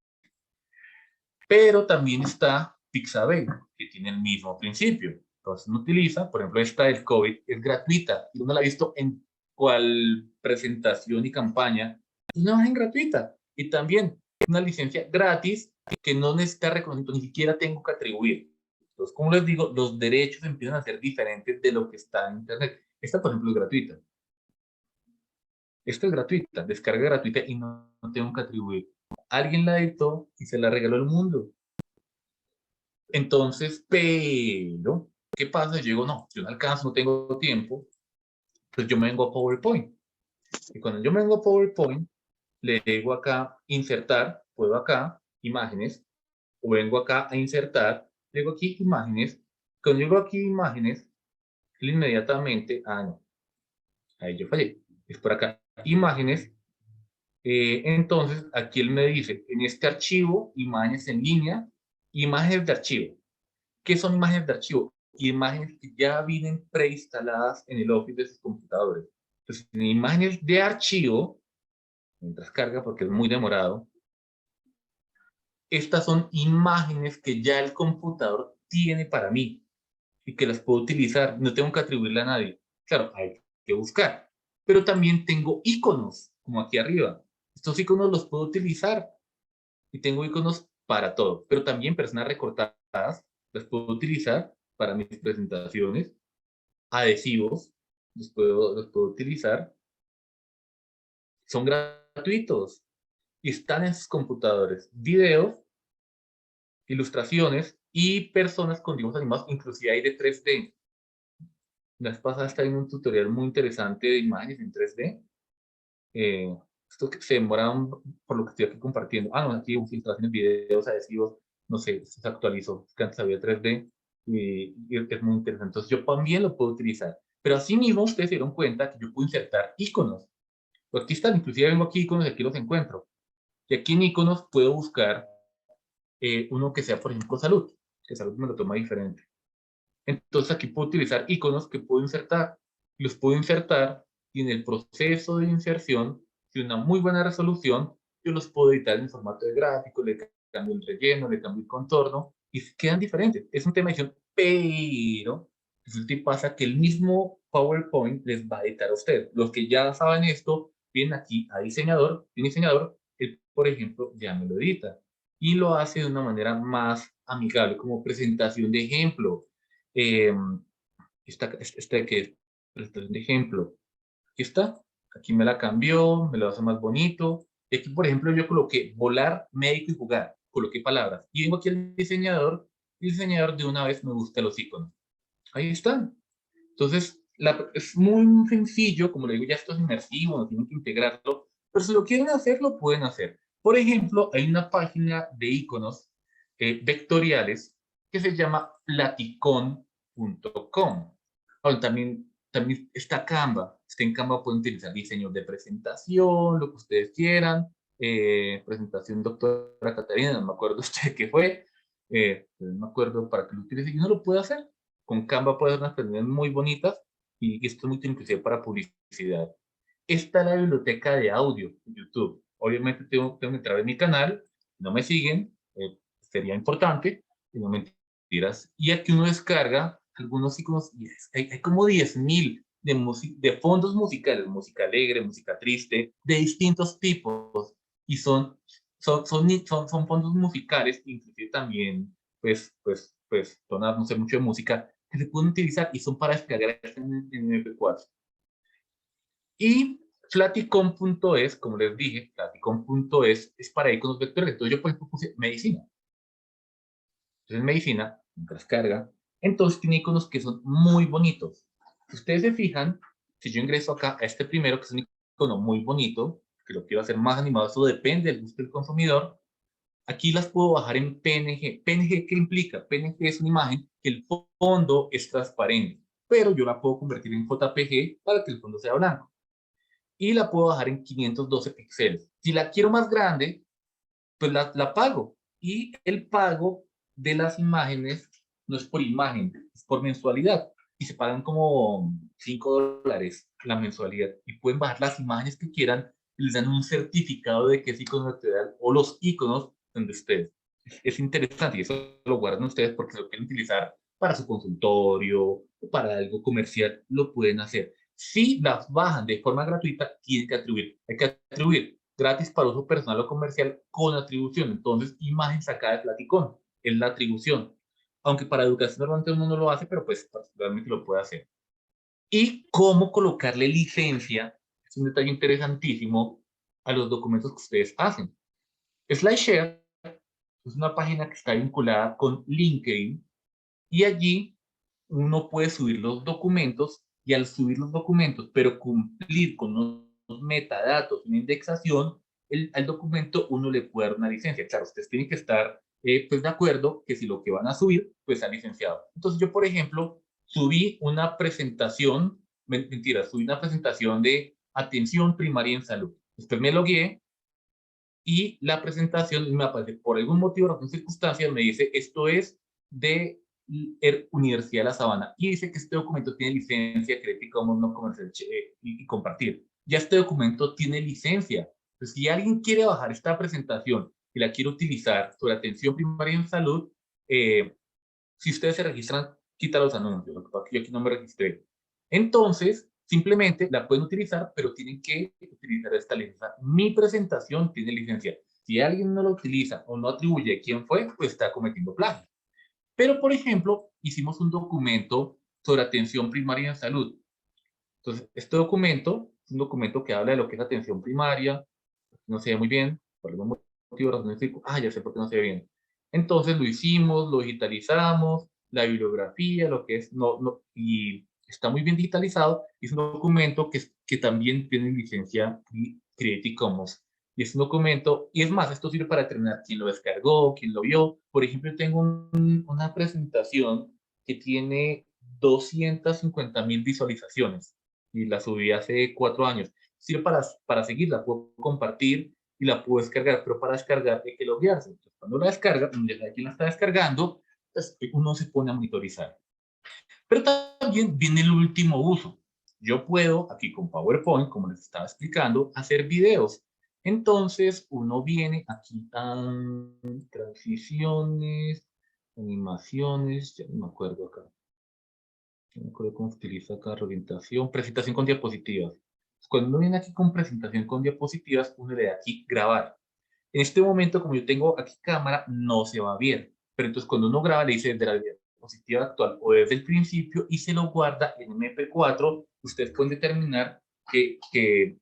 Pero también está Pixabay, que tiene el mismo principio. Entonces uno utiliza, por ejemplo, esta del COVID, es gratuita. Y uno la ha visto en cual presentación y campaña. Es una imagen gratuita. Y también una licencia gratis que no necesita reconocimiento, ni siquiera tengo que atribuir. Entonces, como les digo, los derechos empiezan a ser diferentes de lo que está en Internet. Esta, por ejemplo, es gratuita. Esta es gratuita, descarga gratuita y no tengo que atribuir. Alguien la editó y se la regaló al mundo. Entonces, pero, ¿qué pasa? Yo digo, no, yo no alcanzo, no tengo tiempo. Pues yo me vengo a PowerPoint. Y cuando yo me vengo a PowerPoint, le digo acá, insertar, puedo acá, imágenes, o vengo acá a insertar, le digo aquí, imágenes. Cuando llego aquí, imágenes, él inmediatamente, no, ahí yo fallé. Es por acá, imágenes. Entonces, aquí él me dice, en este archivo, imágenes en línea, imágenes de archivo. ¿Qué son imágenes de archivo? Imágenes que ya vienen preinstaladas en el Office de sus computadores. Entonces, en imágenes de archivo, mientras carga porque es muy demorado, estas son imágenes que ya el computador tiene para mí y que las puedo utilizar. No tengo que atribuirle a nadie. Claro, hay que buscar. Pero también tengo iconos, como aquí arriba. Estos iconos los puedo utilizar y tengo iconos para todo. Pero también personas recortadas las puedo utilizar para mis presentaciones. Adhesivos los puedo utilizar. Son gratuitos y están en sus computadores. Videos, ilustraciones y personas con dibujos animados, inclusive hay de 3D. La vez pasada está en un tutorial muy interesante de imágenes en 3D. Esto que se demora por lo que estoy aquí compartiendo. No, aquí ilustraciones, videos, adhesivos, no sé, se actualizó. Es que antes había 3D y es muy interesante. Entonces yo también lo puedo utilizar. Pero así mismo ustedes se dieron cuenta que yo puedo insertar iconos. Pues aquí están, inclusive vengo aquí iconos y aquí los encuentro. Y aquí en iconos puedo buscar uno que sea, por ejemplo, salud, que salud me lo toma diferente. Entonces aquí puedo utilizar iconos que puedo insertar, los puedo insertar y en el proceso de inserción, de una muy buena resolución, yo los puedo editar en formato de gráfico, le cambio el relleno, le cambio el contorno y quedan diferentes. Es un tema de edición, pero resulta y pasa que el mismo PowerPoint les va a editar a ustedes. Los que ya saben esto, vienen aquí a diseñador, él, por ejemplo, ya me lo edita y lo hace de una manera más amigable, como presentación de ejemplo. Eh, esta que es presentación de ejemplo. Aquí está. Aquí me la cambió, me lo hace más bonito. Y aquí, por ejemplo, yo coloqué volar, médico y jugar. Coloqué palabras. Y vengo aquí al diseñador. Y el diseñador de una vez me busca los iconos. Ahí están. Entonces, es muy sencillo. Como le digo, ya esto es inmersivo, no tienen que integrarlo. Pero si lo quieren hacer, lo pueden hacer. Por ejemplo, hay una página de iconos vectoriales que se llama platicon.com. Ahora, también está Canva. En Canva pueden utilizar diseños de presentación, lo que ustedes quieran. Presentación doctora Catarina, no me acuerdo usted qué fue. No me acuerdo para qué lo utilice. Y no lo puede hacer. Con Canva puede hacer unas presentaciones muy bonitas y esto es muy inclusive para publicidad. Está la biblioteca de audio en YouTube. Obviamente tengo que entrar en mi canal. No me siguen, sería importante, y no mentiras. Y aquí uno descarga algunos iconos, y hay como 10.000 de fondos musicales, música alegre, música triste, de distintos tipos, y son fondos musicales, inclusive también, tonas, no sé mucho de música, que se pueden utilizar y son para descargar en MP4. Y Flaticon.es, como les dije, Flaticon.es es para iconos vectoriales. Entonces yo, por ejemplo, puse medicina. Entonces medicina, mientras carga, entonces tiene iconos que son muy bonitos. Si ustedes se fijan, si yo ingreso acá a este primero, que es un icono muy bonito, que lo quiero hacer más animado, eso depende del gusto del consumidor, aquí las puedo bajar en PNG. ¿PNG qué implica? PNG es una imagen que el fondo es transparente, pero yo la puedo convertir en JPG para que el fondo sea blanco. Y la puedo bajar en 512 píxeles. Si la quiero más grande, pues la pago. Y el pago de las imágenes no es por imagen, es por mensualidad. Y se pagan como $5 la mensualidad. Y pueden bajar las imágenes que quieran y les dan un certificado de que es icono vectorial o los iconos donde ustedes. Es interesante y eso lo guardan ustedes porque lo quieren utilizar para su consultorio o para algo comercial, lo pueden hacer. Si las bajan de forma gratuita, tienen que atribuir. Hay que atribuir gratis para uso personal o comercial con atribución. Entonces, imagen sacada de Platicon es la atribución. Aunque para educación normalmente uno no lo hace, pero pues particularmente lo puede hacer. Y cómo colocarle licencia, es un detalle interesantísimo a los documentos que ustedes hacen. SlideShare es una página que está vinculada con LinkedIn y allí uno puede subir los documentos y al subir los documentos, pero cumplir con los metadatos, una indexación, al documento uno le puede dar una licencia. Claro, ustedes tienen que estar pues de acuerdo que si lo que van a subir, pues sea licenciado. Entonces yo, por ejemplo, subí una presentación, subí una presentación de atención primaria en salud. Después me logué y la presentación me aparece, por algún motivo, por alguna circunstancia, me dice, esto es de Universidad de La Sabana, y dice que este documento tiene licencia Creative Commons no comercial y compartir. Ya este documento tiene licencia. Entonces, si alguien quiere bajar esta presentación y la quiere utilizar sobre atención primaria en salud, si ustedes se registran, quita los anuncios, lo que pasa es que yo aquí no me registré. Entonces, simplemente la pueden utilizar, pero tienen que utilizar esta licencia. Mi presentación tiene licencia. Si alguien no lo utiliza o no atribuye quién fue, pues está cometiendo plagio. Pero, por ejemplo, hicimos un documento sobre atención primaria en salud. Entonces, este documento es un documento que habla de lo que es atención primaria. No se ve muy bien, por algún motivo, ya sé por qué no se ve bien. Entonces lo hicimos, lo digitalizamos, la bibliografía, lo que es, y está muy bien digitalizado. Es un documento que también tiene licencia Creative Commons. Y es un documento, y es más, esto sirve para determinar quién lo descargó, quién lo vio. Por ejemplo, tengo una presentación que tiene 250.000 visualizaciones y la subí hace 4 años. Sirve para seguirla, puedo compartir y la puedo descargar, pero para descargar hay que loguearse. Entonces, cuando la descarga, uno ya sabe quién la está descargando, entonces uno se pone a monitorizar. Pero también viene el último uso. Yo puedo, aquí con PowerPoint, como les estaba explicando, hacer videos. Entonces, uno viene aquí a transiciones, animaciones, ya no me acuerdo acá. No me acuerdo cómo se utiliza acá, orientación, presentación con diapositivas. Cuando uno viene aquí con presentación con diapositivas, uno le da aquí grabar. En este momento, como yo tengo aquí cámara, no se va bien. Pero entonces cuando uno graba, le dice desde la diapositiva actual o desde el principio y se lo guarda en MP4. Ustedes pueden determinar que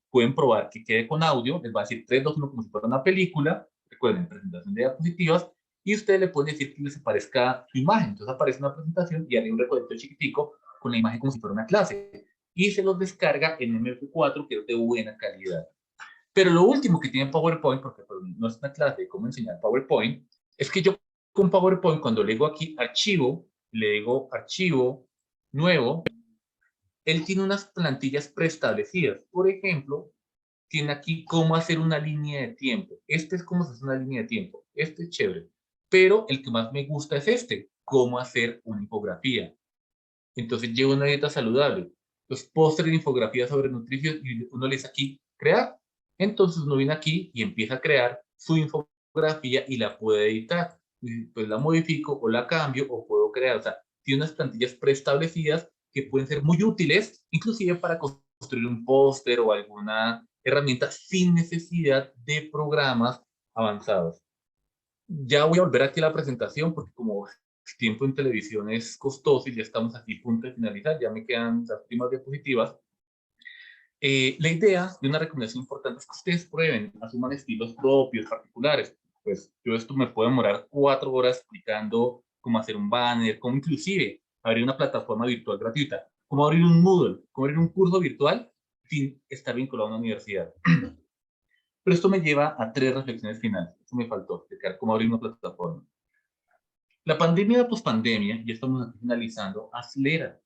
pueden probar que quede con audio. Les va a decir 3, 2, 1 como si fuera una película. Recuerden, presentación de diapositivas. Y ustedes le pueden decir que les aparezca su imagen. Entonces aparece una presentación y hay un recuadrito chiquitico con la imagen como si fuera una clase. Y se los descarga en MP4, que es de buena calidad. Pero lo último que tiene PowerPoint, porque no es una clase de cómo enseñar PowerPoint, es que yo con PowerPoint, cuando le digo aquí archivo, le digo archivo nuevo, él tiene unas plantillas preestablecidas. Por ejemplo, tiene aquí cómo hacer una línea de tiempo. Este es cómo se hace una línea de tiempo. Este es chévere. Pero el que más me gusta es este, cómo hacer una infografía. Entonces lleva una dieta saludable. Los pósteres de infografía sobre nutrición y uno le dice aquí, crear. Entonces uno viene aquí y empieza a crear su infografía y la puede editar. Y pues la modifico o la cambio o puedo crear. O sea, tiene unas plantillas preestablecidas que pueden ser muy útiles, inclusive para construir un póster o alguna herramienta sin necesidad de programas avanzados. Ya voy a volver aquí a la presentación porque como el tiempo en televisión es costoso y ya estamos aquí a punto de finalizar, ya me quedan las últimas diapositivas. La idea de una recomendación importante es que ustedes prueben, asuman estilos propios, particulares. Pues yo esto me puede demorar 4 horas explicando cómo hacer un banner, cómo inclusive abrir una plataforma virtual gratuita, cómo abrir un Moodle, cómo abrir un curso virtual sin estar vinculado a una universidad. Pero esto me lleva a 3 reflexiones finales. Eso me faltó explicar cómo abrir una plataforma. La pandemia y la pospandemia, ya estamos aquí finalizando, acelera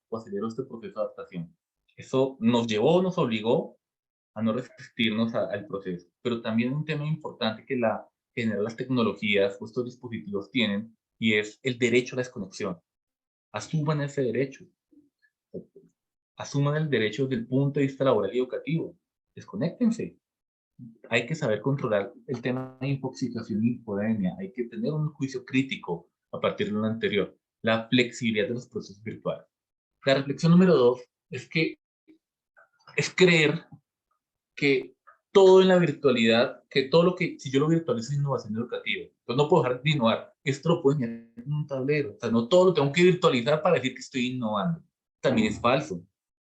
este proceso de adaptación. Eso nos llevó, nos obligó a no resistirnos al proceso. Pero también un tema importante que generar las tecnologías o estos dispositivos tienen, y es el derecho a la desconexión. Asuman ese derecho. Asuman el derecho desde el punto de vista laboral y educativo. Desconéctense. Hay que saber controlar el tema de infoxicación y infodemia. Hay que tener un juicio crítico a partir de lo anterior. La flexibilidad de los procesos virtuales. La reflexión número 2 es que es creer que todo en la virtualidad, que todo lo que, si yo lo virtualizo es innovación educativa. Entonces no puedo dejar de innovar. Esto lo puedo añadir en un tablero. O sea, no todo lo tengo que virtualizar para decir que estoy innovando. También es falso.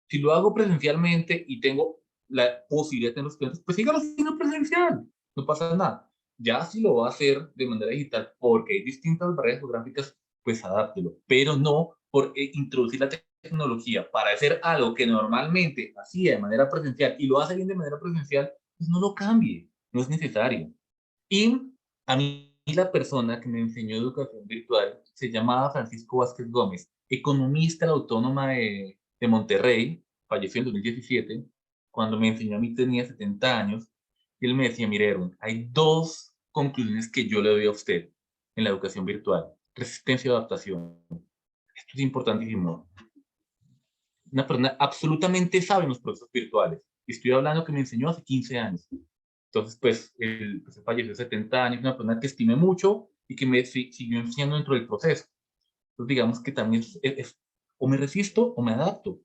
Si lo hago presencialmente y tengo la posibilidad de tener los clientes, pues sígalo haciendo presencial. No pasa nada. Ya si lo va a hacer de manera digital porque hay distintas barreras geográficas, pues adáptelo. Pero no por introducir la tecnología para hacer algo que normalmente hacía de manera presencial y lo hace bien de manera presencial, pues no lo cambie, no es necesario. Y a mí la persona que me enseñó educación virtual se llamaba Francisco Vázquez Gómez, economista de la Autónoma de Monterrey, falleció en 2017, cuando me enseñó a mí tenía 70 años, y él me decía, mire, Erwin, hay 2 conclusiones que yo le doy a usted en la educación virtual, resistencia y adaptación. Esto es importantísimo. Una persona absolutamente sabe en los procesos virtuales. Estoy hablando que me enseñó hace 15 años. Entonces, pues, él falleció hace 70 años, una persona que estimé mucho y que me siguió enseñando dentro del proceso. Entonces, digamos que también o me resisto o me adapto.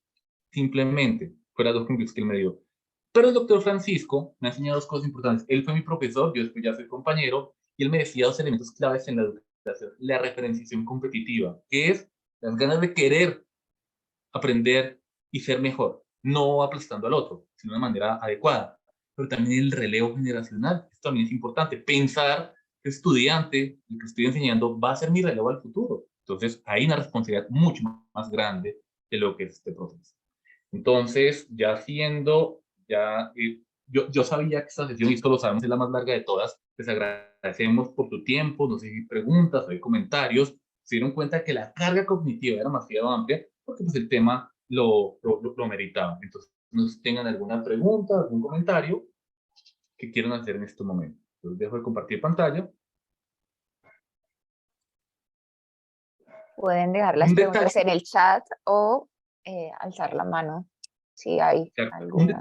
Simplemente, fue las 2 conclusiones que él me dio. Pero el doctor Francisco me ha enseñado 2 cosas importantes. Él fue mi profesor, yo después ya soy compañero, y él me decía 2 elementos claves en la educación. La referenciación competitiva, que es las ganas de querer aprender y ser mejor, no aplastando al otro, sino de manera adecuada. Pero también el relevo generacional, esto también es importante, pensar que el estudiante, el que estoy enseñando, va a ser mi relevo al futuro. Entonces, hay una responsabilidad mucho más grande de lo que es este proceso. Entonces, ya siendo, yo sabía que esta sesión, y esto lo sabemos, es la más larga de todas, les agradecemos por tu tiempo, no sé si hay preguntas o hay comentarios, se dieron cuenta que la carga cognitiva era demasiado amplia, porque pues el tema lo meritaba. Entonces, no sé si tengan alguna pregunta, algún comentario que quieran hacer en este momento. Entonces dejo de compartir pantalla. Pueden dejar las Un preguntas detalle, en el chat o alzar la mano si hay claro, alguna.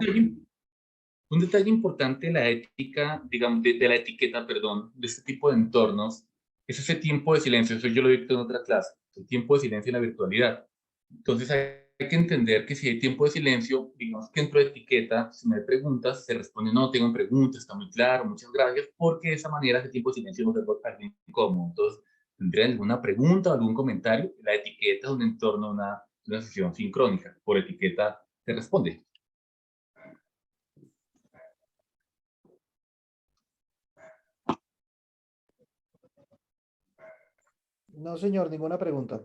un detalle importante de la ética, digamos, de la etiqueta, perdón, de este tipo de entornos, es ese visto de silencio. Eso yo lo he visto en otra clase, el tiempo de silencio en la virtualidad. Entonces hay que entender que si hay tiempo de silencio, digamos que dentro de etiqueta, si me hay preguntas, se responde, no, tengo preguntas, está muy claro, muchas gracias, porque de esa manera ese tiempo de silencio no se vuelve algo incómodo. Entonces, ¿tendrían alguna pregunta o algún comentario? La etiqueta es un entorno de una sesión sincrónica. Por etiqueta se responde. No, señor, ninguna pregunta.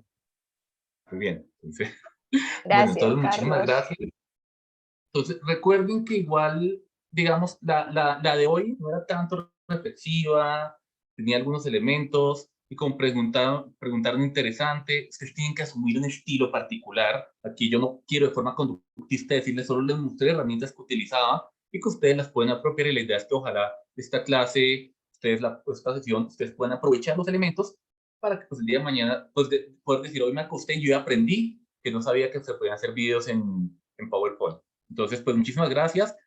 Muy bien. Entonces, bueno, Gracias, entonces muchísimas Carlos. gracias. Entonces, recuerden que igual, digamos, la de hoy no era tanto reflexiva, tenía algunos elementos, y como preguntaron interesante, ustedes tienen que asumir un estilo particular. Aquí yo no quiero de forma conductista decirles, solo les mostré herramientas que utilizaba y que ustedes las pueden apropiar, y la idea es que ojalá esta clase, esta sesión, ustedes puedan aprovechar los elementos para que pues, el día de mañana, pues, poder decir, hoy me acosté y yo ya aprendí que no sabía que se podían hacer videos en PowerPoint. Entonces, pues muchísimas gracias.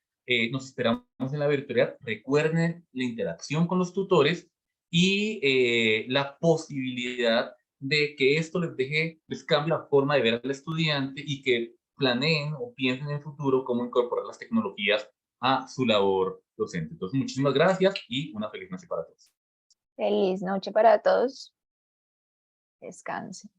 Nos esperamos en la virtualidad. Recuerden la interacción con los tutores y la posibilidad de que esto les cambie la forma de ver al estudiante y que planeen o piensen en el futuro cómo incorporar las tecnologías a su labor docente. Entonces, muchísimas gracias y una feliz noche para todos. Feliz noche para todos. Descansen.